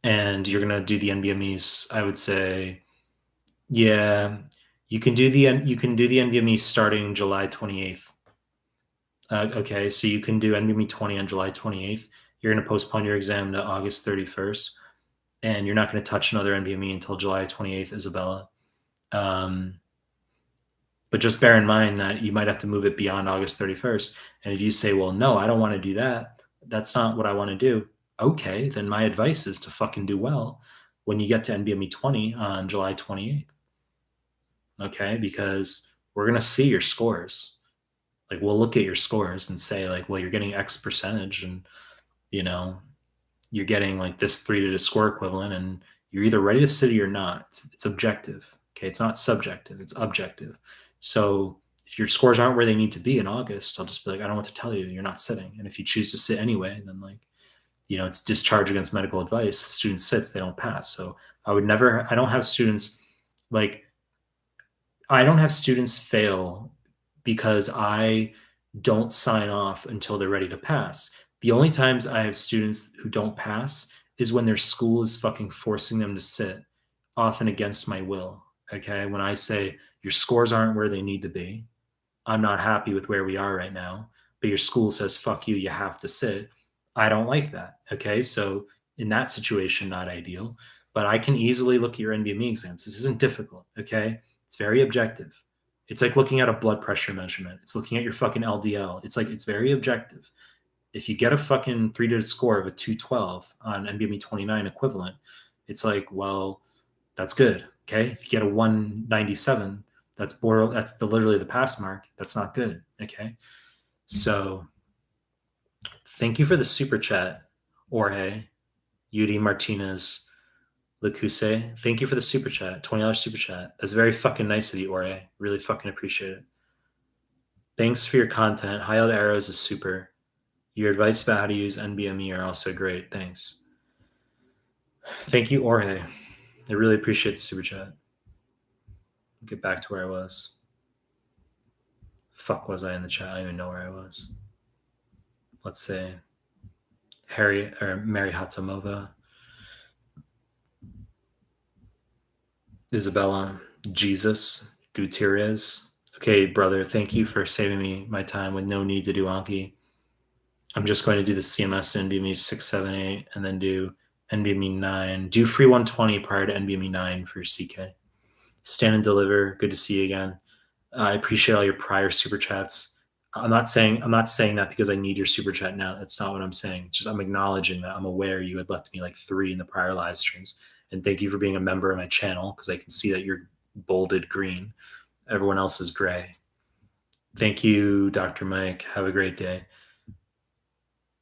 And you're going to do the NBMEs, I would say, yeah, you can do the NBME starting July 28th. Okay, so you can do NBME 20 on July 28th. You're going to postpone your exam to August 31st, and you're not going to touch another NBME until July 28th, Isabella. But just bear in mind that you might have to move it beyond August 31st. And if you say, well, no, I don't want to do that, that's not what I want to do. Okay, then my advice is to fucking do well when you get to NBME 20 on July 28th. Okay, because we're going to see your scores. Like we'll look at your scores and say like, well, you're getting X percentage and, you're getting like this 3-digit score equivalent and you're either ready to sit or you're not. It's objective. Okay, it's not subjective, it's objective. So if your scores aren't where they need to be in August, I'll just be like, I don't know what to tell you. You're not sitting. And if you choose to sit anyway, then like, it's discharge against medical advice. The student sits, they don't pass. So I don't have students fail because I don't sign off until they're ready to pass. The only times I have students who don't pass is when their school is fucking forcing them to sit, often against my will. Okay. When I say your scores aren't where they need to be, I'm not happy with where we are right now, but your school says, fuck you, you have to sit. I don't like that. Okay. So in that situation, not ideal, but I can easily look at your NBME exams. This isn't difficult. Okay. It's very objective. It's like looking at a blood pressure measurement. It's looking at your fucking LDL. It's like, it's very objective. If you get a fucking 3-digit score of a 212 on NBME 29 equivalent, it's like, well, that's good. Okay. If you get a 197, that's literally the pass mark. That's not good. Okay. So thank you for the super chat, Jorge, Yudi Martinez Lacuse. Thank you for the super chat, $20 super chat. That's very fucking nice of you, Jorge. Really fucking appreciate it. Thanks for your content. High Yield Arrows is super. Your advice about how to use NBME are also great. Thanks. Thank you, Jorge. I really appreciate the super chat. Get back to where I was. Fuck was I in the chat? I don't even know where I was. Let's say Harry or Mary Hatamova, Isabella, Jesus, Gutierrez. Okay, brother, thank you for saving me my time with no need to do Anki. I'm just going to do the CMS and NBME 6, 7, 8, and then do NBME 9. Do free 120 prior to NBME 9 for CK. Stand and deliver. Good to see you again. I appreciate all your prior super chats. I'm not saying that because I need your super chat now. That's not what I'm saying. It's just I'm acknowledging that I'm aware you had left me like 3 in the prior live streams. And thank you for being a member of my channel because I can see that you're bolded green. Everyone else is gray. Thank you, Dr. Mike. Have a great day.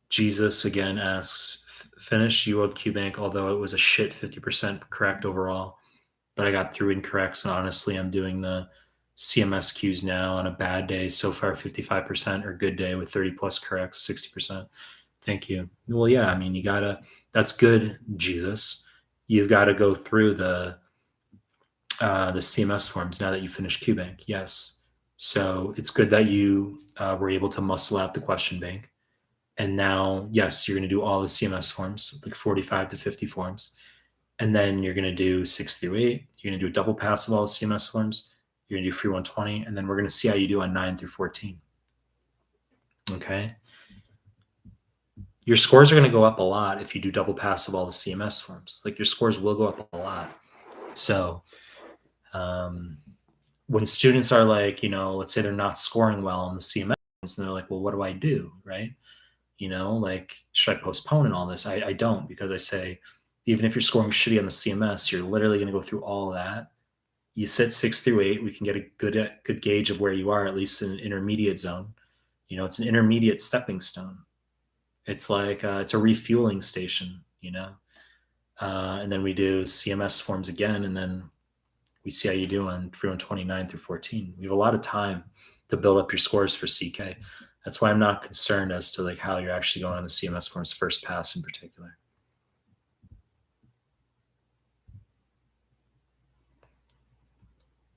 Jesus again asks, finish UWorld QBank, although it was a shit 50% correct overall. But I got through incorrects, and honestly, I'm doing the CMS Qs now on a bad day. So far, 55%, or good day with 30 plus corrects, 60%. Thank you. Well, yeah, I mean, that's good, Jesus. You've got to go through the CMS forms now that you finished QBank. Yes. So it's good that you were able to muscle out the question bank. And now, yes, you're going to do all the CMS forms, like 45 to 50 forms. And then you're going to do 6 through 8. You're going to do a double pass of all the CMS forms. You're going to do free 120. And then we're going to see how you do on 9 through 14. Okay. Your scores are going to go up a lot if you do double pass of all the CMS forms. Like your scores will go up a lot. So when students are like, let's say they're not scoring well on the CMS, and they're like, well, what do I do? Right. Like, should I postpone and all this? I don't, because I say, even if you're scoring shitty on the CMS, you're literally going to go through all of that. You sit 6 through 8, we can get a good gauge of where you are, at least in an intermediate zone. It's an intermediate stepping stone. It's like, it's a refueling station, and then we do CMS forms again, and then we see how you do on 329 through 14. We have a lot of time to build up your scores for CK. That's why I'm not concerned as to like how you're actually going on the CMS forms first pass in particular.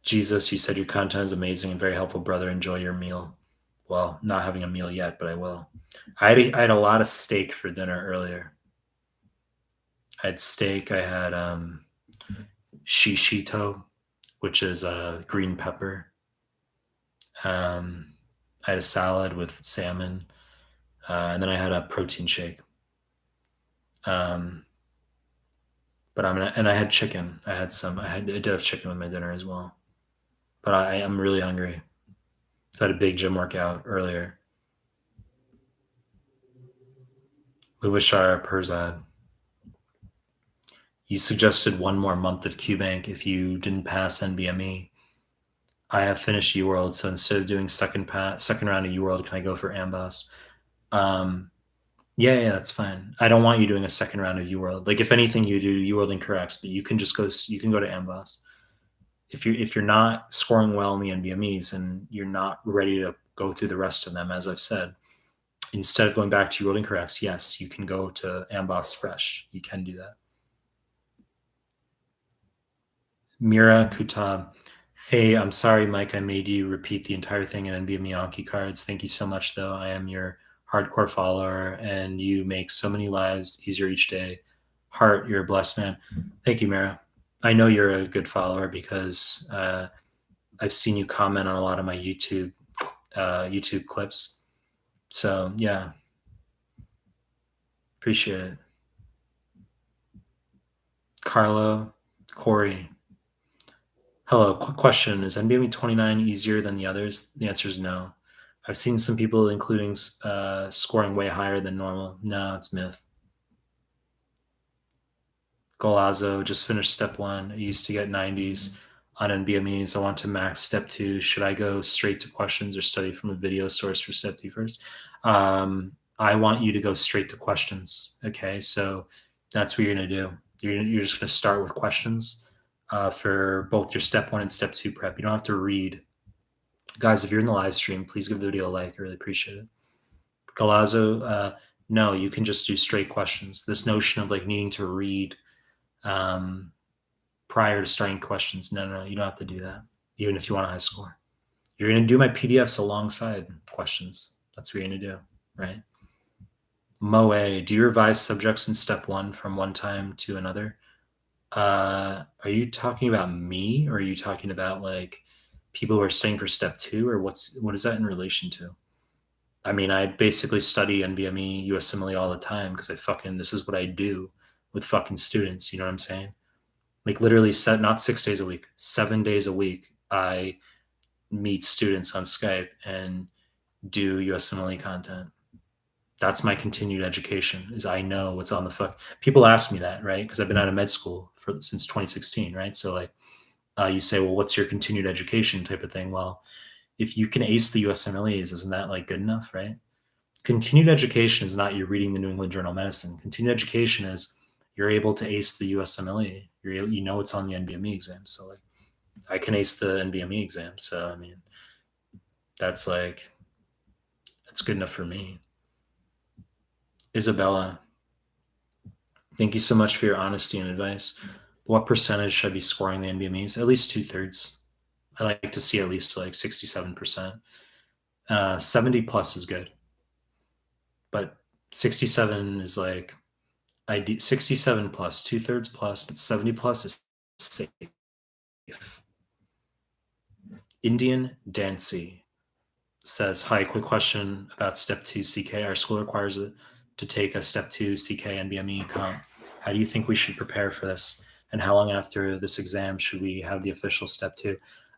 Jesus, you said your content is amazing and very helpful, brother. Enjoy your meal. Well, not having a meal yet, but I will. I had a lot of steak for dinner earlier. I had steak. I had shishito, which is green pepper. I had a salad with salmon, and then I had a protein shake. But and I had chicken. I did have chicken with my dinner as well. But I'm really hungry. So I had a big gym workout earlier. We wish our Perzad. You suggested 1 more month of QBank if you didn't pass NBME. I have finished UWorld, so instead of doing second round of UWorld, can I go for Amboss? Yeah, that's fine. I don't want you doing a second round of UWorld. Like, if anything, you do UWorld incorrects, but you can just go. You can go to Amboss. If you're not scoring well in the NBMEs and you're not ready to go through the rest of them, as I've said, instead of going back to UWorld incorrects, yes, you can go to Amboss fresh. You can do that. Mira Kutab, Hey, I'm sorry, Mike. I made you repeat the entire thing in NBME Anki cards. Thank you so much, though. I am your hardcore follower, and you make so many lives easier each day. Heart, you're a blessed man. Thank you, Mara. I know you're a good follower because I've seen you comment on a lot of my YouTube clips. So yeah, appreciate it. Carlo, Corey. Hello. Quick question: is NBME 29 easier than the others? The answer is no. I've seen some people, including scoring way higher than normal. No, it's myth. Golazo just finished step one. I used to get 90s on NBMEs. I want to max step two. Should I go straight to questions or study from a video source for step two first? I want you to go straight to questions. Okay, so that's what you're going to do. You're just going to start with questions for both your step one and step two prep. You don't have to read. Guys, if you're in the live stream, please give the video a like. I really appreciate it. Galazzo, no, you can just do straight questions. This notion of like needing to read um, prior to starting questions, no, you don't have to do that, even if you want a high score. You're going to do my PDFs alongside questions. That's what you're going to do, right? Moe, do you revise subjects in step one from one time to another? Are you talking about me, or are you talking about like people who are studying for step two, or what is that in relation to? I mean, I basically study NVMe, USMLE all the time because this is what I do with fucking students. You know what I'm saying? Like literally not 6 days a week, 7 days a week. I meet students on Skype and do USMLE content. That's my continued education is I know what's on the fuck. People ask me that, right? Because I've been out of med school since 2016, right? So like you say, well, what's your continued education type of thing? Well, if you can ace the USMLEs, isn't that like good enough, right? Continued education is not you're reading the New England Journal of Medicine. Continued education is you're able to ace the USMLE. You know it's on the NBME exam. So like I can ace the NBME exam. So I mean that's good enough for me. Isabella, thank you so much for your honesty and advice. What percentage should I be scoring the NBMEs? At least 2/3. I like to see at least like 67%. 70 plus is good, but 67 is like 67 plus, 2/3 plus, but 70 plus is safe. Indian Dancy says, hi, quick question about step two CK. Our school requires it to take a step two CK NBME comp. How do you think we should prepare for this? And how long after this exam should we have the official step two?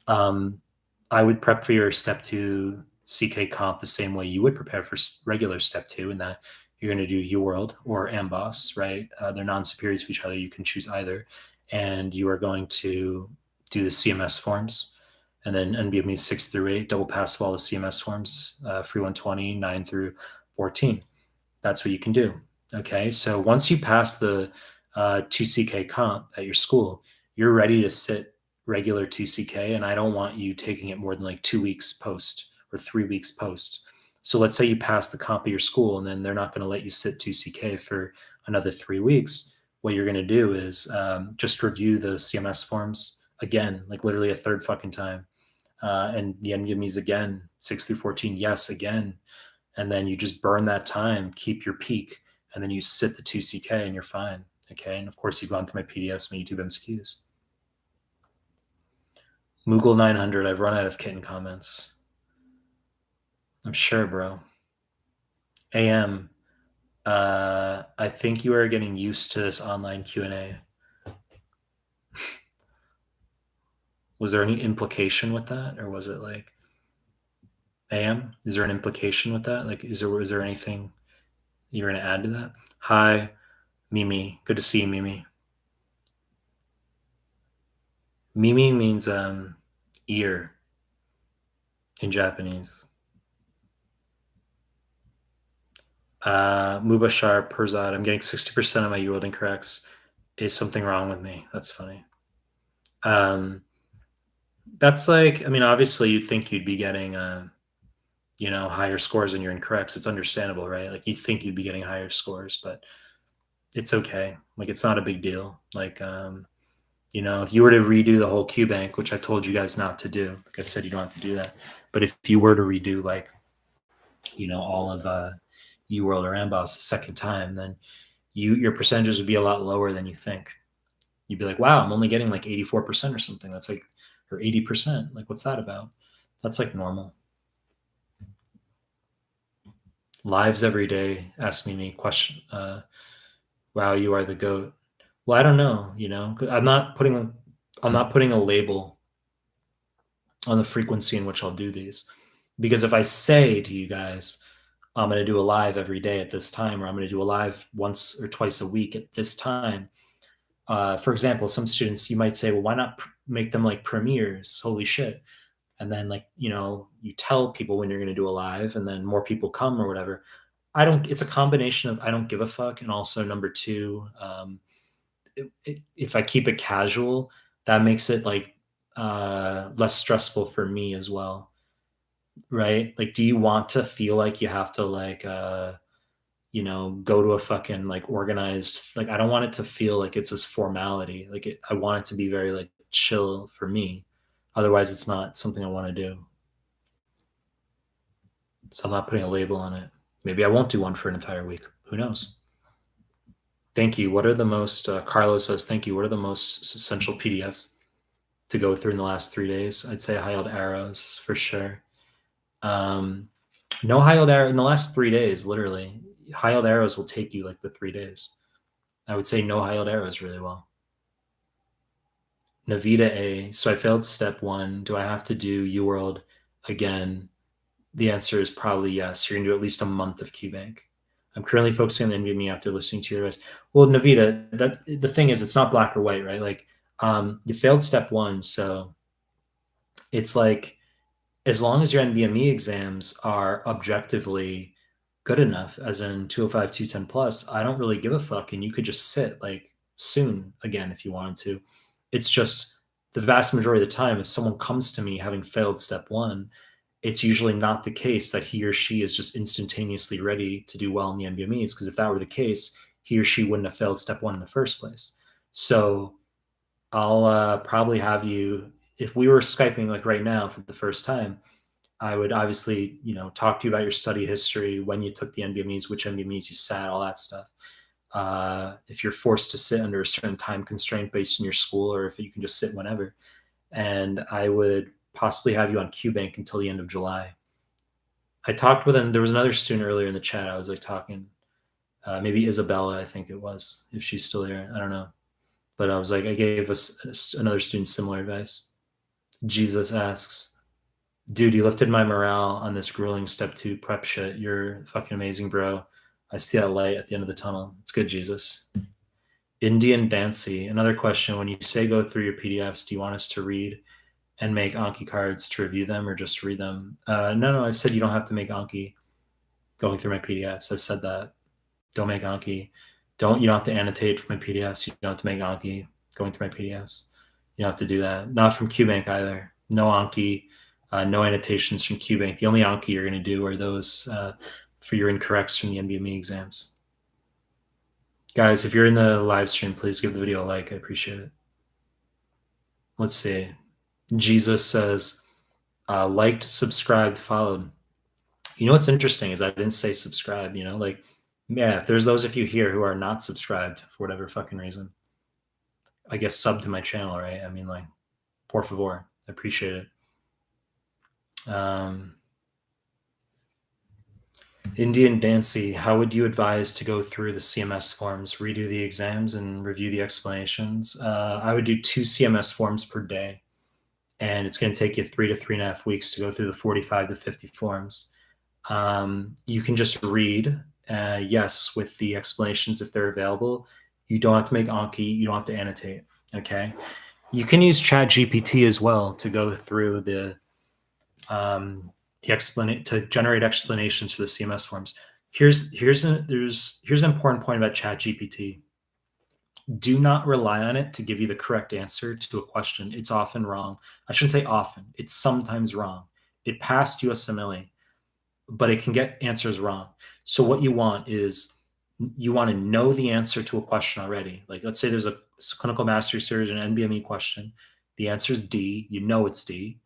I would prep for your step two CK comp the same way you would prepare for regular step two, in that you're going to do UWorld or AMBOSS, right? They're non-superior to each other. You can choose either. And you are going to do the CMS forms, and then NBME 6 through 8, double pass of all the CMS forms, free 120, 9 through 14. That's what you can do. Okay, so once you pass the 2CK comp at your school, you're ready to sit regular 2CK, and I don't want you taking it more than like 2 weeks post or 3 weeks post. So let's say you pass the comp at your school, and then they're not going to let you sit 2CK for another 3 weeks. What you're going to do is just review the CMS forms again, like literally a third fucking time. And the NBMEs again, 6 through 14, yes, again. And then you just burn that time, keep your peak, and then you sit the 2CK and you're fine. Okay. And of course, you've gone through my PDFs, my YouTube MCQs. Moogle 900, I've run out of kitten comments. I'm sure, bro. AM, I think you are getting used to this online Q&A. Was there any implication with that, or was it like AM? Is there an implication with that? Like, is there anything you're going to add to that? Hi, Mimi. Good to see you, Mimi. Mimi means ear in Japanese. Mubashar Perzad, I'm getting 60% of my yield incorrects. Is something wrong with me? That's funny. That's like, I mean, obviously you'd think you'd be getting, higher scores in your incorrects. It's understandable, right? Like you think you'd be getting higher scores, but it's okay. Like it's not a big deal. Like, You know, if you were to redo the whole Q bank, which I told you guys not to do, like I said, you don't have to do that. But if you were to redo like, you know, all of UWorld or Amboss a second time, then your percentages would be a lot lower than you think. You'd be like, wow, I'm only getting like 84% or something. That's like, or 80%. Like, what's that about? That's like normal. Lives every day. Ask me question. Wow, you are the goat. Well, I don't know. You know, I'm not putting a label on the frequency in which I'll do these, because if I say to you guys, I'm going to do a live every day at this time, or I'm going to do a live once or twice a week at this time. For example, some students, you might say, well, why not make them like premieres? Holy shit. And then like, you know, you tell people when you're going to do a live and then more people come or whatever. It's a combination of, I don't give a fuck. And also number two, if I keep it casual, that makes it like less stressful for me as well. Right. Like, do you want to feel like you have to like, you know, go to a fucking like organized, like, I don't want it to feel like it's this formality. Like I want it to be very like chill for me. Otherwise it's not something I want to do. So I'm not putting a label on it. Maybe I won't do one for an entire week. Who knows? Thank you. What are the most, Carlos says, thank you. What are the most essential PDFs to go through in the last 3 days? I'd say high yield arrows for sure. No high yield arrow in the last 3 days, literally. High yield arrows will take you like the 3 days. I would say no high yield arrows really well. Navita A. So I failed step one. Do I have to do UWorld again? The answer is probably yes. You're going to do at least a month of QBank. I'm currently focusing on the NVMe after listening to your advice. Well, Navita, that the thing is, it's not black or white, right? Like, you failed step one, so it's like as long as your NVMe exams are objectively good enough, as in 205, 210 plus, I don't really give a fuck, and you could just sit like soon again if you wanted to. It's just the vast majority of the time, if someone comes to me having failed step one, it's usually not the case that he or she is just instantaneously ready to do well in the NVMEs, because if that were the case, he or she wouldn't have failed step one in the first place. So I'll probably have you, if we were Skyping like right now for the first time, I would obviously, you know, talk to you about your study history, when you took the NVMEs, which NVMEs you sat, all that stuff. If you're forced to sit under a certain time constraint based on your school, or if you can just sit whenever. And I would possibly have you on QBank until the end of July. I talked with him. There was another student earlier in the chat. I was like talking, maybe Isabella, I think it was, if she's still here. I don't know. But I was like, I gave us another student similar advice. Jesus asks, dude, you lifted my morale on this grueling step two prep shit. You're fucking amazing, bro. I see that light at the end of the tunnel. It's good, Jesus. Indian Dancy. Another question. When you say go through your PDFs, do you want us to read and make Anki cards to review them, or just read them? No, I said you don't have to make Anki going through my PDFs. I've said that. Don't make Anki. You don't have to annotate from my PDFs. You don't have to make Anki going through my PDFs. You don't have to do that. Not from QBank either. No Anki, no annotations from QBank. The only Anki you're going to do are those for your incorrects from the NVMe exams. Guys, if you're in the live stream, please give the video a like. I appreciate it. Let's see. Jesus says, liked, subscribed, followed. You know what's interesting is I didn't say subscribe, you know, like, yeah, if there's those of you here who are not subscribed for whatever fucking reason, I guess sub to my channel, right? I mean, like, por favor, I appreciate it. Indian Dancy, how would you advise to go through the CMS forms, redo the exams, and review the explanations? I would do 2 CMS forms per day, and it's going to take you 3 to 3.5 weeks to go through the 45 to 50 forms. You can just read, yes, with the explanations if they're available. You don't have to make Anki. You don't have to annotate. Okay. You can use ChatGPT as well to go through the to generate explanations for the CMS forms. Here's an important point about ChatGPT. Do not rely on it to give you the correct answer to a question. It's often wrong. I shouldn't say often. It's sometimes wrong. It passed USMLE, but it can get answers wrong. So what you want is, you want to know the answer to a question already. Like, let's say there's a clinical mastery surgeon NBME question. The answer is D. You know it's D,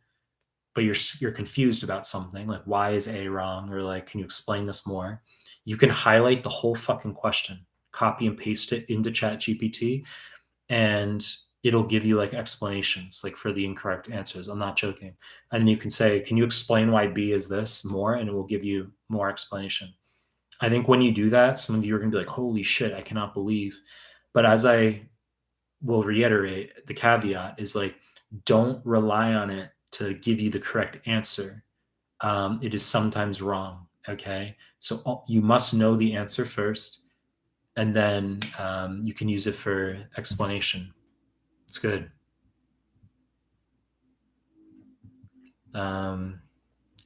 but you're confused about something, like why is A wrong, or like can you explain this more? You can highlight the whole fucking question, copy and paste it into Chat GPT, and it'll give you like explanations like for the incorrect answers. I'm not joking. And then you can say, can you explain why B is this more? And it will give you more explanation. I think when you do that, some of you are going to be like, holy shit, I cannot believe. But as I will reiterate, the caveat is like, don't rely on it to give you the correct answer. It is sometimes wrong. Okay. So you must know the answer first, and then you can use it for explanation. It's good.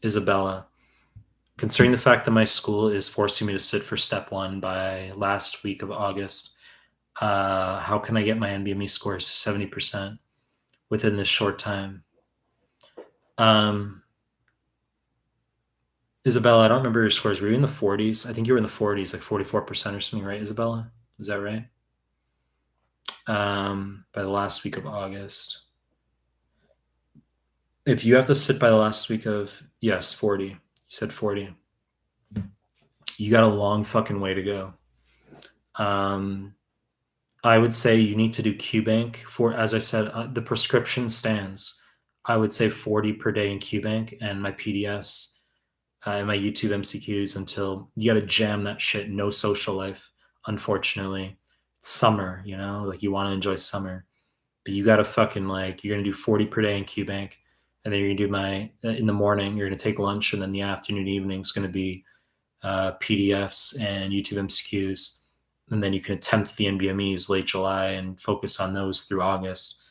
Isabella, considering the fact that my school is forcing me to sit for step 1 by last week of August, how can I get my NBME scores to 70% within this short time? Isabella, I don't remember your scores. Were you in the 40s? I think you were in the 40s, like 44% or something, right, Isabella? Is that right? By the last week of August. If you have to sit by the last week of, yes, 40. You said 40. You got a long fucking way to go. I would say you need to do QBank for, as I said, the prescription stands. I would say 40 per day in QBank and my PDS and my YouTube MCQs until you got to jam that shit. No social life, unfortunately. It's summer, you know, like you want to enjoy summer, but you got to fucking like, you're going to do 40 per day in QBank. And then you're going to do in the morning, you're going to take lunch. And then the afternoon, evening is going to be PDFs and YouTube MCQs. And then you can attempt the NBMEs late July and focus on those through August.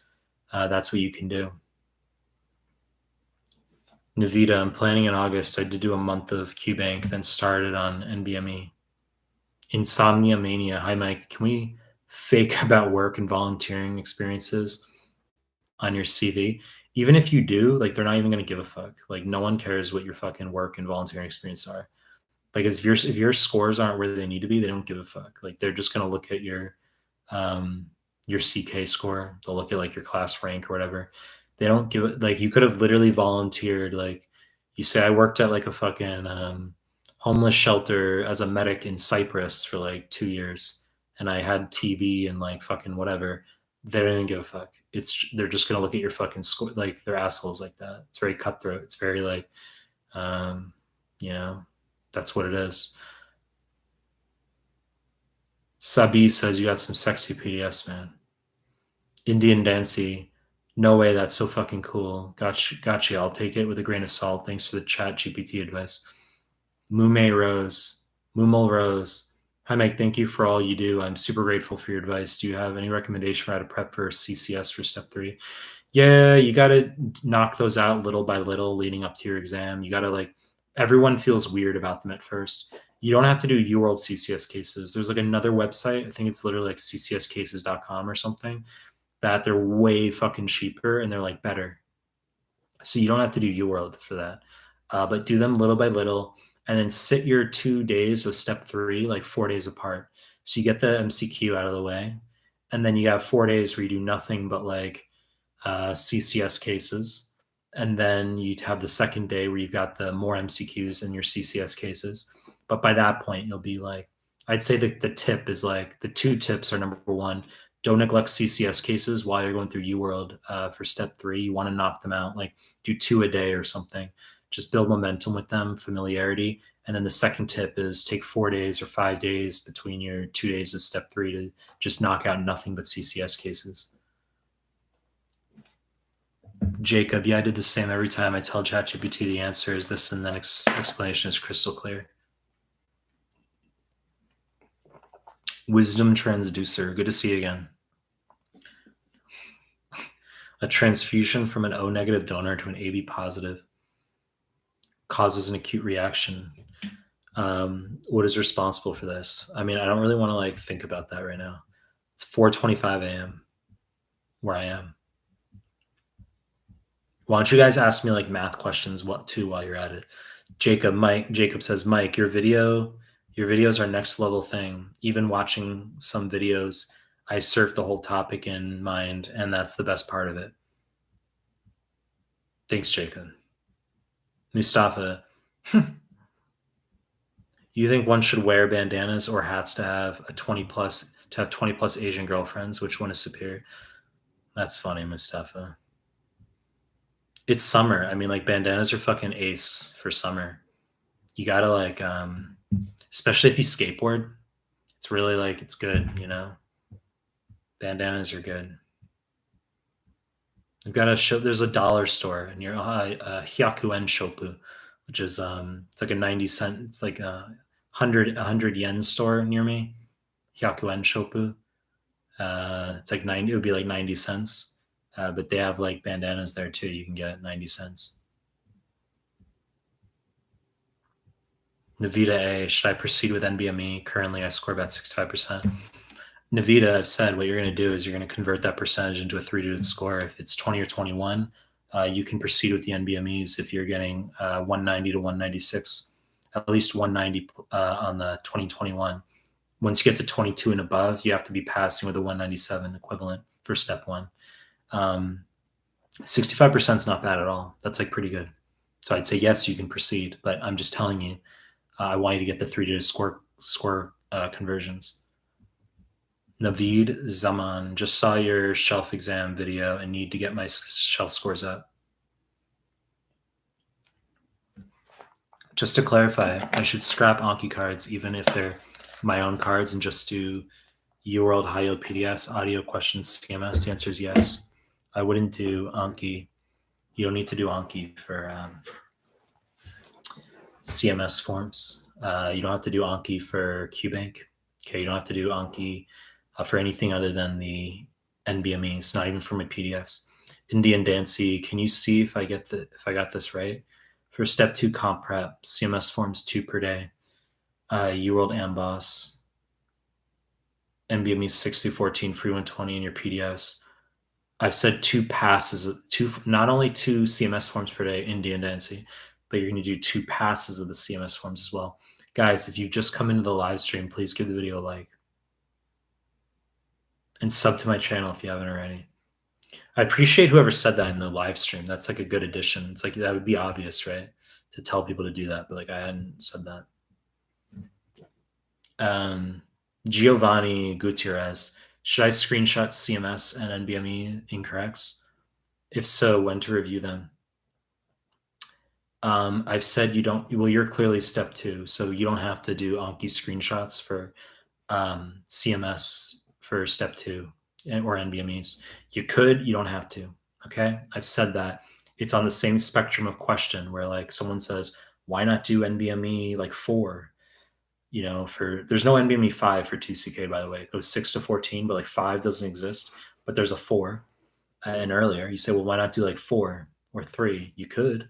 That's what you can do. Navita, I'm planning in August. I did do a month of QBank, then started on NBME. Insomnia Mania. Hi, Mike. Can we fake about work and volunteering experiences on your CV? Even if you do, like, they're not even going to give a fuck. Like, no one cares what your fucking work and volunteering experience are. Like, if your scores aren't where they need to be, they don't give a fuck. Like, they're just going to look at your CK score. They'll look at like your class rank or whatever. They don't give it. Like, you could have literally volunteered. Like, you say, I worked at like a fucking homeless shelter as a medic in Cyprus for like 2 years, and I had TB and like fucking whatever. They don't even give a fuck. They're just gonna look at your fucking score. Like, they're assholes like that. It's very cutthroat. It's very like, you know, that's what it is. Sabi says you got some sexy PDFs, man. Indian Dancy, no way, that's so fucking cool. Gotcha. I'll take it with a grain of salt. Thanks for the Chat GPT advice. Mume Rose, Mumel Rose. Hi, Mike. Thank you for all you do. I'm super grateful for your advice. Do you have any recommendation for how to prep for CCS for step 3? Yeah, you got to knock those out little by little leading up to your exam. You got to, like, everyone feels weird about them at first. You don't have to do UWorld CCS cases. There's like another website. I think it's literally like ccscases.com or something, that they're way fucking cheaper and they're like better. So you don't have to do UWorld for that, but do them little by little, and then sit your 2 days of step 3 like 4 days apart. So you get the MCQ out of the way, and then you have 4 days where you do nothing but like CCS cases, and then you'd have the second day where you've got the more MCQs and your CCS cases. But by that point, you'll be like, I'd say that the tip is like, the 2 tips are: number 1, don't neglect CCS cases while you're going through UWorld for step 3. You want to knock them out, like do 2 a day or something. Just build momentum with them, familiarity. And then the second tip is take 4 days or 5 days between your 2 days of step 3 to just knock out nothing but CCS cases. Jacob, yeah, I did the same. Every time I tell ChatGPT the answer is this, and then explanation is crystal clear. Wisdom Transducer, good to see you again. A transfusion from an O negative donor to an AB positive causes an acute reaction. What is responsible for this? I mean, I don't really want to like think about that right now. It's 4:25 a.m. where I am. Why don't you guys ask me like math questions while you're at it? Jacob says, Mike, your videos are next level thing. Even watching some videos, I surf the whole topic in mind, and that's the best part of it. Thanks, Jacob. Mustafa, you think one should wear bandanas or hats to have 20 plus Asian girlfriends? Which one is superior? That's funny, Mustafa. It's summer. I mean, like bandanas are fucking ace for summer. You gotta like, especially if you skateboard. It's really like it's good, you know. Bandanas are good. I've got a show. There's a dollar store near Hyakuen Shopu, which is it's like a 90 cent. It's like a hundred yen store near me. Hyakuen Shopu. It's like 90. It would be like 90 cents. But they have like bandanas there too. You can get 90 cents. Navita A. Should I proceed with NBME? Currently, I score about 65%. Navita, I've said what you're going to do is you're going to convert that percentage into a three-digit score. If it's 20 or 21, you can proceed with the NBMEs if you're getting 190 to 196, at least 190 on the 2021. Once you get to 22 and above, you have to be passing with a 197 equivalent for step one. 65% is not bad at all. That's like pretty good. So I'd say yes, you can proceed, but I'm just telling you, I want you to get the three-digit score conversions. Naveed Zaman, just saw your shelf exam video and need to get my shelf scores up. Just to clarify, I should scrap Anki cards even if they're my own cards and just do UWorld High Yield PDFs, audio questions, CMS. The answer is yes. I wouldn't do Anki. You don't need to do Anki for CMS forms. You don't have to do Anki for QBank. Okay, you don't have to do Anki for anything other than the NBMEs, not even for my PDFs. Indian Dancy, can you see if I got this right? For step 2 comp prep, CMS forms 2 per day. UWorld Amboss, NBME 6014, free 120 in your PDFs. I've said 2 passes, not only 2 CMS forms per day, Indian Dancy, but you're going to do 2 passes of the CMS forms as well. Guys, if you've just come into the live stream, please give the video a like. And sub to my channel if you haven't already. I appreciate whoever said that in the live stream. That's like a good addition. It's like that would be obvious, right? To tell people to do that, but like I hadn't said that. Giovanni Gutierrez, should I screenshot CMS and NBME incorrects? If so, when to review them? I've said you don't. Well, you're clearly step 2, so you don't have to do Anki screenshots for CMS for step 2 or NBMEs. You could, you don't have to. Okay, I've said that. It's on the same spectrum of question where like someone says, why not do NBME like 4? You know, there's no NBME 5 for 2CK, by the way. It goes 6 to 14, but like 5 doesn't exist, but there's a 4. And earlier you say, well, why not do like 4 or 3? You could.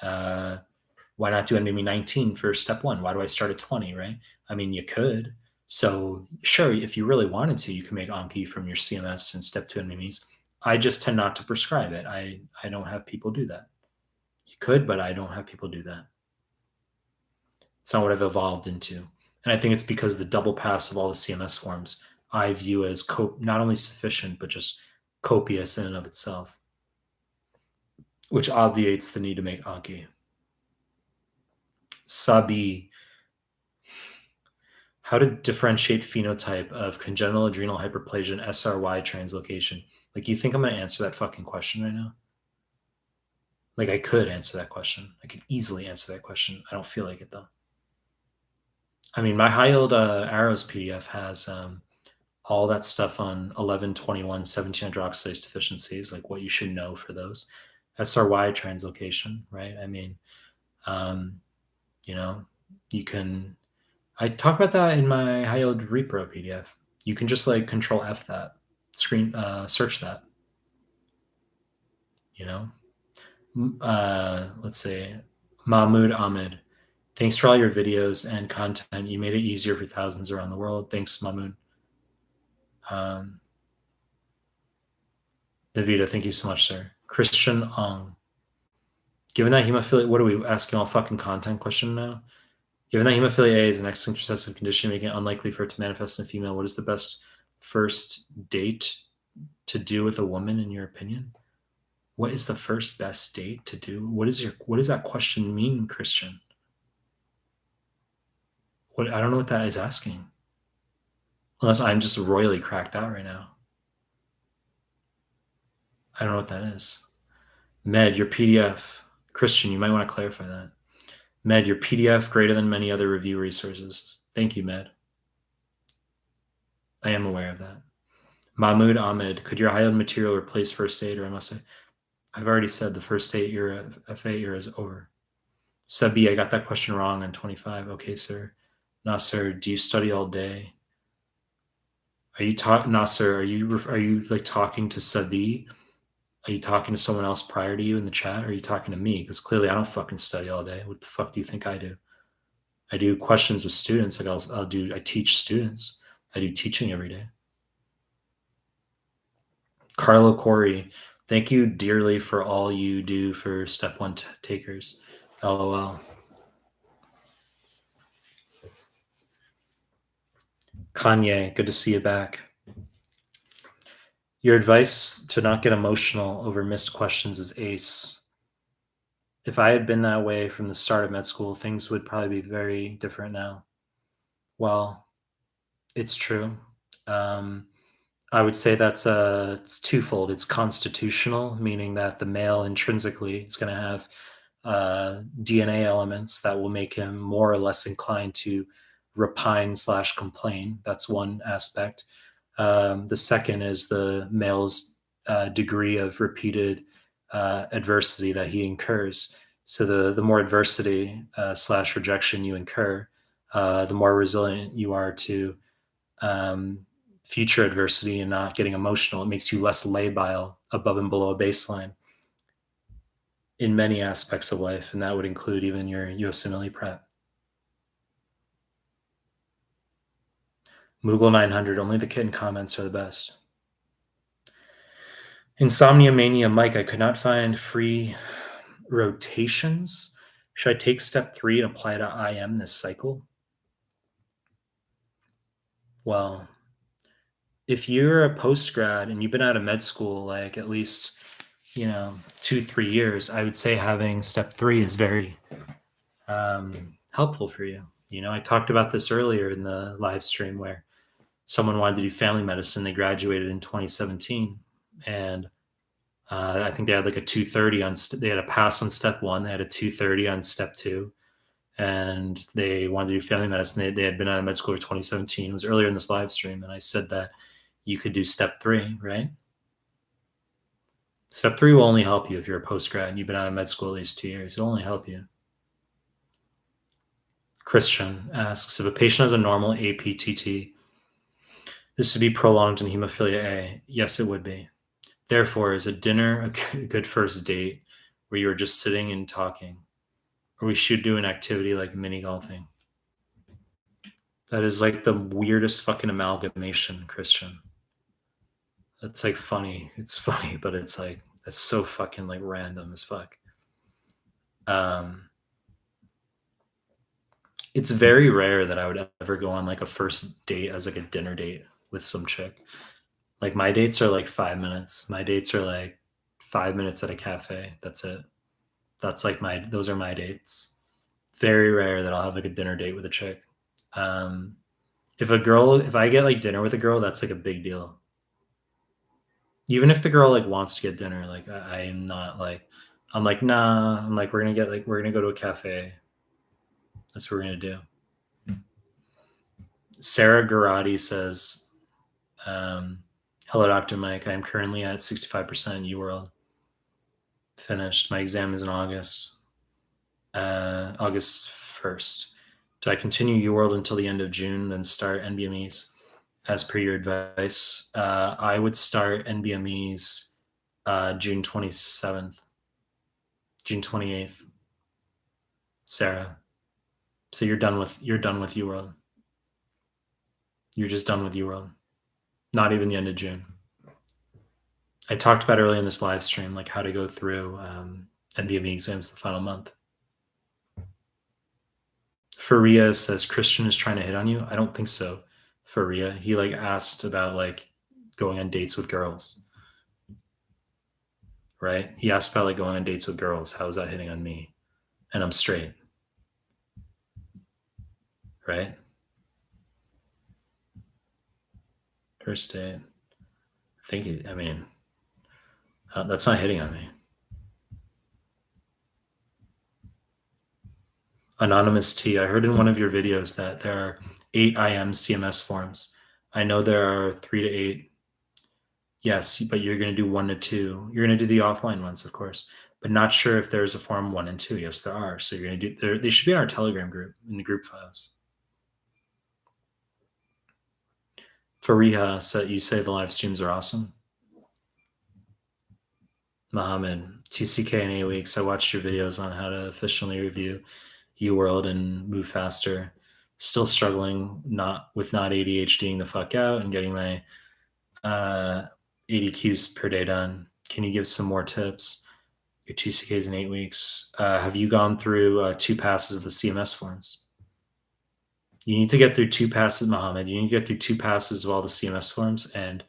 Why not do NBME 19 for step 1? Why do I start at 20, right? I mean, you could. So sure, if you really wanted to, you can make Anki from your CMS and step 2 NBMEs. I just tend not to prescribe it. I don't have people do that. You could, but I don't have people do that. It's not what I've evolved into. And I think it's because the double pass of all the CMS forms I view as not only sufficient, but just copious in and of itself, which obviates the need to make Anki. Sabi, how to differentiate phenotype of congenital adrenal hyperplasia and SRY translocation? Like, you think I'm going to answer that fucking question right now? Like, I could answer that question. I could easily answer that question. I don't feel like it, though. I mean, my high yield arrows PDF has all that stuff on 11, 21, 17 hydroxylase deficiencies, like what you should know for those. SRY translocation, right? I mean, you know, you can, I talk about that in my high yield repro PDF. You can just like control F that, search that, you know. Let's see, Mahmoud Ahmed. Thanks for all your videos and content. You made it easier for thousands around the world. Thanks, Mahmoud. Davida, thank you so much, sir. Christian Ong. Given that hemophilia, what are we asking all fucking content question now? Given that hemophilia A is an X-linked recessive condition, making it unlikely for it to manifest in a female, what is the best first date to do with a woman, in your opinion? What is the first best date to do? What does that question mean, Christian? What, I don't know what that is asking. Unless I'm just royally cracked out right now. I don't know what that is. Med, your PDF. Christian, you might want to clarify that. Med, your PDF greater than many other review resources. Thank you, Med. I am aware of that. Mahmoud Ahmed, could your high-end material replace first aid, or I must say, I've already said the first 8-year FA year is over. Sabi, I got that question wrong on 25. Okay, sir. Nasser, do you study all day? Are you talking, Nasser? Are you like talking to Sabi? Are you talking to someone else prior to you in the chat? Or are you talking to me? Because clearly I don't fucking study all day. What the fuck do you think I do? I do questions with students. Like I teach students. I do teaching every day. Carlo Corey, thank you dearly for all you do for step one takers. LOL. Kanye, good to see you back. Your advice to not get emotional over missed questions is ace. If I had been that way from the start of med school, things would probably be very different now. Well, it's true. I would say it's twofold. It's constitutional, meaning that the male intrinsically is going to have DNA elements that will make him more or less inclined to repine/complain. That's one aspect. The second is the male's degree of repeated adversity that he incurs. So the more adversity / rejection you incur, the more resilient you are to future adversity and not getting emotional. It makes you less labile above and below a baseline in many aspects of life, and that would include even your USMLE prep. Moogle 900, only the kitten comments are the best. Insomnia Mania Mike, I could not find free rotations. Should I take step 3 and apply to IM this cycle? Well, if you're a post-grad and you've been out of med school like at least 2-3 years, I would say having step 3 is very helpful for you. I talked about this earlier in the live stream where someone wanted to do family medicine. They graduated in 2017, and I think they had like a 230 on. They had a pass on step 1. They had a 230 on step 2, and they wanted to do family medicine. They had been out of med school in 2017. It was earlier in this live stream, and I said that you could do step 3, right? Step 3 will only help you if you're a post-grad and you've been out of med school at least 2 years. It'll only help you. Christian asks, if a patient has a normal APTT, this would be prolonged in hemophilia A. Yes, it would be. Therefore, is a dinner a good first date where you are just sitting and talking? Or we should do an activity like mini golfing? That is like the weirdest fucking amalgamation, Christian. That's like funny. It's funny, but it's like, it's so fucking like random as fuck. It's very rare that I would ever go on like a first date as like a dinner date with some chick. Like my dates are like 5 minutes. My dates are like 5 minutes at a cafe. That's it. That's like those are my dates. Very rare that I'll have like a dinner date with a chick. If I get like dinner with a girl, that's like a big deal. Even if the girl like wants to get dinner, like I'm not like, I'm like, nah, I'm like, we're gonna go to a cafe. That's what we're gonna do. Sarah Garati says, hello, Dr. Mike. I am currently at 65% UWorld. Finished. My exam is in August 1st. Do I continue UWorld until the end of June, then start NBMEs as per your advice? I would start NBMEs June 27th, June 28th. Sarah. So you're done with UWorld. You're just done with UWorld. Not even the end of June. I talked about earlier in this live stream, like how to go through NBME exams the final month. Faria says, Christian is trying to hit on you. I don't think so. Faria. He like asked about like going on dates with girls, right? He asked about like going on dates with girls. How is that hitting on me? And I'm straight, right? First date. I think he, I mean, that's not hitting on me. Anonymous T, I heard in one of your videos that there are 8 IM CMS forms. I know there are 3 to 8. Yes, but you're going to do 1 to 2. You're going to do the offline ones, of course, but not sure if there's a form 1 and 2. Yes, there are. So you're going to do, they should be in our Telegram group, in the group files. Fariha, so you say the live streams are awesome. Mohammed, TCK in 8 weeks. I watched your videos on how to efficiently review UWorld and move faster. Still struggling not ADHDing the fuck out and getting my 80 Qs per day done. Can you give some more tips? Your TCKs in 8 weeks. Have you gone through 2 passes of the CMS forms? You need to get through 2 passes, Mohammed. You need to get through 2 passes of all the CMS forms and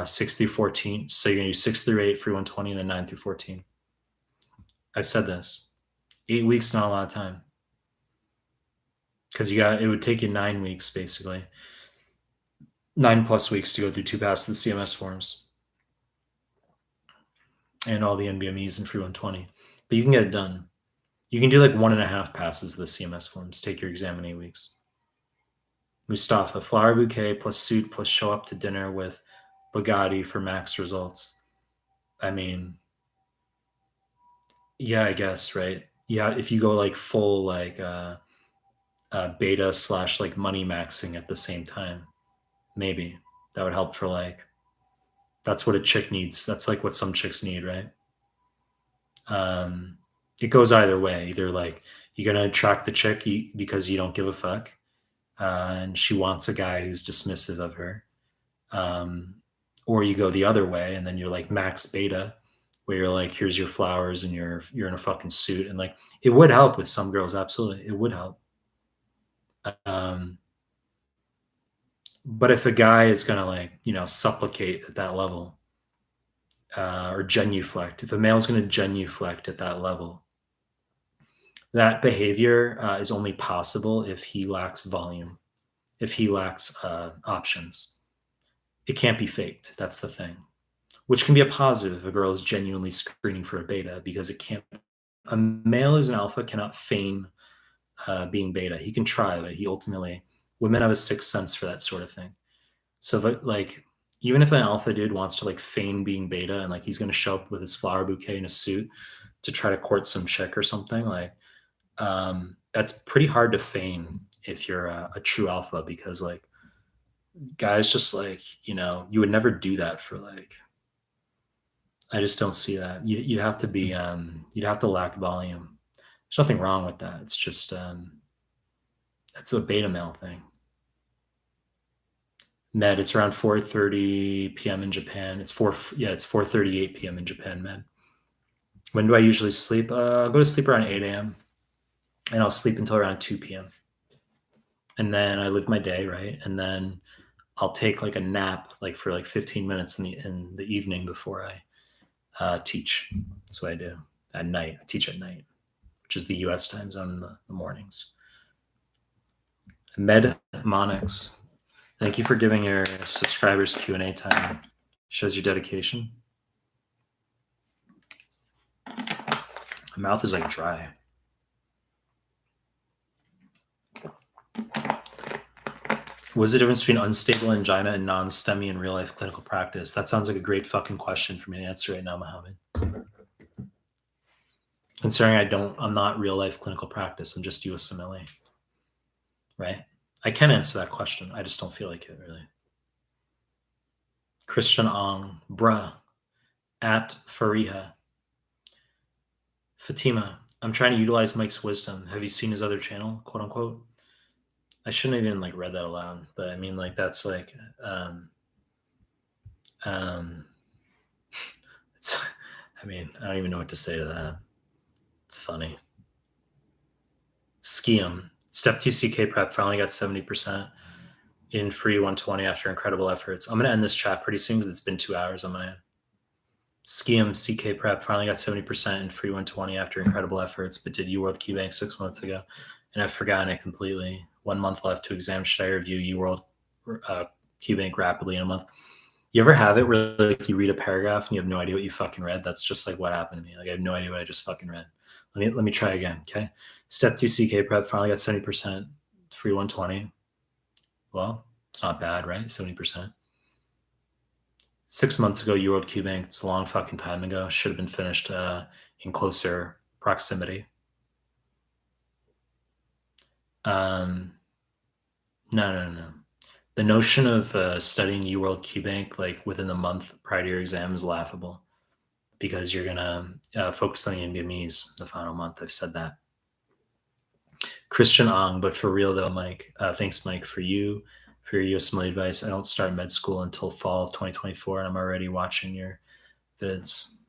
6 through 14. So you're going to do 6 through 8 for 120 and then 9 through 14. I've said this. 8 weeks, not a lot of time. Because it would take you 9 weeks, basically. 9+ weeks to go through 2 passes of the CMS forms and all the NBMEs and free 120. But you can get it done. You can do like 1.5 passes of the CMS forms. Take your exam in 8 weeks. Mustafa, flower bouquet plus suit plus show up to dinner with Bugatti for max results. I mean, yeah, I guess, right? Yeah, if you go like full like beta / like money maxing at the same time, maybe that would help for like, that's what a chick needs. That's like what some chicks need, right? It goes either way. Either like you're gonna attract the chick because you don't give a fuck, and she wants a guy who's dismissive of her, or you go the other way and then you're like max beta, where you're like, here's your flowers and you're in a fucking suit, and like it would help with some girls, absolutely, it would help. But if a guy is gonna like supplicate at that level, or genuflect, if a male's gonna genuflect at that level, that behavior is only possible if he lacks volume, if he lacks options. It can't be faked. That's the thing, which can be a positive if a girl is genuinely screening for a beta, because it can't. A male who's an alpha cannot feign being beta. He can try, but women have a sixth sense for that sort of thing. So like, even if an alpha dude wants to like feign being beta and like he's going to show up with his flower bouquet in a suit to try to court some chick or something, like that's pretty hard to feign if you're a true alpha, because like guys just like, you would never do that for like, I just don't see that. You'd have to be, you'd have to lack volume. There's nothing wrong with that. It's just, that's a beta male thing. Med, it's around 4:30 p.m. in Japan. It's 4:38 p.m. in Japan, Med. When do I usually sleep? I'll go to sleep around 8 a.m. and I'll sleep until around 2 p.m. And then I live my day, right? And then I'll take like a nap, like for like 15 minutes in the evening before I teach. That's what I do at night. I teach at night, which is the US time zone in the mornings. Mehlmanmedical, thank you for giving your subscribers Q&A time. Shows your dedication. My mouth is like dry. What's the difference between unstable angina and non-STEMI in real life clinical practice? That sounds like a great fucking question for me to answer right now, Mohammed. Considering I'm not real life clinical practice, I'm just USMLE, right? I can answer that question. I just don't feel like it, really. Christian Ong, bruh, at Fariha. Fatima, I'm trying to utilize Mike's wisdom. Have you seen his other channel, quote unquote? I shouldn't have even like read that aloud, but I mean, like, that's like, it's, I mean, I don't even know what to say to that. It's funny. Skium, step 2 CK prep finally got 70%. in free 120 after incredible efforts. I'm gonna end this chat pretty soon because it's been 2 hours on my end. Skim CK Prep finally got 70% in free 120 after incredible efforts, but did UWorld QBank 6 months ago, and I've forgotten it completely. 1 month left to exam. Should I review UWorld QBank rapidly in a month? You ever have it where like you read a paragraph and you have no idea what you fucking read? That's just like what happened to me. Like I have no idea what I just fucking read. Let me try again. Okay. Step 2 CK Prep finally got 70% free 120. Well, it's not bad, right? 70%. 6 months ago, UWorld QBank, it's a long fucking time ago. Should have been finished in closer proximity. No. The notion of studying UWorld QBank like within the month prior to your exam is laughable because you're gonna focus on the NBMEs the final month. I've said that. Christian Ong, but for real though, Mike. Thanks, Mike, for your USMLE advice. I don't start med school until fall of 2024, and I'm already watching your vids.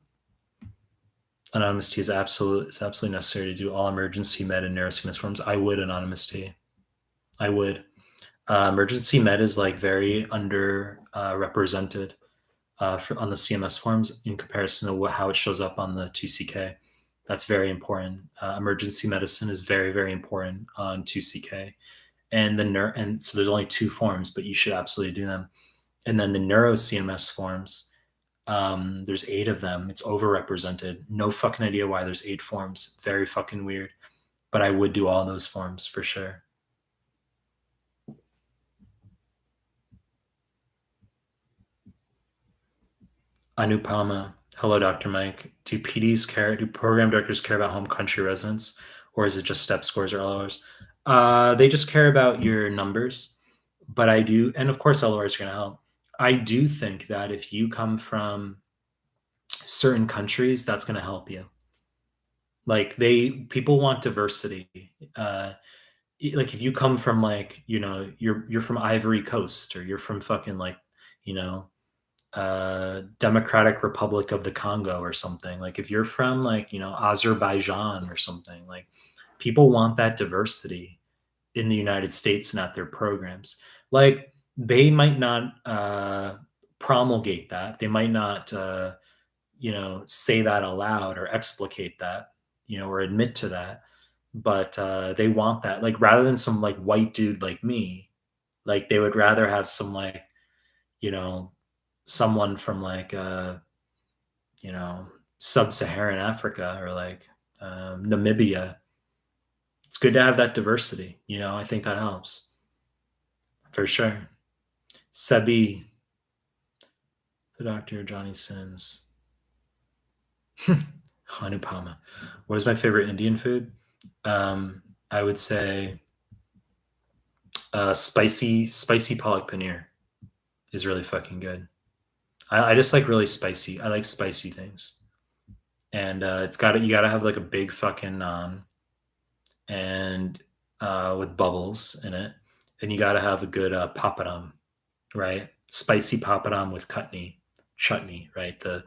Anonymous T is absolutely necessary to do all emergency med and neuro-CMS forms. I would Anonymous T. I would. Emergency med is like very under represented on the CMS forms in comparison to how it shows up on the 2CK. That's very important. Emergency medicine is very, very important on 2CK. And and so there's only 2 forms, but you should absolutely do them. And then the neuro CMS forms, there's 8 of them. It's overrepresented. No fucking idea why there's 8 forms. Very fucking weird. But I would do all those forms for sure. Anupama. Hello, Dr. Mike. Do program directors care about home country residents, or is it just step scores or LORs? They just care about your numbers, but I do, and of course LORs are going to help. I do think that if you come from certain countries, that's going to help you. Like people want diversity. Like if you come from like, you're from Ivory Coast, or you're from fucking like, Democratic Republic of the Congo or something. Like if you're from like, Azerbaijan or something, like people want that diversity in the United States and at their programs. Like they might not promulgate that. They might not, say that aloud or explicate that, or admit to that. But they want that. Like rather than some like white dude like me, like they would rather have some like, someone from like sub-Saharan Africa or like Namibia. It's good to have that diversity. I think that helps for sure. Sebi, the Dr. Johnny Sins. Anupama. What is my favorite Indian food? I would say spicy palak paneer is really fucking good. I just like really spicy. I like spicy things, and you gotta have like a big fucking naan, and with bubbles in it, and you gotta have a good papadum, right? Spicy papadum with chutney, right? It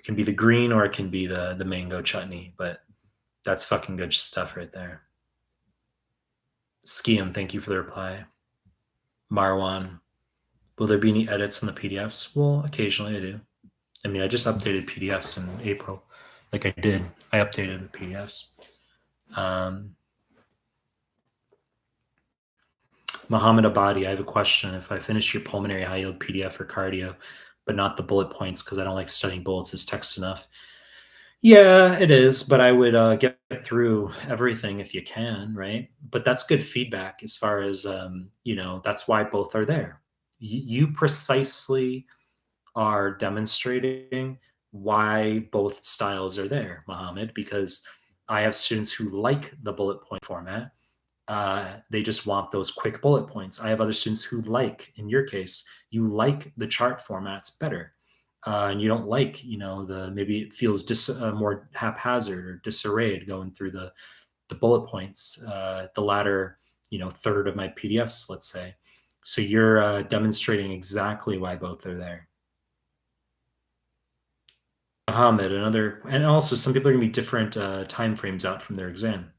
can be the green or it can be the mango chutney, but that's fucking good stuff right there. Skiam, thank you for the reply. Marwan, will there be any edits on the PDFs? Well, occasionally I do. I mean, I just updated PDFs in April. Like I did. I updated the PDFs. Mohammed Abadi, I have a question. If I finish your pulmonary high yield PDF for cardio, but not the bullet points because I don't like studying bullets, is text enough? Yeah, it is, but I would get through everything if you can, right? But that's good feedback as far as, that's why both are there. You precisely are demonstrating why both styles are there, Mohammed, because I have students who like the bullet point format. They just want those quick bullet points. I have other students who in your case, you like the chart formats better. And you don't like, maybe it feels more haphazard or disarrayed going through the bullet points, the latter, third of my PDFs, let's say. So you're demonstrating exactly why both are there. Mohammed, and also some people are going to be different time frames out from their exam.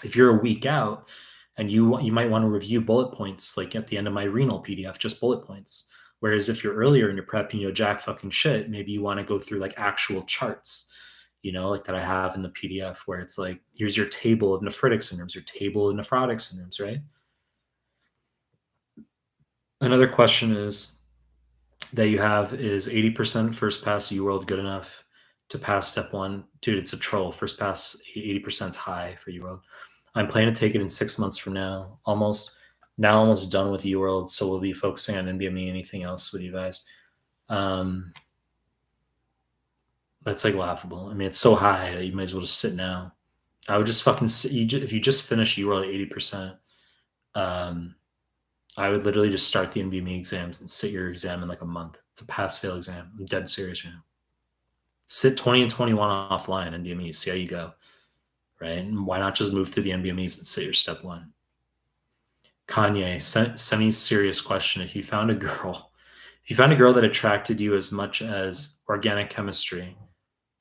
If you're a week out And you might want to review bullet points like at the end of my renal PDF, just bullet points. Whereas if you're earlier in your prep and you know jack fucking shit, maybe you want to go through like actual charts, like that I have in the PDF where it's like, here's your table of nephritic syndromes, your table of nephrotic syndromes, right? Another question is that you have is 80% first pass UWorld good enough to pass step one? Dude, it's a troll. First pass 80% is high for UWorld. I'm planning to take it in 6 months from now. Almost done with UWorld, so we'll be focusing on NBME. Anything else with you guys? That's like laughable. I mean, it's so high that you might as well just sit now. I would just fucking sit. If you just finish UWorld at 80%, I would literally just start the NBME exams and sit your exam in like a month. It's a pass-fail exam. I'm dead serious right now. Sit 20 and 21 offline NBME. See how you go, right? And why not just move through the NBMEs and sit your step one? Kanye, semi-serious question. If you found a girl that attracted you as much as organic chemistry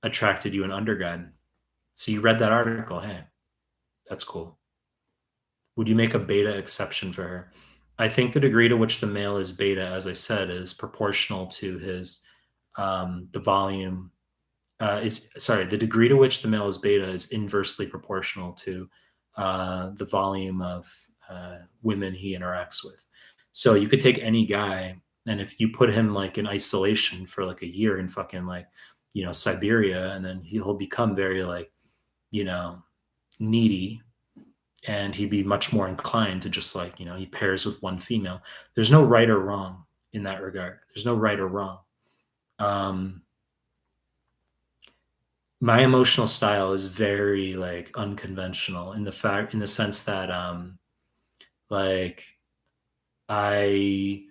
attracted you in undergrad, so you read that article, hey, that's cool. Would you make a beta exception for her? I think the degree to which the male is beta, as I said, is proportional to his the volume. The degree to which the male is beta is inversely proportional to the volume of women he interacts with. So you could take any guy, and if you put him like in isolation for like a year in fucking like Siberia, and then he'll become very like needy, and he'd be much more inclined to just like he pairs with one female. There's no right or wrong in that regard. There's no right or wrong. My emotional style is very like unconventional in the sense that like I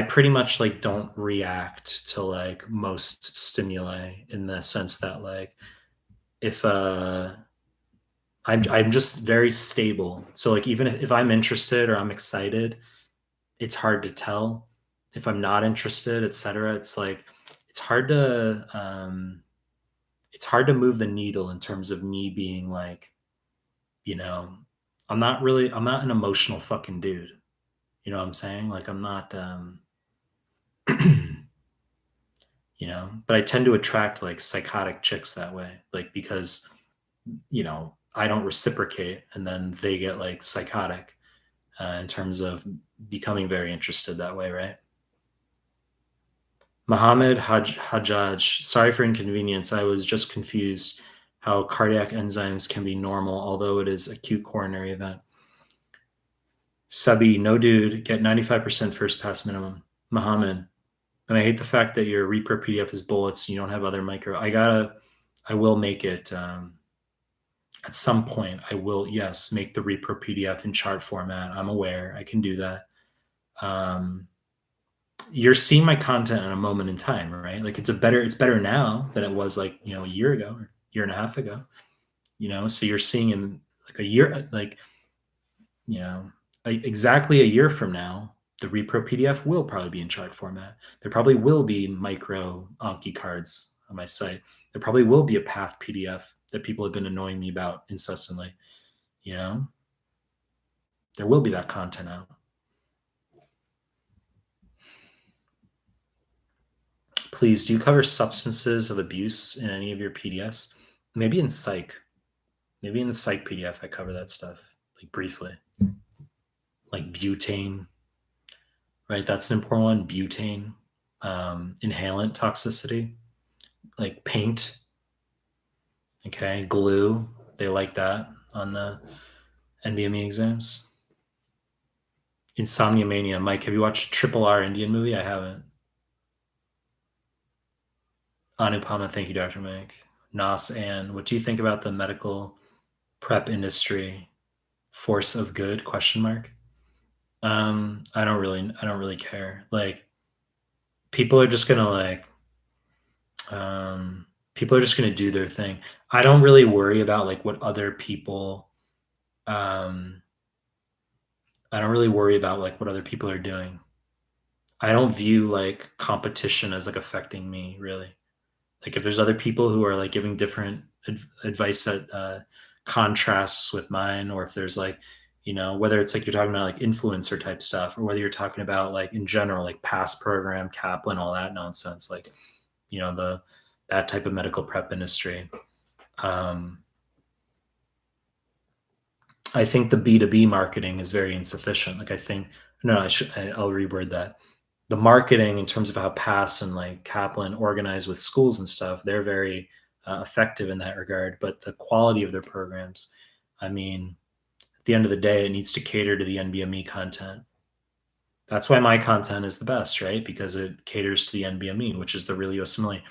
pretty much like don't react to like most stimuli, in the sense that like if I'm just very stable. So like even if I'm interested or I'm excited, it's hard to tell. If I'm not interested, etc., it's like it's hard to move the needle in terms of me being like, I'm not an emotional fucking dude. You know what I'm saying? Like I'm not but I tend to attract like psychotic chicks that way, like because I don't reciprocate, and then they get like psychotic in terms of becoming very interested that way, right? Mohammed Hajjaj, sorry for inconvenience. I was just confused how cardiac enzymes can be normal, although it is acute coronary event. Sabi, no dude, get 95% first pass minimum. Mohammed, and I hate the fact that your repro PDF is bullets and you don't have other micro. I will make it at some point. I will, yes, make the repro PDF in chart format. I'm aware I can do that. You're seeing my content in a moment in time, right? Like it's better now than it was like, a year ago or year and a half ago, so you're seeing in like a year, like, exactly a year from now, the repro PDF will probably be in chart format. There probably will be micro Anki cards on my site. There probably will be a path PDF that people have been annoying me about incessantly. There will be that content out. Please, do you cover substances of abuse in any of your PDFs? Maybe in psych. Maybe in the psych PDF, I cover that stuff, like briefly. Like butane, right? That's an important one. Butane, inhalant toxicity, like paint. Okay, glue. They like that on the NBME exams. Insomnia Mania. Mike, have you watched Triple R Indian movie? I haven't. Anupama, thank you, Dr. Mike. Nas and what do you think about the medical prep industry? Force of good? Question mark. I don't really care. Like people are just gonna do their thing. I don't really worry about like what other people I don't really worry about like what other people are doing. I don't view like competition as like affecting me really. Like if there's other people who are like giving different advice that contrasts with mine, or if there's like You know, whether it's like you're talking about like influencer type stuff, or whether you're talking about like in general, like pass program, Kaplan, all that nonsense, like, you know, that type of medical prep industry. I think the B2B marketing is very insufficient. Like I think, no, I'll reword that. The marketing in terms of how Pass and like Kaplan organize with schools and stuff, they're very effective in that regard. But the quality of their programs, I mean, at the end of the day, it needs to cater to the NBME content. That's why my content is the best, right? Because it caters to the NBME, which is the real USMLE.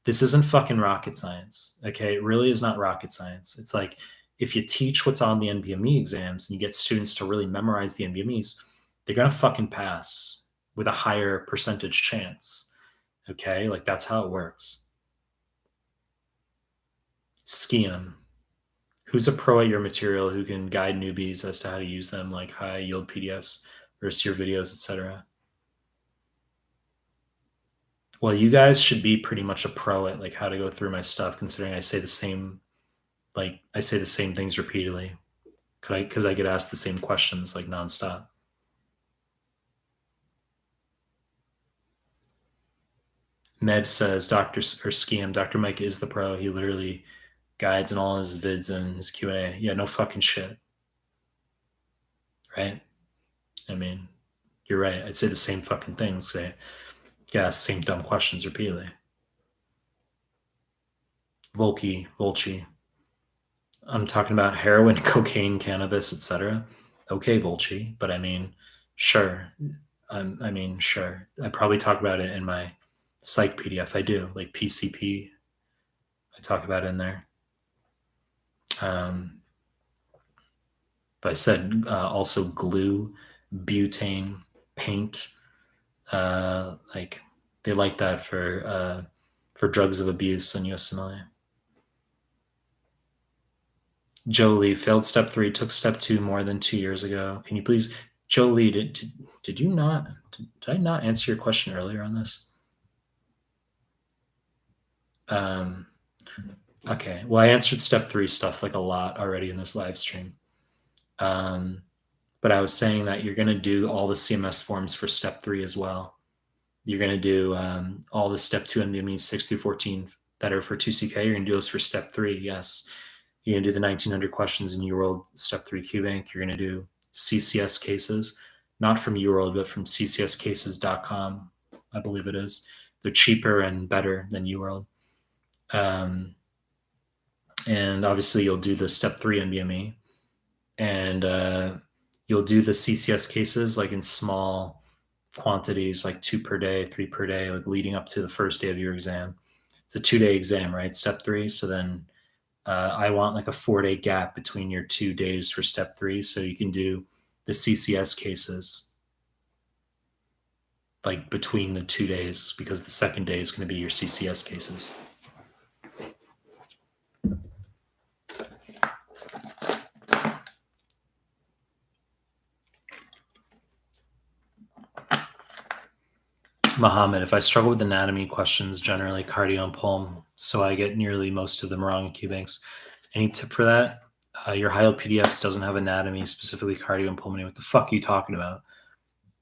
This isn't fucking rocket science. Okay. It really is not rocket science. It's like if you teach what's on the NBME exams and you get students to really memorize the NBMEs, they're going to fucking pass with a higher percentage chance. Okay. Like that's how it works. Skium. Who's a pro at your material who can guide newbies as to how to use them, like high yield PDFs versus your videos, etc.? Well, you guys should be pretty much a pro at like how to go through my stuff, considering I say the same things repeatedly. Because I get asked the same questions like nonstop. Med says Dr. or Scam, Dr. Mike is the pro. He literally guides in all his vids and his Q&A. Yeah, no fucking shit. Right? I mean, you're right. I'd say the same fucking things. Say, yeah, same dumb questions repeatedly. Volchi. I'm talking about heroin, cocaine, cannabis, etc. Okay, Volchi, but I mean, sure. Sure. I probably talk about it in my psych PDF. I do, like PCP. I talk about it in there. But I said also glue, butane, paint. Like they like that for drugs of abuse in USMLE. Jolie failed step 3, took step 2 more than 2 years ago. Can you please, Jolie, did you not, did I not answer your question earlier on this? Okay, well, I answered step 3 stuff like a lot already in this live stream. But I was saying that you're going to do all the CMS forms for step 3 as well. You're going to do all the step 2 NBME 6 through 14 that are for 2CK. You're going to do those for step 3, yes. You're going to do the 1900 questions in UWorld step 3 QBank. You're going to do CCS cases, not from UWorld, but from ccscases.com, I believe it is. They're cheaper and better than UWorld. And obviously you'll do the step 3 NBME, and you'll do the CCS cases like in small quantities, like 2 per day, 3 per day, like leading up to the first day of your exam. It's a 2-day exam, right? Step 3. So then I want like a 4-day gap between your 2 days for step 3. So you can do the CCS cases like between the 2 days, because the second day is going to be your CCS cases. Mohammed, if I struggle with anatomy questions, generally cardio and pulm, so I get nearly most of them wrong in QBanks. Any tip for that? Your high yield PDFs doesn't have anatomy, specifically cardio and pulmonary. What the fuck are you talking about?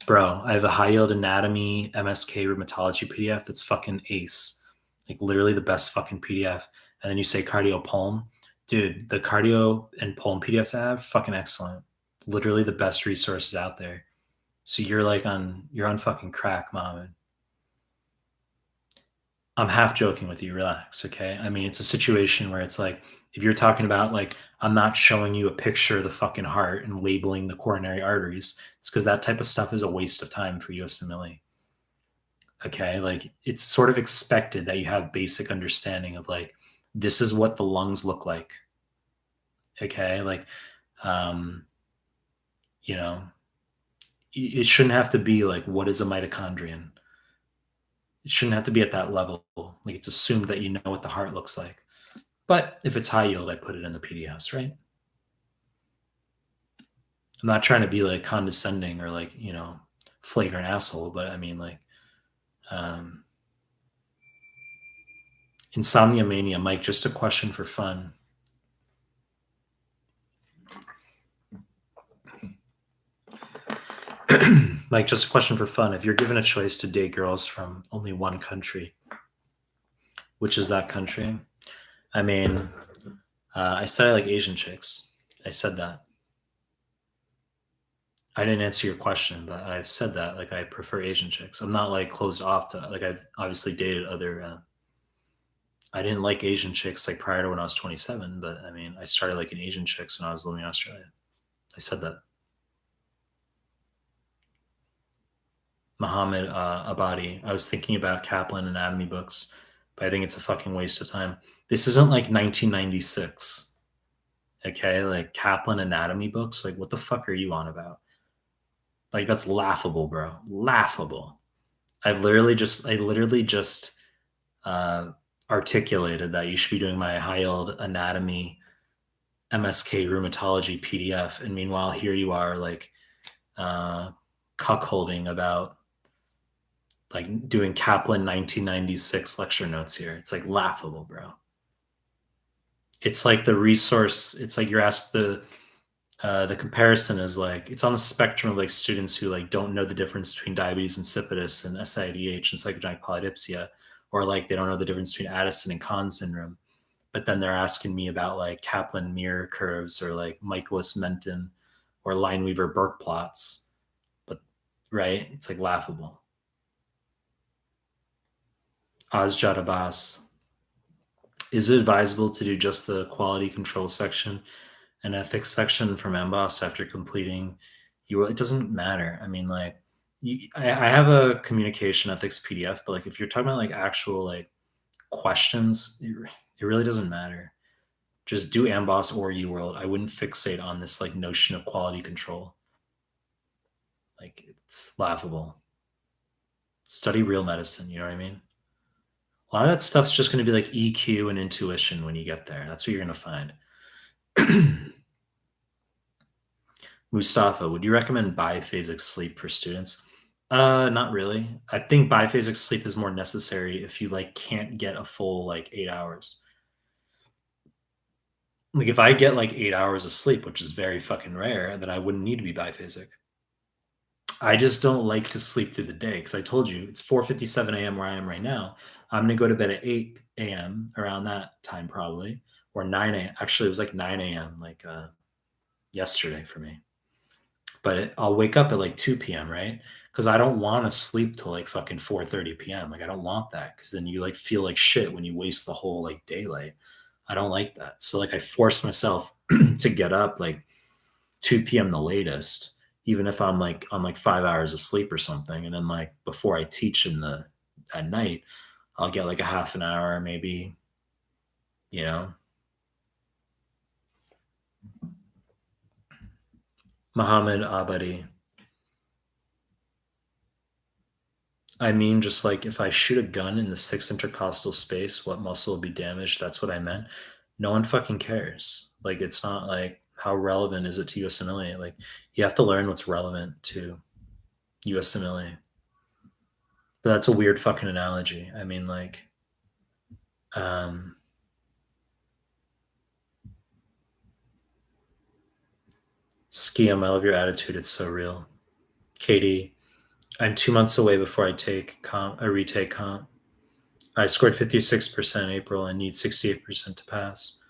Bro, I have a high yield anatomy MSK rheumatology PDF that's fucking ace. Like literally the best fucking PDF. And then you say cardio pulm. Dude, the cardio and pulm PDFs I have, fucking excellent. Literally the best resources out there. So you're on fucking crack, Mohammed. I'm half joking with you. Relax, okay? I mean, it's a situation where it's like, if you're talking about like, I'm not showing you a picture of the fucking heart and labeling the coronary arteries, it's because that type of stuff is a waste of time for USMLE. Okay, like it's sort of expected that you have basic understanding of like, this is what the lungs look like. Okay, like, you know, it shouldn't have to be like, what is a mitochondrion? It shouldn't have to be at that level. Like it's assumed that you know what the heart looks like. But if it's high yield, I put it in the PDFs, right? I'm not trying to be like condescending or like, you know, flagrant asshole, but I mean like insomnia mania, Mike, just a question for fun. Like, just a question for fun. If you're given a choice to date girls from only one country, which is that country? I mean, I said I like Asian chicks. I said that. I didn't answer your question, but I've said that. Like, I prefer Asian chicks. I'm not like closed off to, like, I've obviously dated other. I didn't like Asian chicks like prior to when I was 27, but I mean, I started liking Asian chicks when I was living in Australia. I said that. Muhammad Abadi. I was thinking about Kaplan anatomy books, but I think it's a fucking waste of time. This isn't like 1996. Okay, like Kaplan anatomy books. Like, what the fuck are you on about? Like, that's laughable, bro. Laughable. I literally just uh, articulated that you should be doing my high yield anatomy MSK rheumatology PDF, and meanwhile here you are like uh, cuckolding about like doing Kaplan 1996 lecture notes here. It's like laughable, bro. It's like the resource. It's like you're asked the comparison is like it's on the spectrum of like students who like don't know the difference between diabetes insipidus and SIDH and psychogenic polydipsia, or like they don't know the difference between Addison and Conn syndrome. But then they're asking me about like Kaplan mirror curves or like Michaelis Menten or Lineweaver Burke plots. But right, it's like laughable. Azjad Abbas. Is it advisable to do just the quality control section and ethics section from MBOS after completing you? It doesn't matter. I mean, like, I have a communication ethics PDF, but like if you're talking about like actual like questions, it really doesn't matter. Just do Amboss or UWorld. I wouldn't fixate on this like notion of quality control. Like, it's laughable. Study real medicine. You know what I mean? A lot of that stuff's just going to be like EQ and intuition when you get there. That's what you're going to find. Mustafa, would you recommend biphasic sleep for students? Not really. I think biphasic sleep is more necessary if you like can't get a full like 8 hours. Like if I get like 8 hours of sleep, which is very fucking rare, then I wouldn't need to be biphasic. I just don't like to sleep through the day because I told you it's 4:57 a.m. where I am right now. I'm gonna go to bed at 8 a.m. around that time probably, or 9 a.m. Actually, it was like 9 a.m. like yesterday for me. But I'll wake up at like 2 p.m. right? Because I don't want to sleep till like fucking 4:30 p.m. Like I don't want that because then you like feel like shit when you waste the whole like daylight. I don't like that. So like I force myself to get up like 2 p.m. the latest, even if I'm like on like 5 hours of sleep or something. And then like before I teach at night, I'll get like a half an hour, maybe, you know. Muhammad Abadi. I mean, just like if I shoot a gun in the sixth intercostal space, what muscle will be damaged? That's what I meant. No one fucking cares. Like, it's not like how relevant is it to USMLE? Like, you have to learn what's relevant to USMLE. But that's a weird fucking analogy. I mean, like, um, Skiem, I love your attitude. It's so real. Katie, I'm 2 months away before I take comp, I retake comp. I scored 56% in April and need 68% to pass.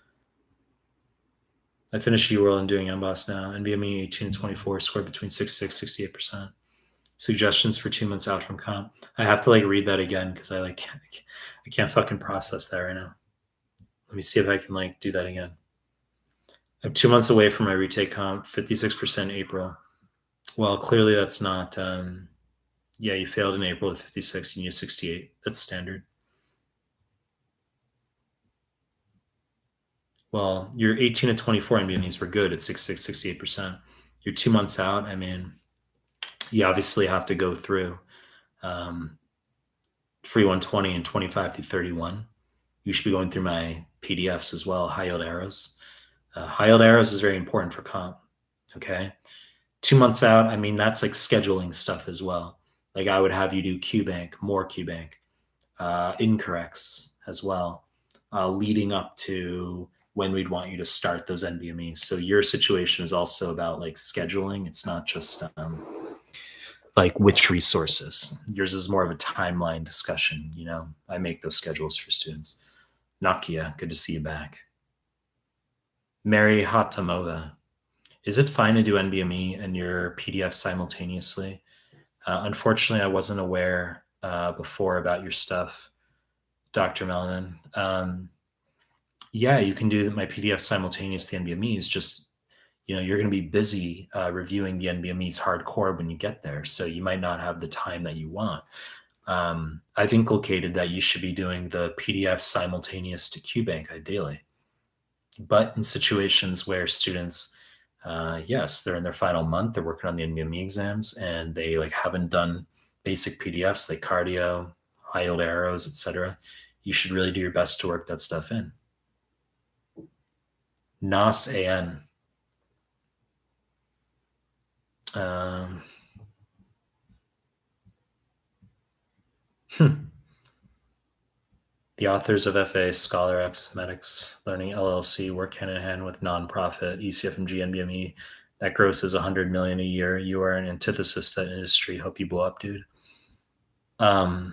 I finished UWorld and doing MBOS now. NVMe 18 and 24 scored between 66 68%. Suggestions for 2 months out from comp. I have to like read that again because I can't fucking process that right now. Let me see if I can like do that again. I'm 2 months away from my retake comp, 56% April. Well, clearly that's not. Yeah, you failed in April with 56. You need 68. That's standard. Well, your 18 to 24 NVMEs were good at 66, 68%. You're 2 months out. I mean, you obviously have to go through free 120 and 25 through 31. You should be going through my PDFs as well, high yield arrows. High yield arrows is very important for comp. Okay. 2 months out, I mean, that's like scheduling stuff as well. Like I would have you do QBank, more QBank, incorrects as well, leading up to when we'd want you to start those NVMEs. So your situation is also about like scheduling. It's not just like which resources. Yours is more of a timeline discussion. I make those schedules for students. Nakia, good to see you back. Mary Hatamova, is it fine to do NBME and your PDF simultaneously? Unfortunately, I wasn't aware before about your stuff, Dr. Mehlman. Yeah, you can do my PDF simultaneous to the NBMEs. Just, you're going to be busy reviewing the NBMEs hardcore when you get there. So you might not have the time that you want. I've inculcated that you should be doing the PDF simultaneous to QBank ideally. But in situations where students, yes, they're in their final month, they're working on the NBME exams, and they haven't done basic PDFs like cardio, high yield arrows, etc. You should really do your best to work that stuff in. Nas AN. The authors of FA, ScholarX, Medics, Learning LLC work hand in hand with nonprofit ECFMG NBME that grosses $100 million a year. You are an antithesis to that industry. Hope you blow up, dude. I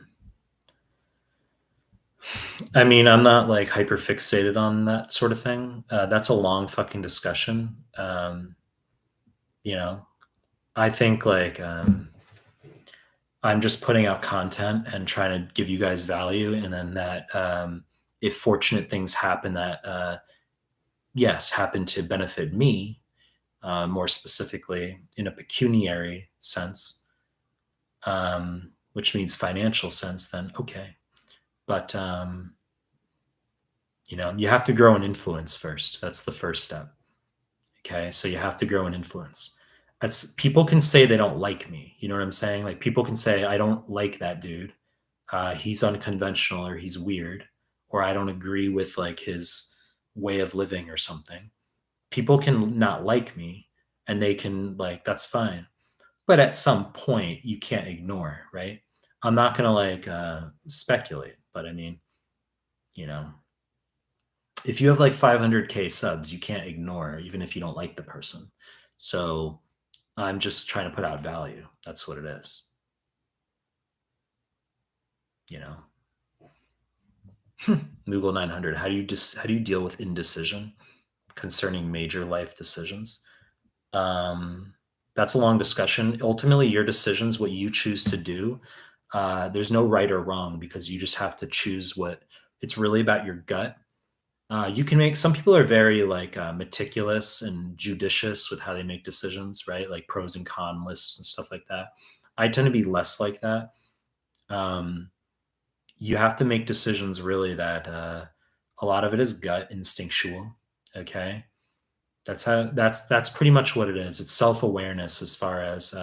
mean, I'm not hyper fixated on that sort of thing. That's a long fucking discussion. I think I'm just putting out content and trying to give you guys value. And then that if fortunate things happen that, yes, happen to benefit me, more specifically in a pecuniary sense, which means financial sense, then okay. But, you have to grow an influence first. That's the first step. Okay. So you have to grow an influence. People can say they don't like me. You know what I'm saying? People can say, I don't like that dude. He's unconventional or he's weird, or I don't agree with his way of living or something. People can not like me and they can that's fine. But at some point you can't ignore, right? I'm not going to speculate, but I mean, if you have 500K subs, you can't ignore, even if you don't like the person. So I'm just trying to put out value. That's what it is. Moogle 900. How do you deal with indecision concerning major life decisions? That's a long discussion. Ultimately, your decisions, what you choose to do, there's no right or wrong because you just have to choose it's really about your gut. You can some people are very meticulous and judicious with how they make decisions, right? Like pros and con lists and stuff like that. I tend to be less like that. You have to make decisions really that a lot of it is gut instinctual. Okay. That's pretty much what it is. It's self-awareness as far as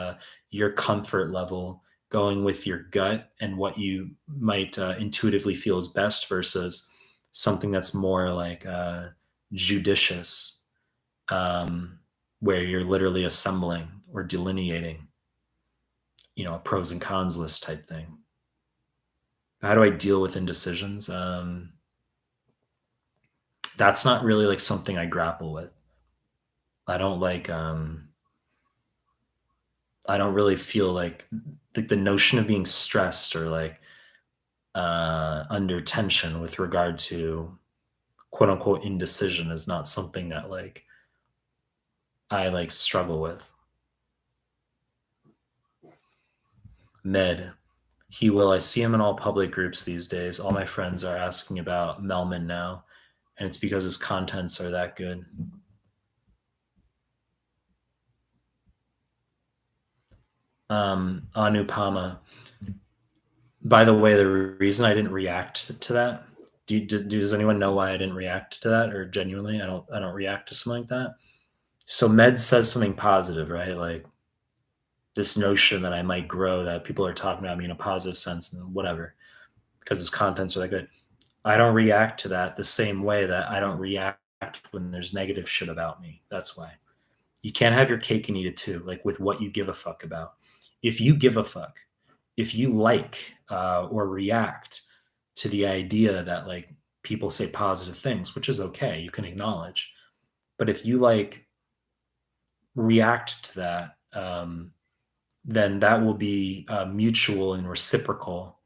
your comfort level going with your gut and what you might intuitively feel is best versus something that's more judicious, where you're literally assembling or delineating, a pros and cons list type thing. How do I deal with indecisions? That's not really something I grapple with. I don't I don't really feel the notion of being stressed or under tension with regard to quote unquote indecision is not something that I struggle with. Med, he will. I see him in all public groups these days. All my friends are asking about Mehlman now, and it's because his contents are that good. Anupama. By the way, the reason I didn't react to that, does anyone know why I didn't react to that, or genuinely I don't react to something like that? So Med says something positive, right? This notion that I might grow, that people are talking about me in a positive sense and whatever, because his contents are that good. I don't react to that the same way that I don't react when there's negative shit about me. That's why. You can't have your cake and eat it too, with what you give a fuck about. If you give a fuck, if you or react to the idea that people say positive things, which is okay, you can acknowledge. But if you react to that then that will be mutual and reciprocal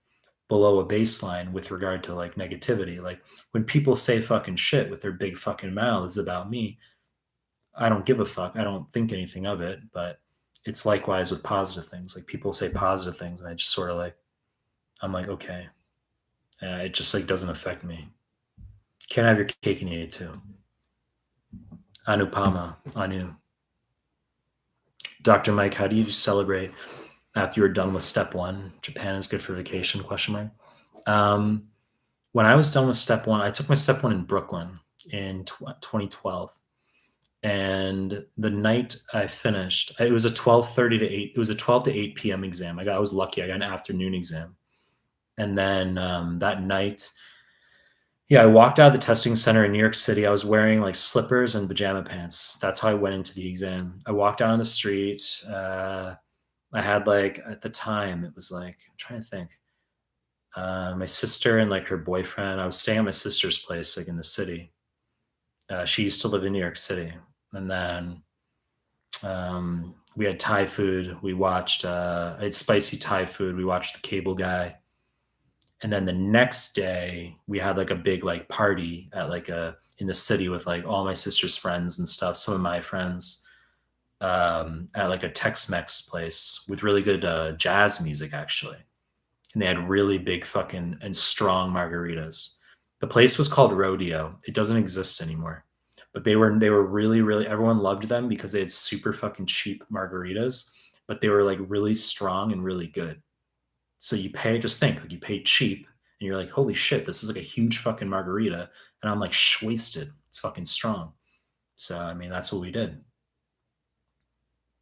below a baseline with regard to like negativity. Like when people say fucking shit with their big fucking mouths about me, I don't give a fuck. I don't think anything of it, but it's likewise with positive things. Like people say positive things and I just sort of like, I'm like, okay. And it just like doesn't affect me. Can't have your cake and eat it too. Anupama, Anu. Dr. Mike, how do you celebrate after you're done with step one? Japan is good for vacation, question mark. When I was done with step one, I took my step one in Brooklyn in 2012. And the night I finished, it was a 12:30 to 8. It was a 12 to 8 p.m. exam. I was lucky. I got an afternoon exam. And then that night, yeah, I walked out of the testing center in New York City. I was wearing like slippers and pajama pants. That's how I went into the exam. I walked out on the street. I had like, at the time, it was like, I'm trying to think. My sister and like her boyfriend. I was staying at my sister's place, like in the city. She used to live in New York City. And then we had Thai food. We watched, I had spicy Thai food. We watched The Cable Guy. And then the next day we had like a big like party at like in the city with like all my sister's friends and stuff, some of my friends, at like a Tex-Mex place with really good jazz music actually. And they had really big fucking and strong margaritas. The place was called Rodeo. It doesn't exist anymore. But they were really, really, everyone loved them because they had super fucking cheap margaritas, but they were like really strong and really good. So you pay, just think, like you pay cheap and you're like, holy shit, this is like a huge fucking margarita. And I'm like wasted. It's fucking strong. So I mean, that's what we did.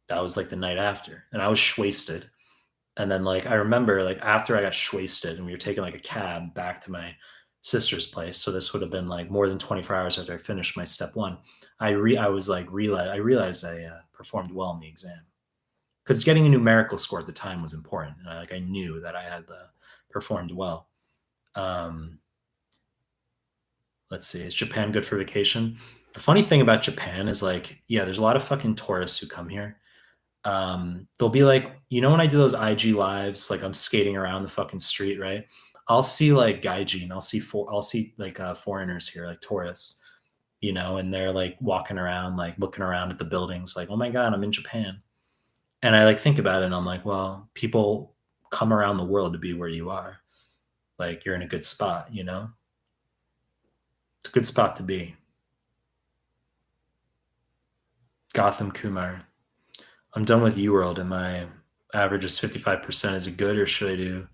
That was like the night after. And I was wasted. And then like I remember like after I got wasted and we were taking like a cab back to my sister's place. So this would have been like more than 24 hours after I finished my step one. I was like I realized I performed well in the exam because getting a numerical score at the time was important. And I knew that I had performed well. Let's see, is Japan good for vacation? The funny thing about Japan is like, yeah, there's a lot of fucking tourists who come here. They'll be like, when I do those IG lives, like I'm skating around the fucking street, right? I'll see like gaijin, I'll see like foreigners here, like tourists, and they're like walking around, like looking around at the buildings, like, oh my God, I'm in Japan. And I like think about it and I'm like, well, people come around the world to be where you are. Like you're in a good spot, It's a good spot to be. Gotham Kumar. I'm done with UWorld and my average is 55%. Is it good or should I do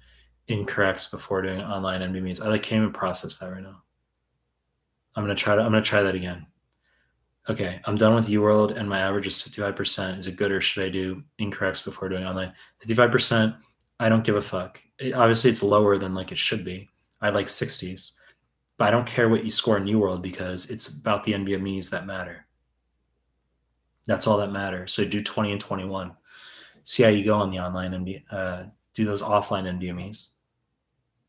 incorrects before doing online MDMEs? I can't even process that right now. I'm gonna try that again. Okay, I'm done with UWorld and my average is 55%. Is it good or should I do incorrects before doing online? 55%, I don't give a fuck. Obviously, it's lower than like it should be. I like 60s, but I don't care what you score in UWorld because it's about the NBMEs that matter. That's all that matters. So do 20 and 21. See how you go on the online and do those offline NDMEs.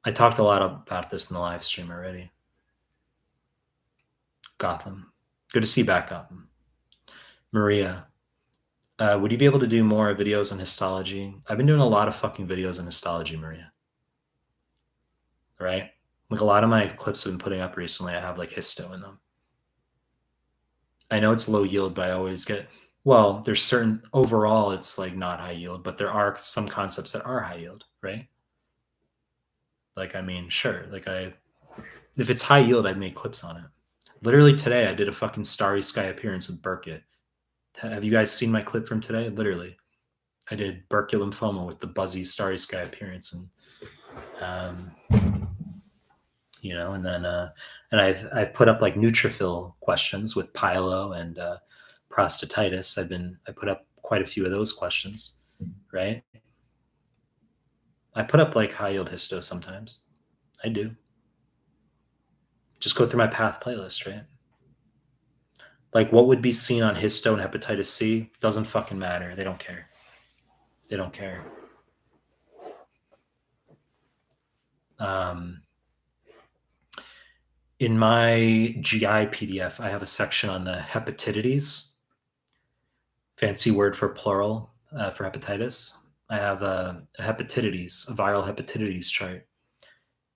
I talked a lot about this in the live stream already. Gotham. Good to see you back, Gotham. Maria. Would you be able to do more videos on histology? I've been doing a lot of fucking videos on histology, Maria. Right? Like a lot of my clips I've been putting up recently, I have like histo in them. I know it's low yield, but I always get, well, there's certain, overall, it's like not high yield, but there are some concepts that are high yield, right? Like, I mean, sure. Like if it's high yield, I'd make clips on it. Literally today, I did a fucking Starry Sky appearance with Burkitt. Have you guys seen my clip from today? Literally, I did Burkitt lymphoma with the buzzy Starry Sky appearance, and and then and I've put up like neutrophil questions with pyelo and prostatitis. I put up quite a few of those questions, right? I put up like high yield histo sometimes. I do. Just go through my path playlist, right? Like what would be seen on histo and hepatitis C doesn't fucking matter. They don't care. They don't care. In my GI PDF, I have a section on the hepatidities, fancy word for plural for hepatitis. I have a viral hepatitis chart,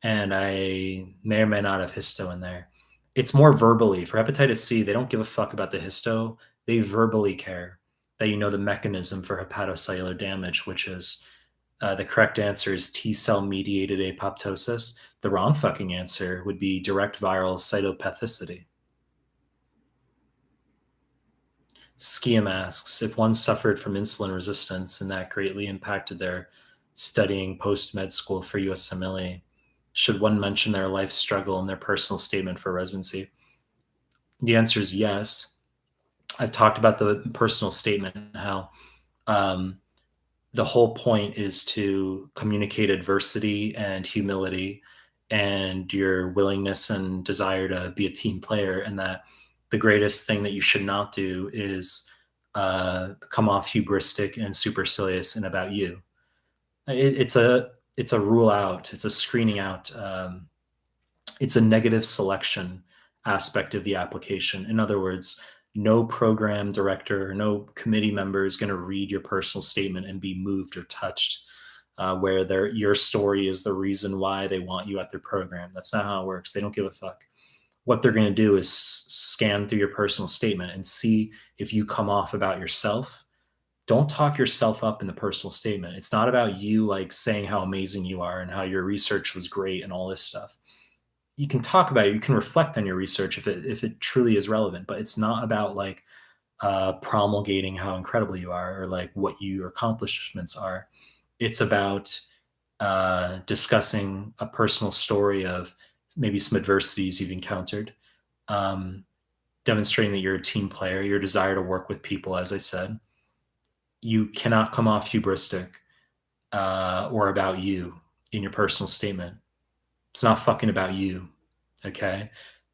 and I may or may not have histo in there. It's more verbally. For hepatitis C, they don't give a fuck about the histo. They verbally care that you know the mechanism for hepatocellular damage, which is the correct answer is T cell mediated apoptosis. The wrong fucking answer would be direct viral cytopathicity. Skiem asks if one suffered from insulin resistance and that greatly impacted their studying post med school for USMLE, should one mention their life struggle in their personal statement for residency? The answer is yes. I've talked about the personal statement, how um, the whole point is to communicate adversity and humility and your willingness and desire to be a team player, and that the greatest thing that you should not do is come off hubristic and supercilious and about you. It's a rule out. It's a screening out. It's a negative selection aspect of the application. In other words, no program director, no committee member is going to read your personal statement and be moved or touched, where your story is the reason why they want you at their program. That's not how it works. They don't give a fuck. What they're going to do is scan through your personal statement and see if you come off about yourself. Don't talk yourself up in the personal statement. It's not about you like saying how amazing you are and how your research was great and all this stuff. You can talk about it, you can reflect on your research if it truly is relevant, but it's not about like promulgating how incredible you are or like what your accomplishments are. It's about discussing a personal story of maybe some adversities you've encountered, demonstrating that you're a team player, your desire to work with people. As I said, you cannot come off hubristic or about you in your personal statement. It's not fucking about you. Okay.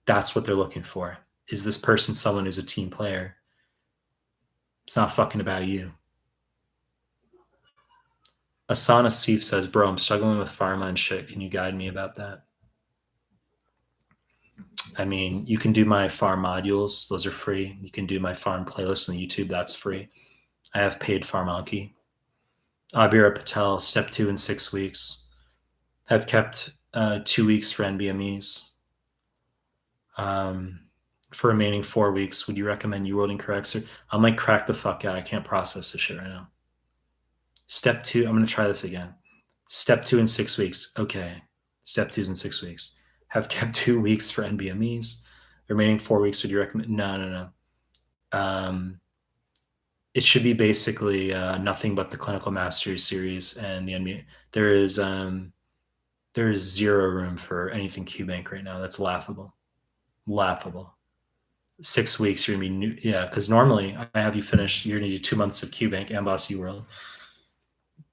That's what they're looking for. Is this person someone who's a team player? It's not fucking about you. Asana Steve says, bro, I'm struggling with pharma and shit. Can you guide me about that? I mean, you can do my farm modules. Those are free. You can do my farm playlist on YouTube. That's free. I have paid Pharmanki. Abira Patel, step 2 in 6 weeks. Have kept 2 weeks for NBMEs. For remaining 4 weeks, would you recommend UWorld and corrects? I'm like, crack the fuck out. I can't process this shit right now. Step 2, I'm going to try this again. Step 2 in 6 weeks. Okay. Step 2 is in 6 weeks. Have kept 2 weeks for NBMEs. Remaining 4 weeks, would you recommend? No. It should be basically nothing but the Clinical Mastery series and the NBME. There is zero room for anything QBank right now. That's laughable. 6 weeks, you're gonna be new. Yeah, because normally I have you finish, you're gonna do 2 months of QBank and Boss UWorld,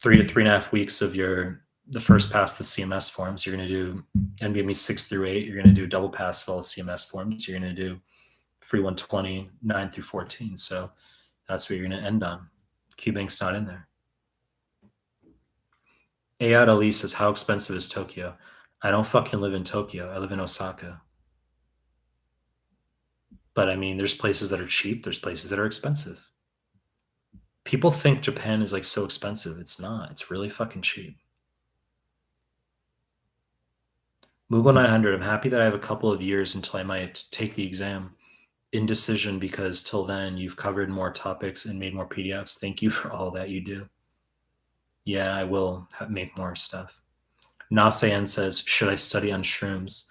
3 to 3.5 weeks of the first pass the CMS forms. You're gonna do NBME 6 through 8. You're gonna do double pass of all the CMS forms. You're gonna do free 120 9 through 14. So that's what you're gonna end on. QBank's not in there. Ayad Ali says, how expensive is Tokyo? I don't fucking live in Tokyo. I live in Osaka. But I mean, there's places that are cheap. There's places that are expensive. People think Japan is like so expensive. It's not. It's really fucking cheap. Mughal 900, I'm happy that I have a couple of years until I might take the exam. Indecision because till then you've covered more topics and made more PDFs. Thank you for all that you do. Yeah, I will make more stuff. Nasayan says, should I study on shrooms?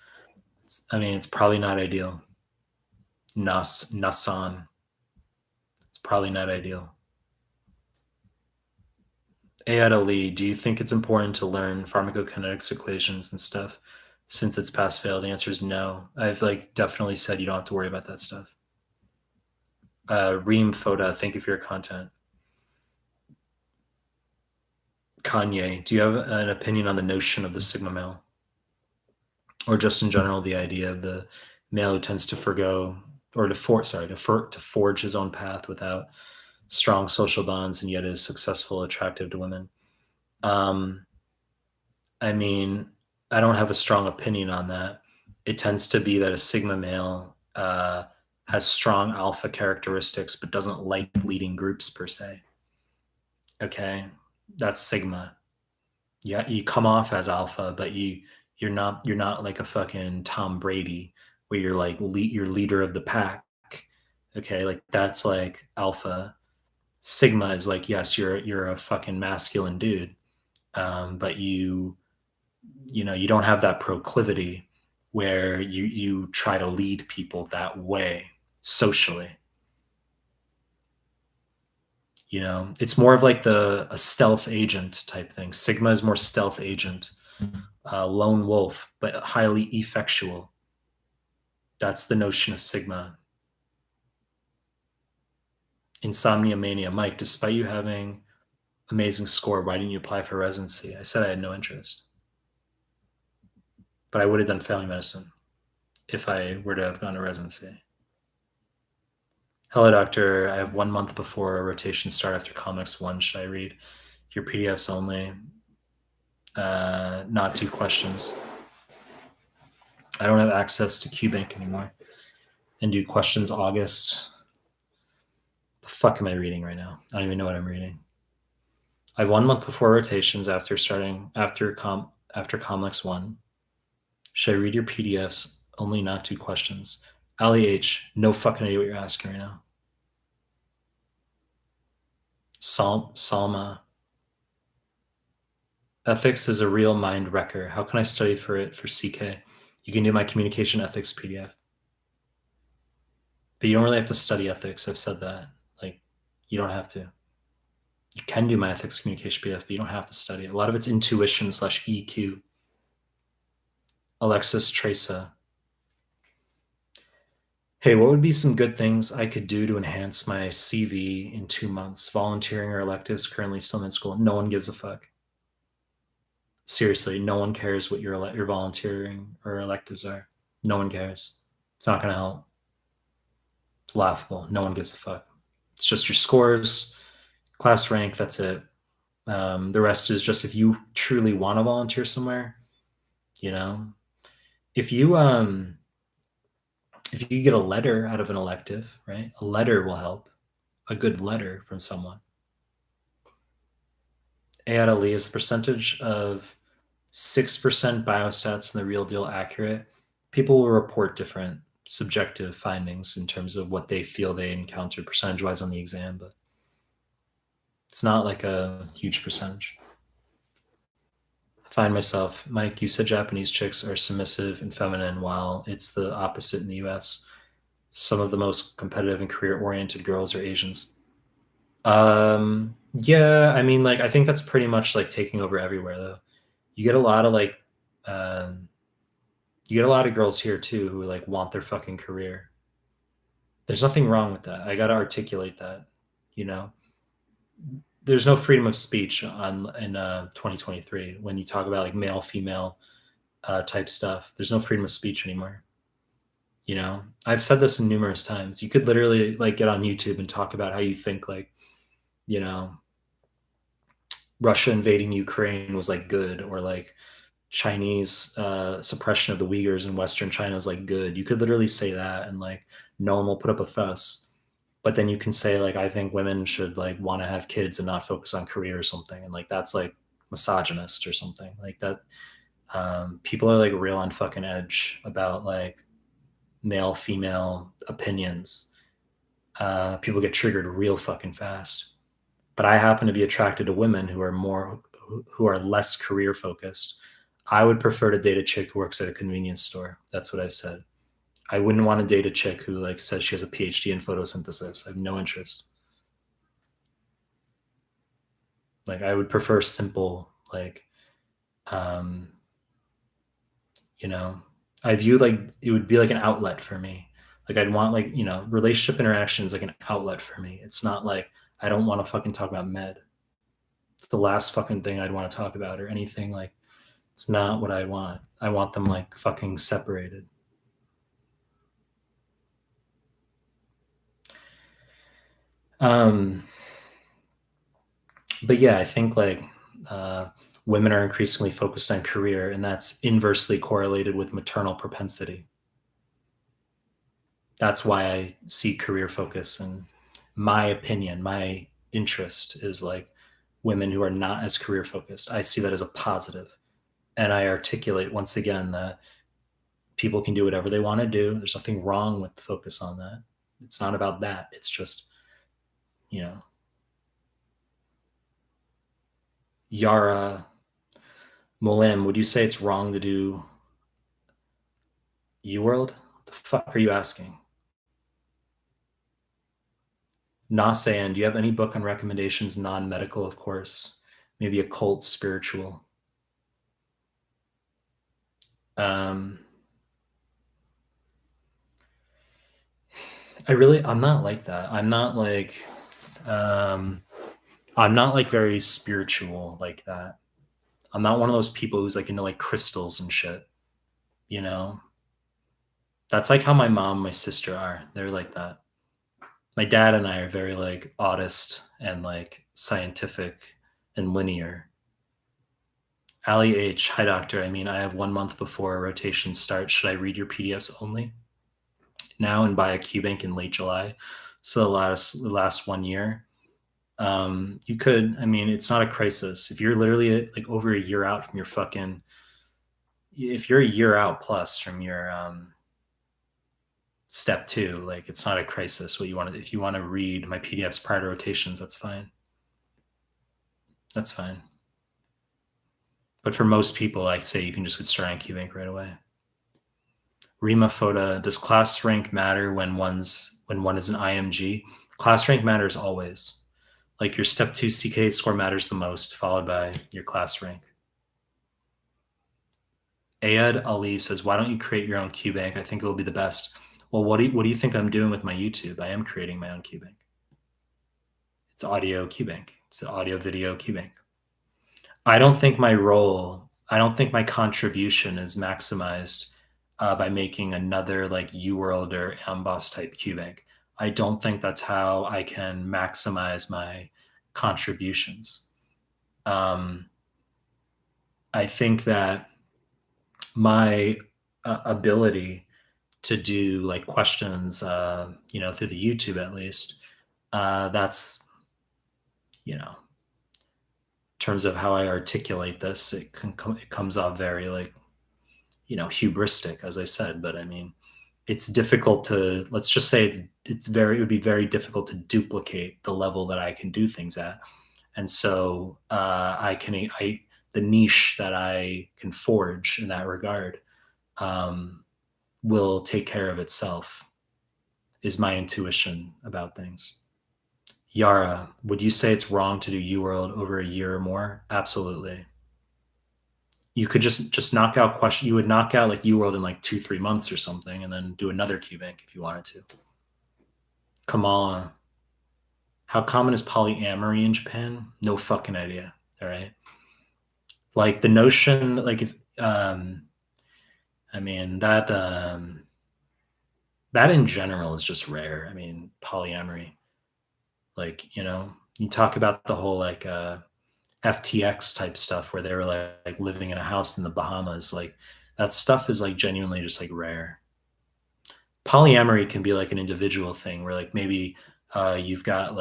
It's probably not ideal. Nasan. It's probably not ideal. Ayad Ali, do you think it's important to learn pharmacokinetics equations and stuff since it's pass fail? The answer is no. I've like definitely said you don't have to worry about that stuff. Reem Foda, thank you for your content. Kanye, do you have an opinion on the notion of the Sigma male? Or just in general, the idea of the male who tends to to forge his own path without strong social bonds and yet is successful, attractive to women? I mean, I don't have a strong opinion on that. It tends to be that a Sigma male has strong alpha characteristics, but doesn't like leading groups per se. Okay. That's sigma. Yeah, you come off as alpha, but you're not like a fucking Tom Brady where you're like you're leader of the pack. Okay, like that's like alpha. Sigma is like, yes, you're a fucking masculine dude, but you don't have that proclivity where you try to lead people that way socially. It's more of like a stealth agent type thing. Sigma is more stealth agent, lone wolf, but highly effectual. That's the notion of Sigma. Insomnia mania. Mike, despite you having amazing score, why didn't you apply for residency? I said I had no interest, but I would have done family medicine if I were to have gone to residency. Hello, doctor. I have 1 month before a rotation start after comics one. Should I read your PDFs only? Not 2 questions. I don't have access to QBank anymore. And do questions August. The fuck am I reading right now? I don't even know what I'm reading. I have 1 month before rotations after Comlex 1. Should I read your PDFs? Only not 2 questions. Ali H, no fucking idea what you're asking right now. Salma. Ethics is a real mind wrecker. How can I study for it for CK? You can do my communication ethics PDF. But you don't really have to study ethics. I've said that. Like, you don't have to. You can do my ethics communication PDF, but you don't have to study it. A lot of it's intuition / EQ. Alexis Tresa. Hey, what would be some good things I could do to enhance my CV in 2 months? Volunteering or electives, currently still in school. No one gives a fuck. Seriously, no one cares what your volunteering or electives are. No one cares. It's not going to help. It's laughable. No one gives a fuck. It's just your scores, class rank. That's it. The rest is just if you truly want to volunteer somewhere, you know, if you get a letter out of an elective, right? A letter will help. A good letter from someone. AADLE is the percentage of 6% biostats in the real deal accurate. People will report different subjective findings in terms of what they feel they encountered percentage wise on the exam, but it's not like a huge percentage. I find myself, Mike, you said Japanese chicks are submissive and feminine, while it's the opposite in the US. Some of the most competitive and career oriented girls are Asians. Yeah, I mean, like, I think that's pretty much like taking over everywhere, though. You get a lot of like, um, you get a lot of girls here too who like want their fucking career. There's nothing wrong with that. I got to articulate that, you know. There's no freedom of speech on in 2023 when you talk about like male female type stuff. There's no freedom of speech anymore. I've said this numerous times. You could literally like get on YouTube and talk about how you think like, you know, Russia invading Ukraine was like good, or like Chinese suppression of the Uyghurs in Western China is like good. You could literally say that, and like no one will put up a fuss. But then you can say like, I think women should like want to have kids and not focus on career or something, and like that's like misogynist or something like that. People are like real on fucking edge about like male female opinions. People get triggered real fucking fast. But I happen to be attracted to women who are less career focused. I would prefer to date a chick who works at a convenience store. That's what I've said. I wouldn't want to date a chick who like says she has a PhD in photosynthesis. I have no interest. Like, I would prefer simple, like, um, you know, I view like it would be like an outlet for me. Like, I'd want like, relationship interactions like an outlet for me. It's not like I don't want to fucking talk about med. It's the last fucking thing I'd want to talk about or anything. Like, it's not what I want. I want them like fucking separated. Um, but yeah, I think like women are increasingly focused on career, and that's inversely correlated with maternal propensity. That's why I see career focus, and my opinion, my interest is like women who are not as career focused. I see that as a positive. And I articulate once again that people can do whatever they want to do. There's nothing wrong with the focus on that. It's not about that. It's just, you know, Yara Molim, would you say it's wrong to do UWorld? What the fuck are you asking? Nasayan, do you have any book on recommendations, non-medical, of course? Maybe occult, spiritual. I'm not like that. I'm not like very spiritual like that. I'm not one of those people who's like into like crystals and shit, you know? That's like how my mom and my sister are. They're like that. My dad and I are very like oddist and like scientific and linear. Ali H, hi doctor. I mean, I have 1 month before rotation starts. Should I read your PDFs only now and buy a QBank in late July? So the last 1 year. You could. I mean, it's not a crisis. If you're literally like over a year out from your fucking, if you're a year out plus from your step 2, like it's not a crisis. What you want to, if you want to read my PDFs prior to rotations, that's fine. That's fine. But for most people, I'd say you can just get started on QBank right away. Rima Foda, does class rank matter when one is an IMG? Class rank matters always. Like your step 2 CK score matters the most, followed by your class rank. Ayad Ali says, why don't you create your own QBank? I think it will be the best. Well, what do you think I'm doing with my YouTube? I am creating my own QBank. It's audio QBank. It's an audio video QBank. I don't think my contribution is maximized by making another like UWorld or Amboss type QBank. I don't think that's how I can maximize my contributions. I think that my ability to do like questions, through the YouTube at least, that's, in terms of how I articulate this, it comes off very like, hubristic, as I said. But I mean, it's difficult to, let's just say it would be very difficult to duplicate the level that I can do things at. And so the niche that I can forge in that regard will take care of itself, is my intuition about things. Yara, would you say it's wrong to do UWorld over a year or more? Absolutely. You could just knock out question. You would knock out like UWorld in like 2-3 months or something, and then do another QBank if you wanted to. Kamala, how common is polyamory in Japan? No fucking idea. All right. Like the notion that like if I mean that that in general is just rare. I mean, polyamory. Like, you talk about the whole like FTX type stuff where they were like living in a house in the Bahamas. Like that stuff is like genuinely just like rare. Polyamory can be like an individual thing where like maybe you've got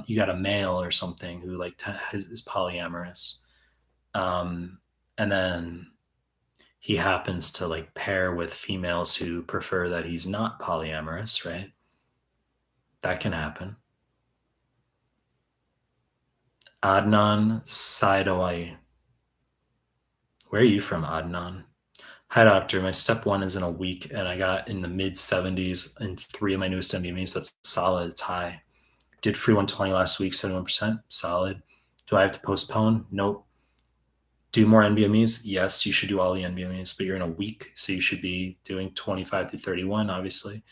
you got a male or something who like is polyamorous. And then he happens to like pair with females who prefer that he's not polyamorous, right? That can happen. Adnan Saidawai. Where are you from, Adnan? Hi, doctor. My step 1 is in a week, and I got in the mid 70s in 3 of my newest NBMEs. That's solid. It's high. Did free 120 last week, 71%. Solid. Do I have to postpone? Nope. Do more NBMEs? Yes, you should do all the NBMEs, but you're in a week, so you should be doing 25 through 31, obviously.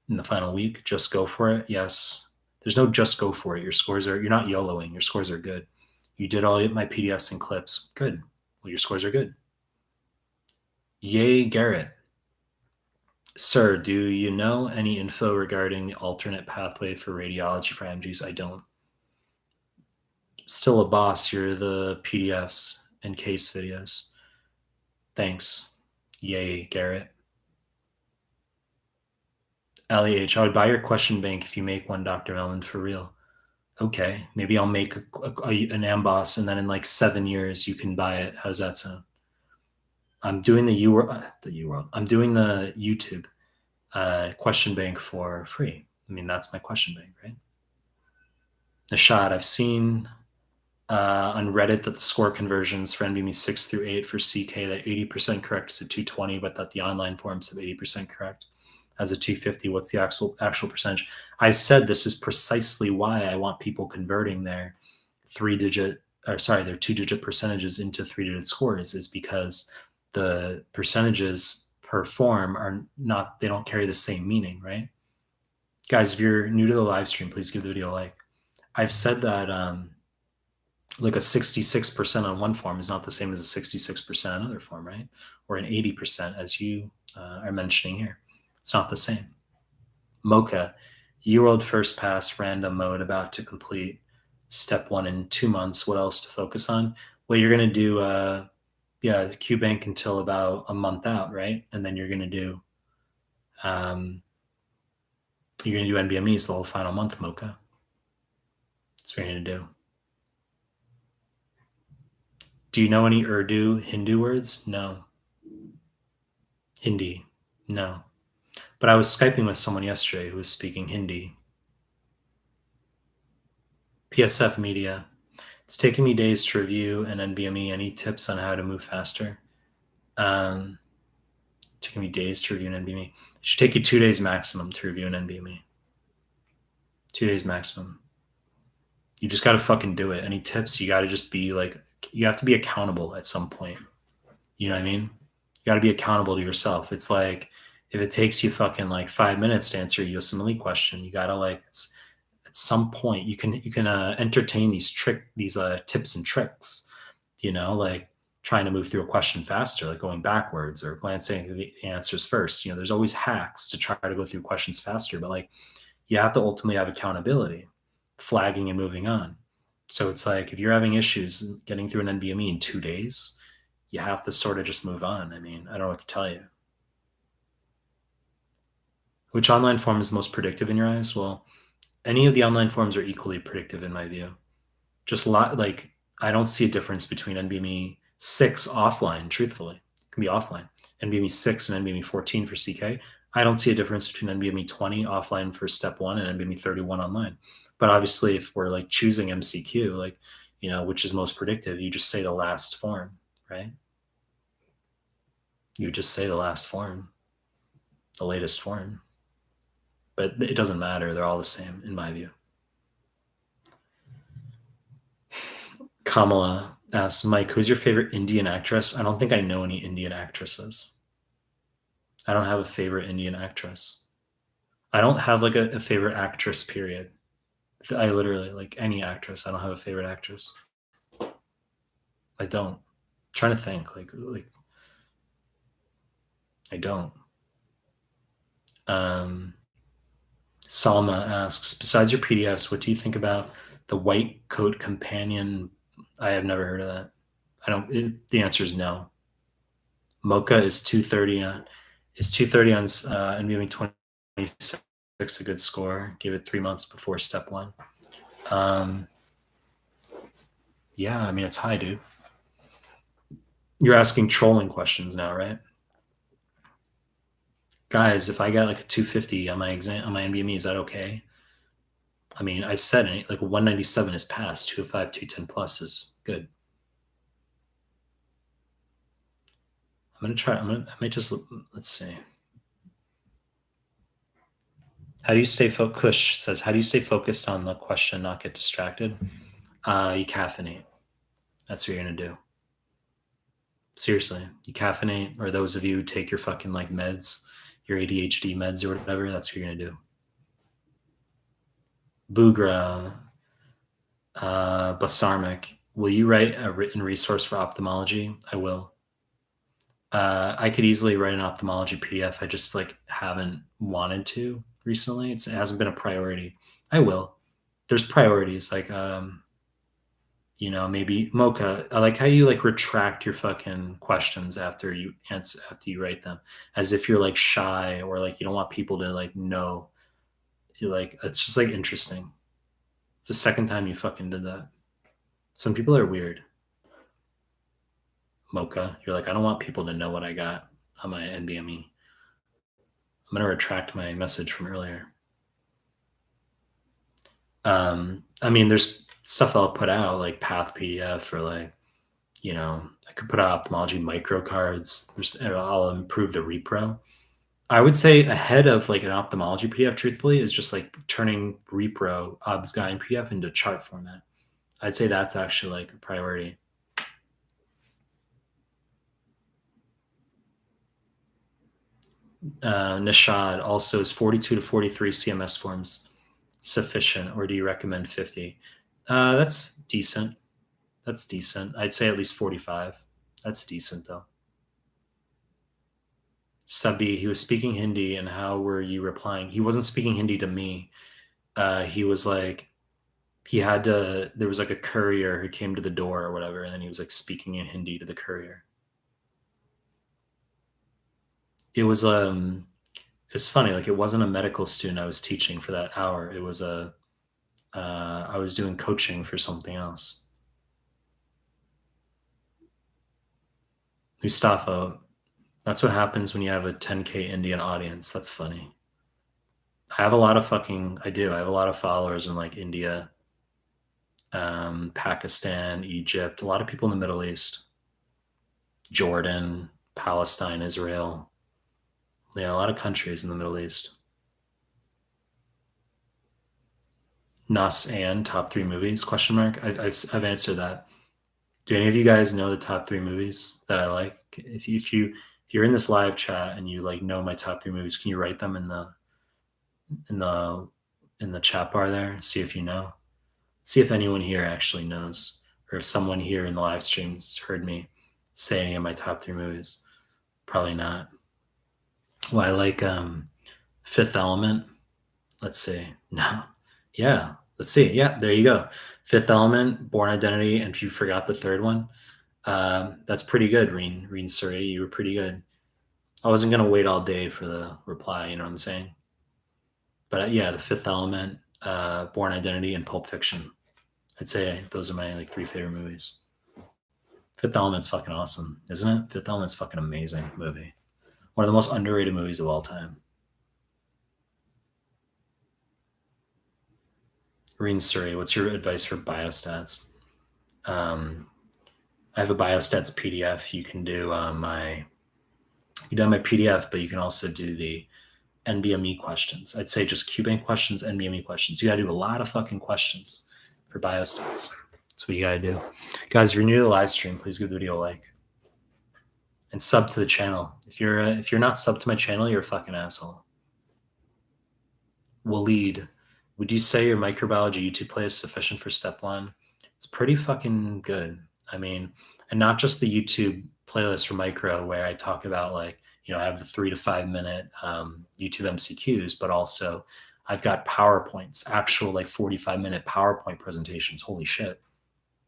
In the final week, just go for it. Yes. There's no just go for it. You're not YOLOing. Your scores are good. You did all my PDFs and clips. Good. Well, your scores are good. Yay, Garrett. Sir, do you know any info regarding the alternate pathway for radiology for MGs? I don't. Still a boss. You're the PDFs and case videos. Thanks. Yay, Garrett. Ali H, I would buy your question bank if you make one, Dr. Mehlman, for real. Okay, maybe I'll make an amboss, and then in like 7 years you can buy it. How does that sound? I'm doing I'm doing the YouTube question bank for free. I mean, that's my question bank, right? The shot I've seen on Reddit that the score conversions for NVMe 6 through 8 for CK that 80% correct is a 220, but that the online forums have 80% correct as a 250. What's the actual percentage? I said this is precisely why I want people converting their their 2-digit percentages into 3-digit scores, is because the percentages per form are not, they don't carry the same meaning, right? Guys, if you're new to the live stream, please give the video a like. I've said that like a 66% on one form is not the same as a 66% on another form, right? Or an 80%, as you are mentioning here. It's not the same. Mocha, year-old first pass, random mode, about to complete step 1 in 2 months. What else to focus on? Well, you're going to do, QBank until about a month out, right? And then you're going to do NBMEs the whole final month, Mocha. That's what you're going to do. Do you know any Urdu, Hindu words? No. Hindi? No. But I was Skyping with someone yesterday who was speaking Hindi. PSF Media. It's taken me days to review an NVMe. Any tips on how to move faster? Taking me days to review an NVMe. It should take you 2 days maximum to review an NVMe. 2 days maximum. You just got to fucking do it. Any tips? You got to just be like, you have to be accountable at some point. You know what I mean? You got to be accountable to yourself. It's like, if it takes you fucking like 5 minutes to answer a USMLE question, you got to like, at some point you can entertain these tips and tricks, like trying to move through a question faster, like going backwards or glancing at the answers first. There's always hacks to try to go through questions faster, but like you have to ultimately have accountability, flagging and moving on. So it's like, if you're having issues getting through an NVMe in 2 days, you have to sort of just move on. I mean, I don't know what to tell you. Which online form is most predictive in your eyes? Well, any of the online forms are equally predictive in my view. Just like, I don't see a difference between NVMe 6 offline, truthfully. It can be offline. NVMe 6 and NVMe 14 for CK. I don't see a difference between NVMe 20 offline for step 1 and NVMe 31 online. But obviously, if we're like choosing MCQ, like, which is most predictive, you just say the last form, right? You just say the last form, the latest form. But it doesn't matter. They're all the same in my view. Kamala asks, Mike, who's your favorite Indian actress? I don't think I know any Indian actresses. I don't have a favorite Indian actress. I don't have like a favorite actress, period. I literally, like, any actress. I don't have a favorite actress. I don't. I'm trying to think. Like I don't. Salma asks, besides your PDFs, what do you think about the white coat companion? I have never heard of that. The answer is no. Mocha is 230 on NVMe 26, a good score. Give it 3 months before step 1. Yeah, I mean, it's high, dude. You're asking trolling questions now, right? Guys, if I got like a 250 on my NVMe, is that okay? I mean, I've said it, like a 197 is passed, 205, 210 plus is good. I might just, let's see. How do you stay focused? Kush says, how do you stay focused on the question, not get distracted? You caffeinate. That's what you're going to do. Seriously, you caffeinate, or those of you who take your fucking like meds, your ADHD meds or whatever, that's what you're going to do. Bugra, Basarmik, will you write a written resource for ophthalmology? I will. I could easily write an ophthalmology PDF. I just like haven't wanted to recently. It hasn't been a priority. I will. There's priorities, like maybe Mocha. I like how you like retract your fucking questions after you write them, as if you're like shy or like you don't want people to like know. You like, it's just like interesting. It's the second time you fucking did that. Some people are weird. Mocha, you're like, I don't want people to know what I got on my NBME. I'm gonna retract my message from earlier. I mean, there's stuff I'll put out like Path PDF or like, I could put out ophthalmology microcards. I'll improve the repro. I would say ahead of like an ophthalmology PDF, truthfully, is just like turning repro obs guy and PDF into chart format. I'd say that's actually like a priority. Nishad also, is 42 to 43 CMS forms sufficient, or do you recommend 50? That's decent. That's decent. I'd say at least 45. That's decent though. Sabi, he was speaking Hindi, and how were you replying? He wasn't speaking Hindi to me. He was like, there was like a courier who came to the door or whatever, and then he was like speaking in Hindi to the courier. It's funny, like it wasn't a medical student I was teaching for that hour. It was I was doing coaching for something else. Mustafa, that's what happens when you have a 10K Indian audience. That's funny. I have a lot of I do. I have a lot of followers in like India, Pakistan, Egypt, a lot of people in the Middle East, Jordan, Palestine, Israel. Yeah, a lot of countries in the Middle East. Nas and top 3 movies? Question mark. I've answered that. Do any of you guys know the top 3 movies that I like? If you're in this live chat and you like know my top 3 movies, can you write them in the in the chat bar there? See if you know. See if anyone here actually knows, or if someone here in the live streams heard me say any of my top 3 movies. Probably not. Well, I like Fifth Element. Let's see. No. Yeah. Let's see. Yeah, there you go. Fifth Element, Born Identity, and if you forgot the third one, that's pretty good, Reen Suri. You were pretty good. I wasn't gonna wait all day for the reply. You know what I'm saying? But yeah, the Fifth Element, Born Identity, and Pulp Fiction. I'd say those are my like 3 favorite movies. Fifth Element's fucking awesome, isn't it? Fifth Element's fucking amazing movie. One of the most underrated movies of all time. Reen Suri, what's your advice for biostats? I have a biostats PDF. You can do my PDF, but you can also do the NBME questions. I'd say just QBank questions, NBME questions. You got to do a lot of fucking questions for biostats. That's what you got to do. Guys, if you're new to the live stream, please give the video a like and sub to the channel. If you're not sub to my channel, you're a fucking asshole. Waleed, would you say your microbiology YouTube play is sufficient for step 1? It's pretty fucking good. I mean, and not just the YouTube playlist for micro where I talk about like, I have the 3 to 5 minute YouTube MCQs, but also I've got PowerPoints, actual like 45-minute PowerPoint presentations. Holy shit.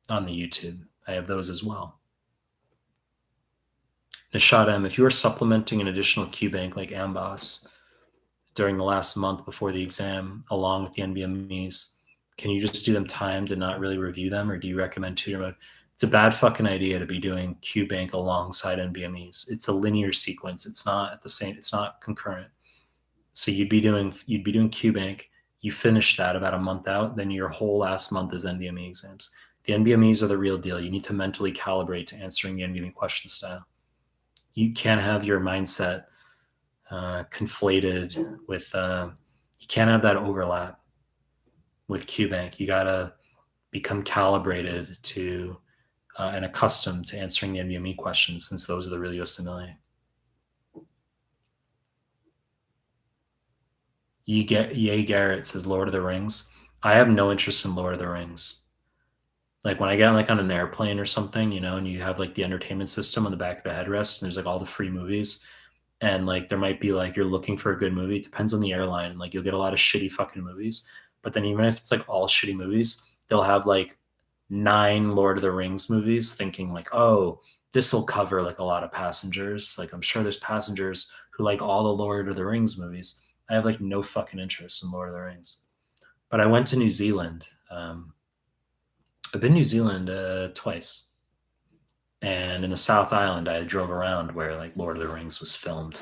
On the YouTube. I have those as well. Nishad M, if you are supplementing an additional QBank like Amboss during the last month before the exam, along with the NBMEs, can you just do them timed and not really review them, or do you recommend tutor mode? It's a bad fucking idea to be doing QBank alongside NBMEs. It's a linear sequence. It's not at the same. It's not concurrent. So you'd be doing QBank. You finish that about a month out. Then your whole last month is NBME exams. The NBMEs are the real deal. You need to mentally calibrate to answering the NBME question style. You can't have your mindset conflated with. You can't have that overlap with QBank. You gotta become calibrated to and accustomed to answering the NBME questions, since those are the real USMLE. Yay Garrett says Lord of the Rings. I have no interest in Lord of the Rings. Like when I get like on an airplane or something, and you have like the entertainment system on the back of the headrest, and there's like all the free movies, and like there might be like you're looking for a good movie. It depends on the airline. Like you'll get a lot of shitty fucking movies, but then even if it's like all shitty movies, they'll have like 9 Lord of the Rings movies, thinking like, oh, this will cover like a lot of passengers. Like I'm sure there's passengers who like all the Lord of the Rings movies. I have like no fucking interest in Lord of the Rings. But I went to New Zealand I've been to New Zealand twice, and in the South Island, I drove around where like Lord of the Rings was filmed.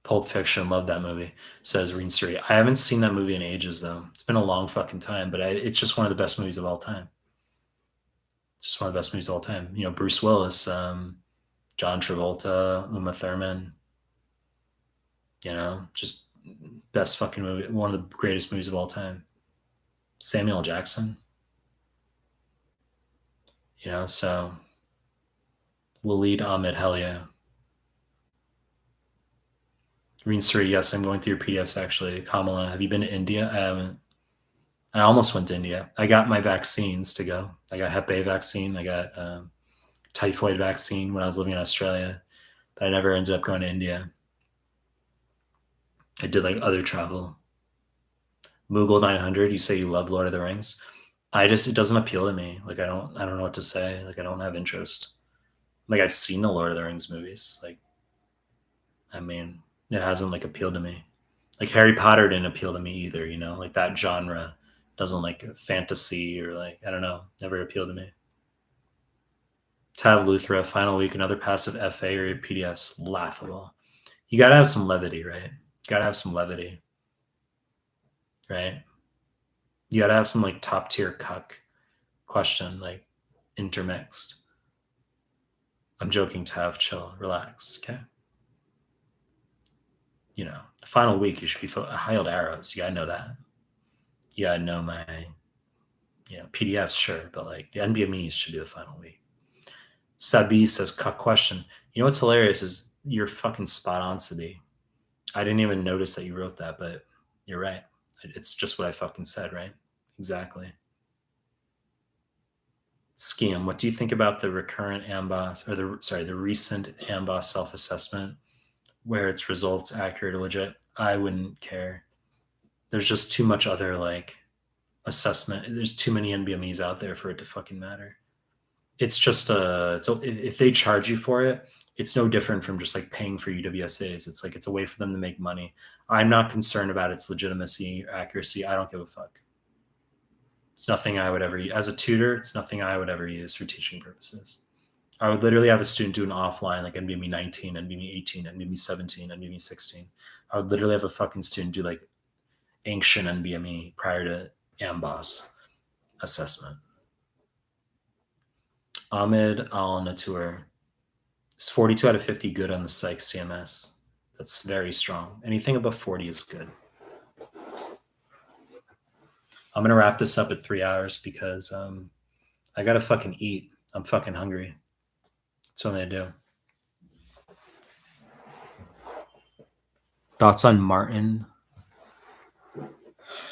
Pulp Fiction, love that movie. Says Reen Suri. I haven't seen that movie in ages though. It's been a long fucking time, but it's just one of the best movies of all time. It's just one of the best movies of all time. You know, Bruce Willis, John Travolta, Uma Thurman. You know, just best fucking movie. One of the greatest movies of all time. Samuel Jackson. You know, so we'll lead Ahmed. Hell yeah. Reen Suri, yes, I'm going through your PDFs actually. Kamala, have you been to India? I haven't. I almost went to India. I got my vaccines to go. I got Hep A vaccine. I got typhoid vaccine when I was living in Australia, but I never ended up going to India. I did like other travel. Moogle 900, you say you love Lord of the Rings. It doesn't appeal to me. Like I don't know what to say. Like I don't have interest. Like I've seen the Lord of the Rings movies. Like I mean, it hasn't like appealed to me. Like Harry Potter didn't appeal to me either, you know? Like that genre doesn't like fantasy or like I don't know, never appealed to me. Tav Luthra, final week, another passive FA or PDFs, laughable. You gotta have some levity, right? You gotta have some levity, right? You gotta have some like top tier cuck question, like intermixed. I'm joking, Tav, chill, relax, okay? You know, the final week you should be Hild Arrows. You gotta know that. You gotta know my, you know, PDFs, sure, but like the NBMEs should be the final week. Sabi says, cut question. You know what's hilarious is you're fucking spot on, Sabi. I didn't even notice that you wrote that, but you're right. It's just what I fucking said, right? Exactly. Scheme, what do you think about the recurrent AMBOSS, or the recent AMBOSS self-assessment where its results accurate or legit? I wouldn't care. There's just too much other like assessment. There's too many NBMEs out there for it to fucking matter. It's just if they charge you for it, it's no different from just like paying for UWSAs. It's like it's a way for them to make money. I'm not concerned about its legitimacy or accuracy. I don't give a fuck. It's nothing I would ever use. As a tutor, it's nothing I would ever use for teaching purposes. I would literally have a student do an offline, like NBME 19, NBME 18, NBME 17, NBME 16. I would literally have a fucking student do like ancient NBME prior to AMBOSS assessment. Ahmed Al Natur is 42 out of 50 good on the psych CMS. That's very strong. Anything above 40 is good. I'm going to wrap this up at 3 hours because I got to fucking eat. I'm fucking hungry. That's what I'm going to do. Thoughts on Martin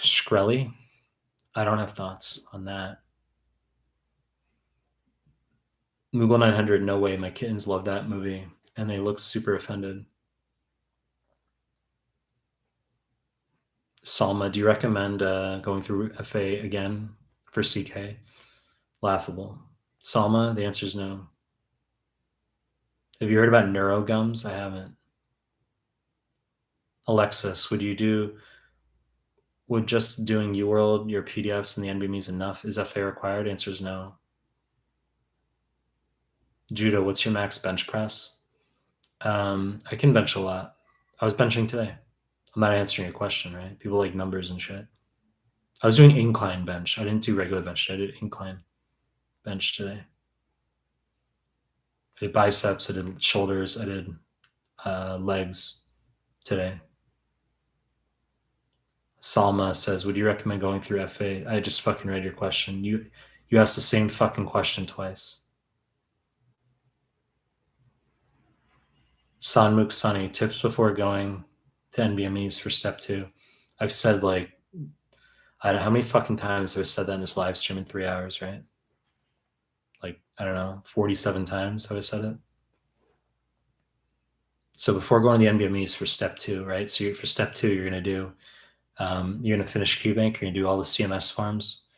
Shkreli? I don't have thoughts on that. Moogle 900, no way. My kittens love that movie, and they look super offended. Salma, do you recommend going through FA again for CK? Laughable. Salma, the answer is no. Have you heard about neurogums? I haven't. Alexis, would just doing UWorld, your PDFs, and the NBMEs enough? Is FA required? Answer is no. Judah, what's your max bench press? I can bench a lot. I was benching today. I'm not answering your question, right? People like numbers and shit. I was doing incline bench. I didn't do regular bench. I did incline bench today. I did biceps. I did shoulders. I did legs today. Salma says, would you recommend going through FA? I just fucking read your question. You asked the same fucking question twice. Sanmuk Sunny, tips before going to NBMEs for step 2. I've said like, I don't know how many fucking times have I said that in this live stream in 3 hours, right? Like, I don't know, 47 times have I said it. So before going to the NBMEs for step 2, right? So for step 2, you're going to do, you're going to finish QBank, you're going to do all the CMS forms,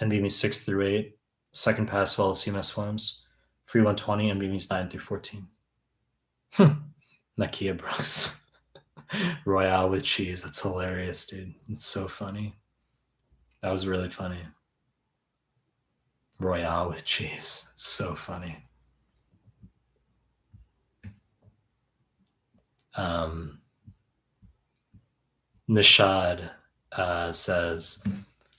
NBME 6 through 8, second pass of all the CMS forms, free 120, NBMEs 9 through 14. Nakia Brooks. Royale with cheese. That's hilarious, dude. It's so funny. That was really funny. Royale with cheese. It's so funny. Um, Nishad says,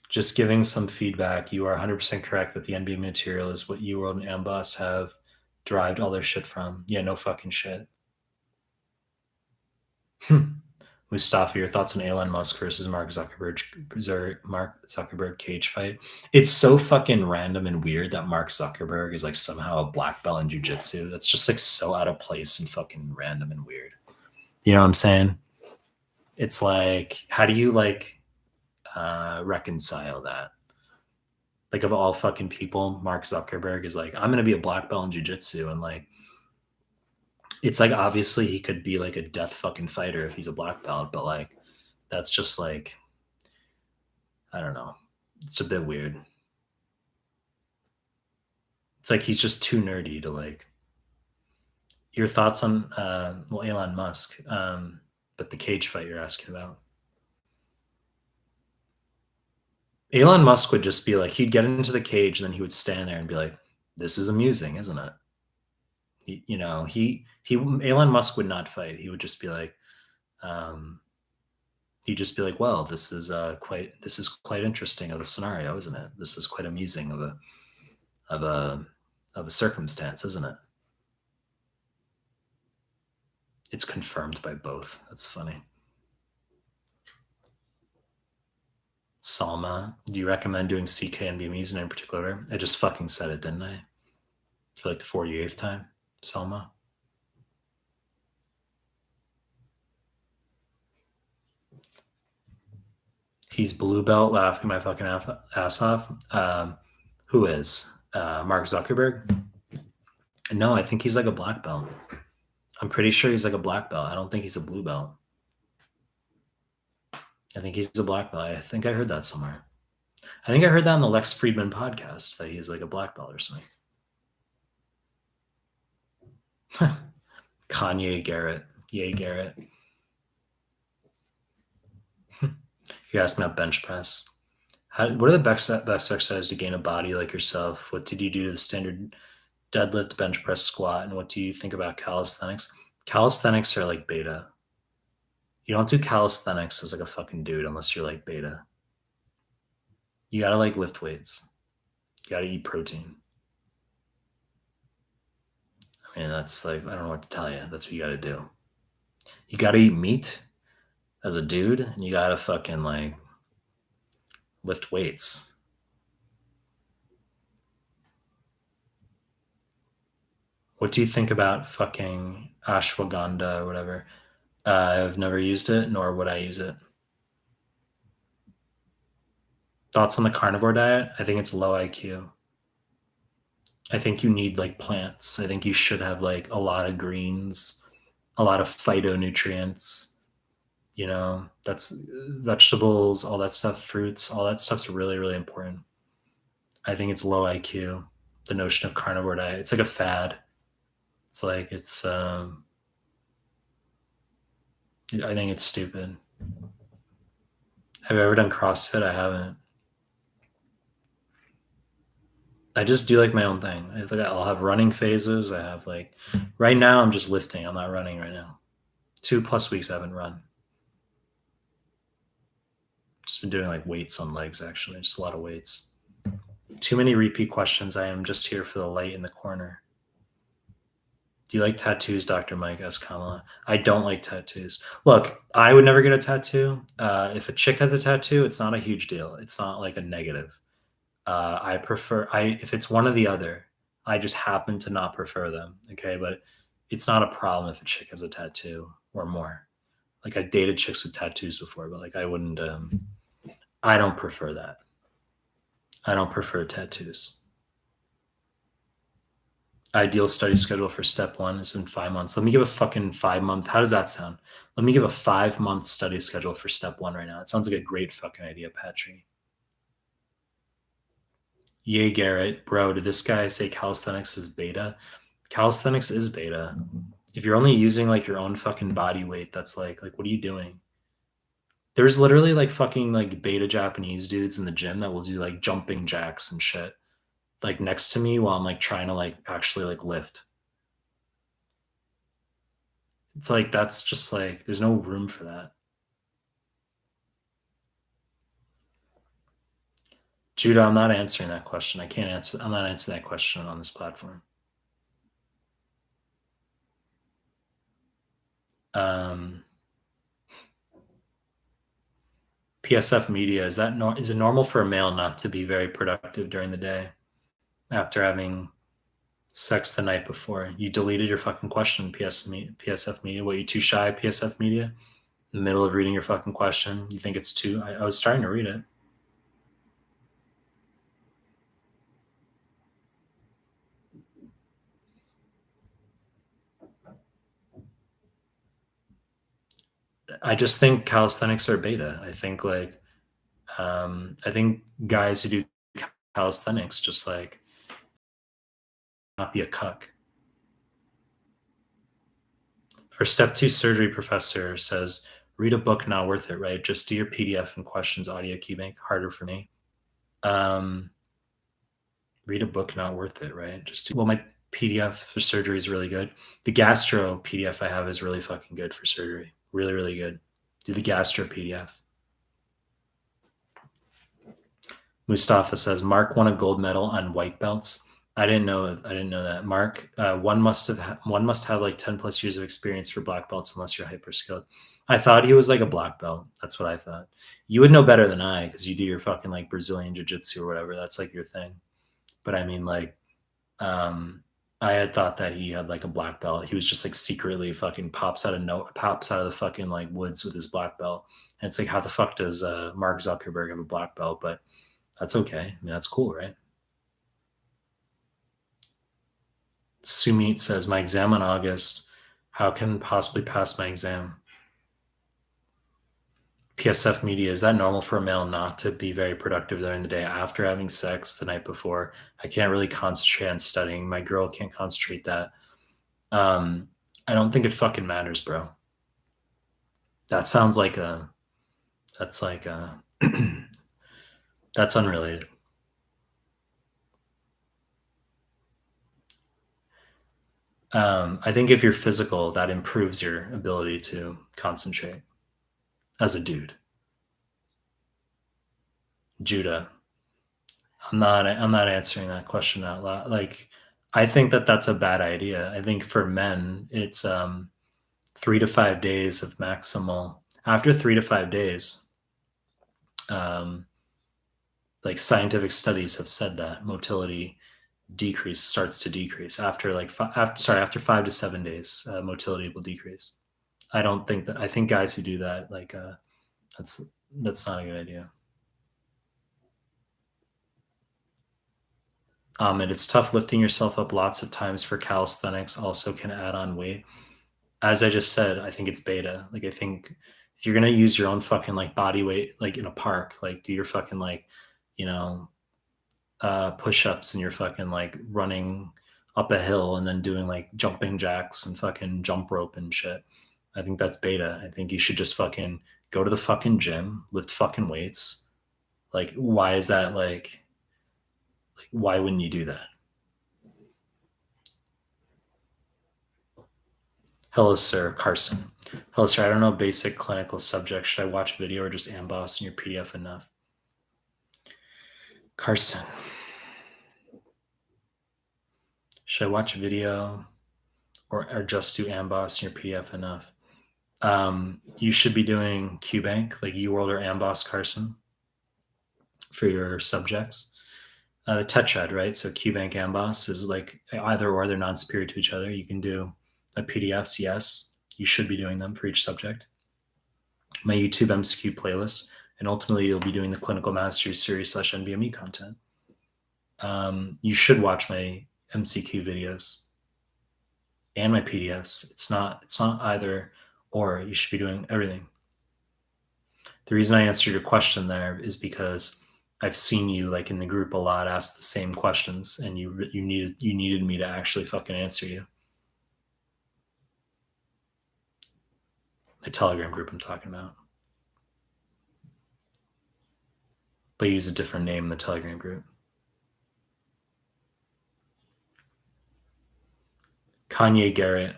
just giving some feedback. You are 100% correct that the NBA material is what UWorld and Amboss have derived all their shit from. Yeah, no fucking shit. Mustafa, your thoughts on Elon Musk versus Mark Zuckerberg cage fight? It's so fucking random and weird that Mark Zuckerberg is like somehow a black belt in jujitsu. That's just like so out of place and fucking random and weird. You know what I'm saying? It's like, how do you like reconcile that? Like, of all fucking people, Mark Zuckerberg is like, I'm gonna be a black belt in jujitsu, and like, it's like obviously he could be like a death fucking fighter if he's a black belt, but like, that's just like, I don't know. It's a bit weird. It's like he's just too nerdy to like. Your thoughts on well, Elon Musk, but the cage fight you're asking about. Elon Musk would just be like, he'd get into the cage and then he would stand there and be like, "This is amusing, isn't it?" He Elon Musk would not fight. He would just be like, um, he'd just be like, "Well, this is quite interesting of a scenario, isn't it? This is quite amusing of a of a circumstance, isn't it?" It's confirmed by both. That's funny. Salma, do you recommend doing CK and BMEs in any particular order? I just fucking said it, didn't I? For like the 48th time, Salma. He's blue belt laughing my fucking ass off. Who is? Mark Zuckerberg? No, I think he's like a black belt. I'm pretty sure he's like a black belt. I don't think he's a blue belt. I think he's a black belt. I think I heard that somewhere. I think I heard that on the Lex Friedman podcast that he's like a black belt or something. Kanye Garrett. Yay, Garrett. You're asking about bench press. What are the best exercises to gain a body like yourself? What did you do to the standard deadlift, bench press, squat? And what do you think about calisthenics? Calisthenics are like beta. You don't do calisthenics as like a fucking dude unless you're like beta. You gotta like lift weights. You gotta eat protein. I mean, that's like, I don't know what to tell you. That's what you gotta do. You gotta eat meat as a dude, and you gotta fucking like lift weights. What do you think about fucking ashwagandha or whatever? I've never used it, nor would I use it. Thoughts on the carnivore diet? I think it's low IQ. I think you need like plants. I think you should have like a lot of greens, a lot of phytonutrients. You know, that's vegetables, all that stuff, fruits, all that stuff's really, really important. I think it's low IQ. The notion of carnivore diet, it's like a fad. It's like I think it's stupid. Have you ever done CrossFit? I haven't. I just do like my own thing. I think I'll have running phases. I have like right now I'm just lifting. I'm not running right now. 2+ weeks I haven't run. Just been doing like weights on legs actually, just a lot of weights. Too many repeat questions. I am just here for the light in the corner. Do you like tattoos, Dr. Mike? Asked Kamala. I don't like tattoos. Look, I would never get a tattoo. If a chick has a tattoo, it's not a huge deal. It's not like a negative. I prefer if it's one or the other. I just happen to not prefer them. Okay, but it's not a problem if a chick has a tattoo or more. Like I dated chicks with tattoos before, but like I wouldn't. I don't prefer that. I don't prefer tattoos. Ideal study schedule for step 1 is in 5 months. Let me give a fucking 5-month. How does that sound? Let me give a 5-month study schedule for step 1 right now. It sounds like a great fucking idea, Patry. Yay, Garrett. Bro, did this guy say calisthenics is beta? Calisthenics is beta. If you're only using like your own fucking body weight, that's like what are you doing? There's literally like fucking like beta Japanese dudes in the gym that will do like jumping jacks and shit like next to me while I'm like trying to like actually like lift. It's like that's just like there's no room for that. Judah, I'm not answering that question. I can't answer. I'm not answering that question on this platform. Um, PSF media is it normal for a male not to be very productive during the day after having sex the night before? You deleted your fucking question, PSF media. What, you too shy, PSF media? In the middle of reading your fucking question, you think it's too? I was starting to read it. I just think calisthenics are beta. I think guys who do calisthenics just like not be a cuck. For step 2 surgery professor says, read a book, not worth it, right? Just do your PDF and questions audio keeping harder for me. Read a book, not worth it, right? Well, my PDF for surgery is really good. The gastro PDF I have is really fucking good for surgery. Really, really good. Do the gastro PDF. Mustafa says Mark won a gold medal on white belts. I didn't know that. Mark, one must have like 10 plus years of experience for black belts unless you're hyper skilled. I thought he was like a black belt. That's what I thought. You would know better than I because you do your fucking like Brazilian jiu-jitsu or whatever. That's like your thing. But I mean, like, um, I had thought that he had like a black belt. He was just like secretly fucking pops out of the fucking like woods with his black belt. And it's like, how the fuck does Mark Zuckerberg have a black belt? But that's okay. I mean, that's cool, right? Sumit says, my exam in August. How can possibly pass my exam? PSF media, is that normal for a male not to be very productive during the day after having sex the night before? I can't really concentrate on studying. My girl can't concentrate that. I don't think it fucking matters, bro. That sounds like that's like that's unrelated. I think if you're physical, that improves your ability to concentrate as a dude. Judah, I'm not answering that question out loud. Like, I think that that's a bad idea. I think for men, it's 3 to 5 days of maximal. After 3 to 5 days, um, like scientific studies have said that motility starts to decrease after after 5 to 7 days, motility will decrease. I don't think that. I think guys who do that, like, that's not a good idea. And it's tough lifting yourself up lots of times for calisthenics. Also, can add on weight. As I just said, I think it's beta. Like, I think if you're gonna use your own fucking like body weight, like in a park, like do your fucking like, you know, push-ups and you're fucking like running up a hill and then doing like jumping jacks and fucking jump rope and shit. I think that's beta. I think you should just fucking go to the fucking gym, lift fucking weights. Like, why is that like why wouldn't you do that? Hello, sir. Carson. Hello, sir. I don't know basic clinical subjects. Should I watch video or just amboss in your PDF enough? Carson. Should I watch a video or just do amboss in your PDF enough? You should be doing QBank, like UWorld or Amboss, Carson, for your subjects. The tetrad, right? So QBank, Amboss is like either or, they're non-superior to each other. You can do PDFs, yes. You should be doing them for each subject. My YouTube MCQ playlist, and ultimately you'll be doing the Clinical Mastery Series / NBME content. You should watch my MCQ videos and my PDFs. It's not either or. You should be doing everything. The reason I answered your question there is because I've seen you like in the group a lot ask the same questions, and you needed me to actually fucking answer you. The Telegram group I'm talking about. But use a different name in the Telegram group. Kanye Garrett.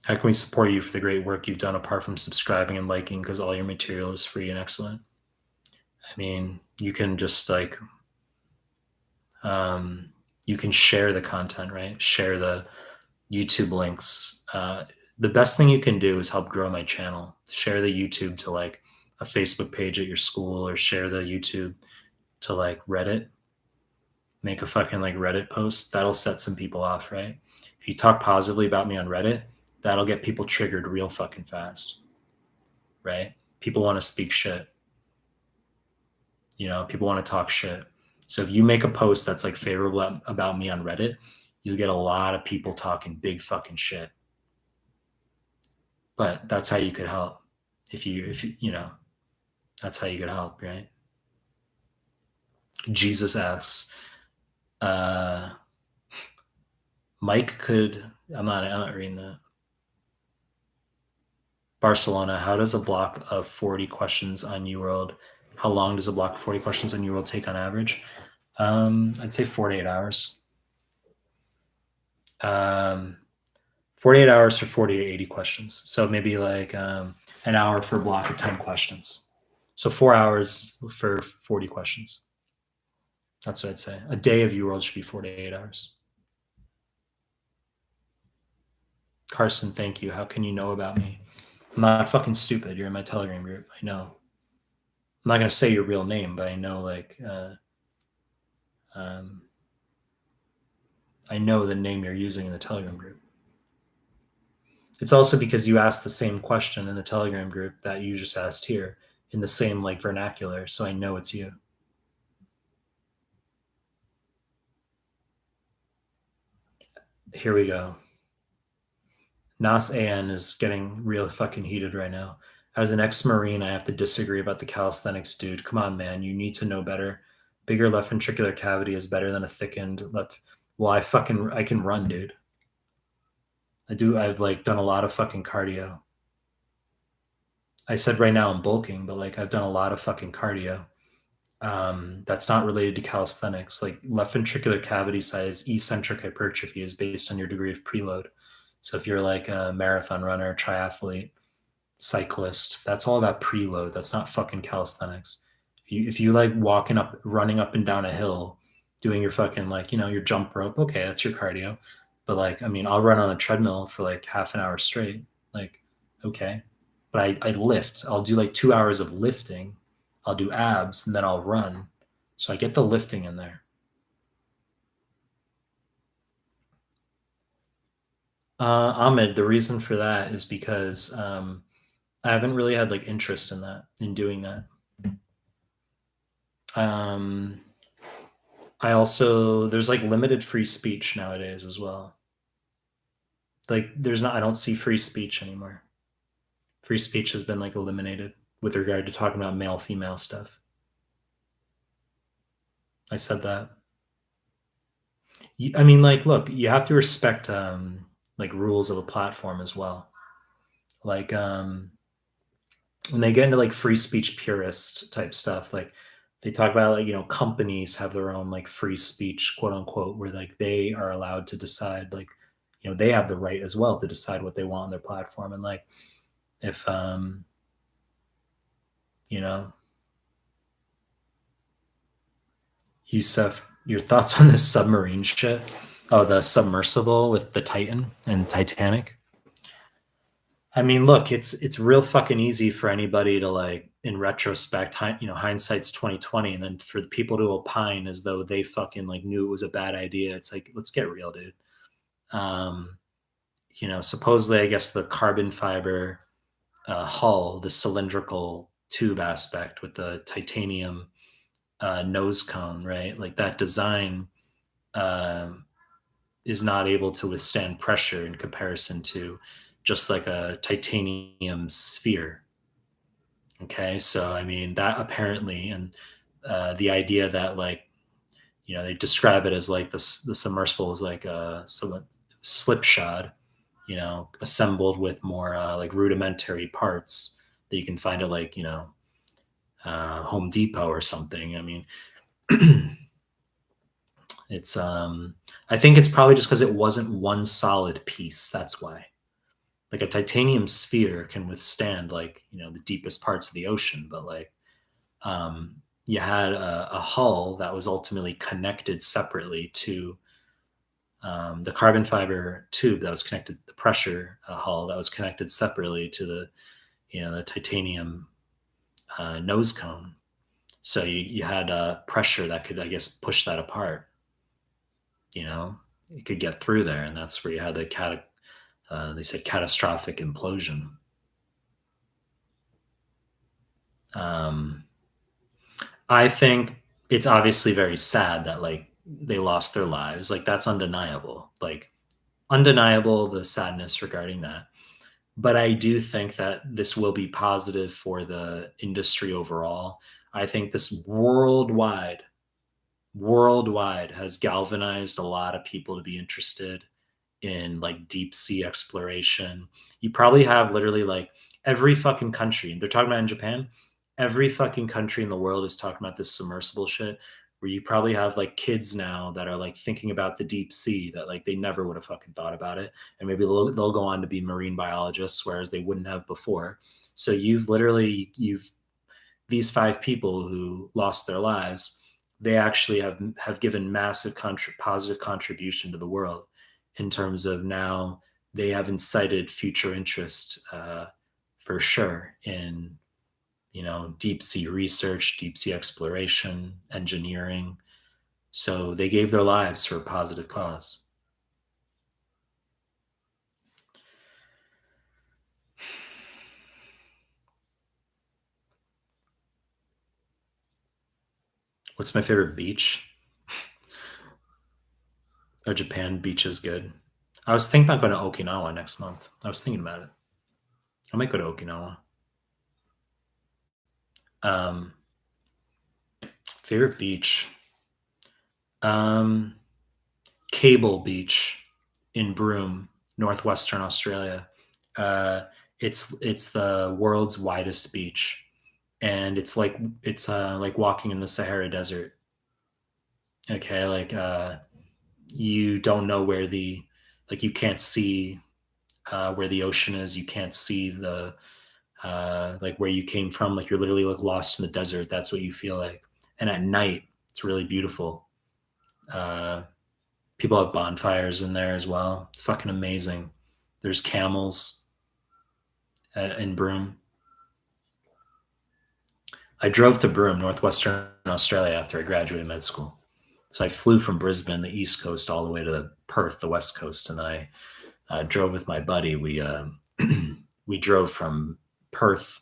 How can we support you for the great work you've done apart from subscribing and liking, because all your material is free and excellent? I mean, you can just like you can share the content, right? Share the YouTube links. The best thing you can do is help grow my channel. Share the YouTube to like a Facebook page at your school, or share the YouTube to like Reddit. Make a fucking like Reddit post. That'll set some people off, right? If you talk positively about me on Reddit, that'll get people triggered real fucking fast, right? People want to speak shit. People want to talk shit. So if you make a post that's like favorable about me on Reddit, you'll get a lot of people talking big fucking shit. But that's how you could help. If you that's how you could help, right? Jesus asks, Mike could, I'm not reading that. Barcelona, how does a block of 40 questions on UWorld, how long does a block of 40 questions on UWorld take on average? I'd say 48 hours. 48 hours for 40 to 80 questions. So maybe like an hour for a block of 10 questions. So 4 hours for 40 questions. That's what I'd say. A day of UWorld should be 48 hours. Carson, thank you. How can you know about me? I'm not fucking stupid. You're in my Telegram group. I know. I'm not going to say your real name, but I know I know the name you're using in the Telegram group. It's also because you asked the same question in the Telegram group that you just asked here in the same like vernacular. So I know it's you. Here we go. Nas AN is getting real fucking heated right now. As an ex-Marine, I have to disagree about the calisthenics, dude. Come on, man. You need to know better. Bigger left ventricular cavity is better than a thickened left. Well, I can run, dude. I've like done a lot of fucking cardio. I said right now I'm bulking, but like I've done a lot of fucking cardio. That's not related to calisthenics. Like left ventricular cavity size, eccentric hypertrophy is based on your degree of preload. So if you're like a marathon runner, triathlete, cyclist, that's all about preload. That's not fucking calisthenics. If you like running up and down a hill, doing your fucking like, your jump rope, okay, that's your cardio. But like, I mean, I'll run on a treadmill for like half an hour straight. Like, okay. But I lift. I'll do like 2 hours of lifting. I'll do abs and then I'll run. So I get the lifting in there. Ahmed, the reason for that is because I haven't really had like interest in doing that. There's like limited free speech nowadays as well. Like I don't see free speech anymore. Free speech has been like eliminated with regard to talking about male female stuff. I said that. I mean, like, look, you have to respect like rules of a platform as well. Like when they get into like free speech purist type stuff, like they talk about like, companies have their own like free speech, quote unquote, where like they are allowed to decide, like, they have the right as well to decide what they want on their platform. And like if Yusuf, your thoughts on this submarine shit? Oh, the submersible with the Titan and Titanic. I mean, look, it's real fucking easy for anybody to like, in retrospect, hindsight's 2020, and then for the people to opine as though they fucking like knew it was a bad idea. It's like, let's get real, dude. Supposedly, I guess the carbon fiber hull, the cylindrical tube aspect with the titanium nose cone, right? Like that design is not able to withstand pressure in comparison to just like a titanium sphere. Okay, so I mean that apparently, and the idea that like, they describe it as like the submersible is like a slipshod, assembled with more like rudimentary parts that you can find at like Home Depot or something. I mean, it's I think it's probably just because it wasn't one solid piece. That's why. Like a titanium sphere can withstand like the deepest parts of the ocean, but like you had a hull that was ultimately connected separately to the carbon fiber tube that was connected, the pressure hull that was connected separately to the titanium nose cone. So you had pressure that could, I guess, push that apart. It could get through there, and that's where you had they said catastrophic implosion. Um, I think it's obviously very sad that like they lost their lives. Like that's undeniable. Like undeniable the sadness regarding that. But I do think that this will be positive for the industry overall. I think this worldwide has galvanized a lot of people to be interested in like deep sea exploration. You probably have literally like every fucking country, they're talking about in Japan, every fucking country in the world is talking about this submersible shit. Where you probably have like kids now that are like thinking about the deep sea that like they never would have fucking thought about it. And maybe they'll go on to be marine biologists, whereas they wouldn't have before. So you've these five people who lost their lives, they actually have given massive positive contribution to the world in terms of now they have incited future interest for sure in deep sea research, deep sea exploration, engineering. So they gave their lives for a positive cause. What's my favorite beach? Oh, Japan beach is good. I was thinking about going to Okinawa next month. I was thinking about it. I might go to Okinawa. Um, Favorite beach? Um, Cable Beach in Broome, northwestern Australia. Uh, it's the world's widest beach, and it's like walking in the Sahara Desert. Okay, like you don't know where the like you can't see where the ocean is. You can't see the like where you came from. Like you're literally like lost in the desert. That's what you feel like. And at night, it's really beautiful. Uh, People have bonfires in there as well. It's fucking amazing. There's camels in Broome. I drove to Broome, northwestern Australia, after I graduated med school. So I flew from Brisbane, the east coast, all the way to Perth, the west coast, and then I drove with my buddy. We drove from Perth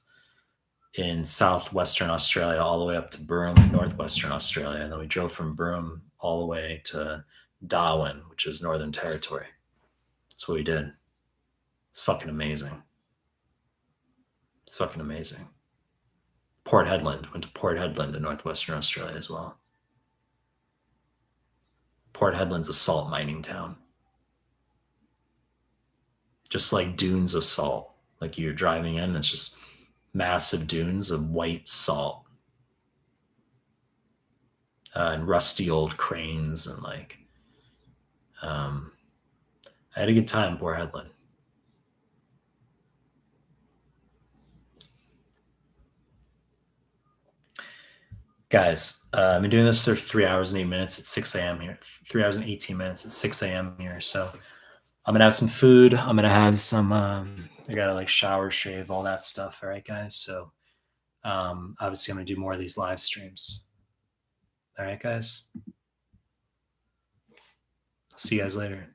in southwestern Australia all the way up to Broome, northwestern Australia, and then we drove from Broome all the way to Darwin, which is Northern Territory. That's what we did. It's fucking amazing. It's fucking amazing. Port Hedland. Went to Port Hedland in northwestern Australia as well. Port Hedland's a salt mining town. Just like dunes of salt. Like you're driving in, it's just massive dunes of white salt. And rusty old cranes and like um, I had a good time in Port Hedland. Guys, I've been doing this for 3 hours and 8 minutes at 6 a.m. here. 3 hours and 18 minutes at 6 a.m. here. So I'm gonna have some food. I'm gonna have some. I gotta like shower, shave, all that stuff. All right, guys. So obviously, I'm gonna do more of these live streams. All right, guys. See you guys later.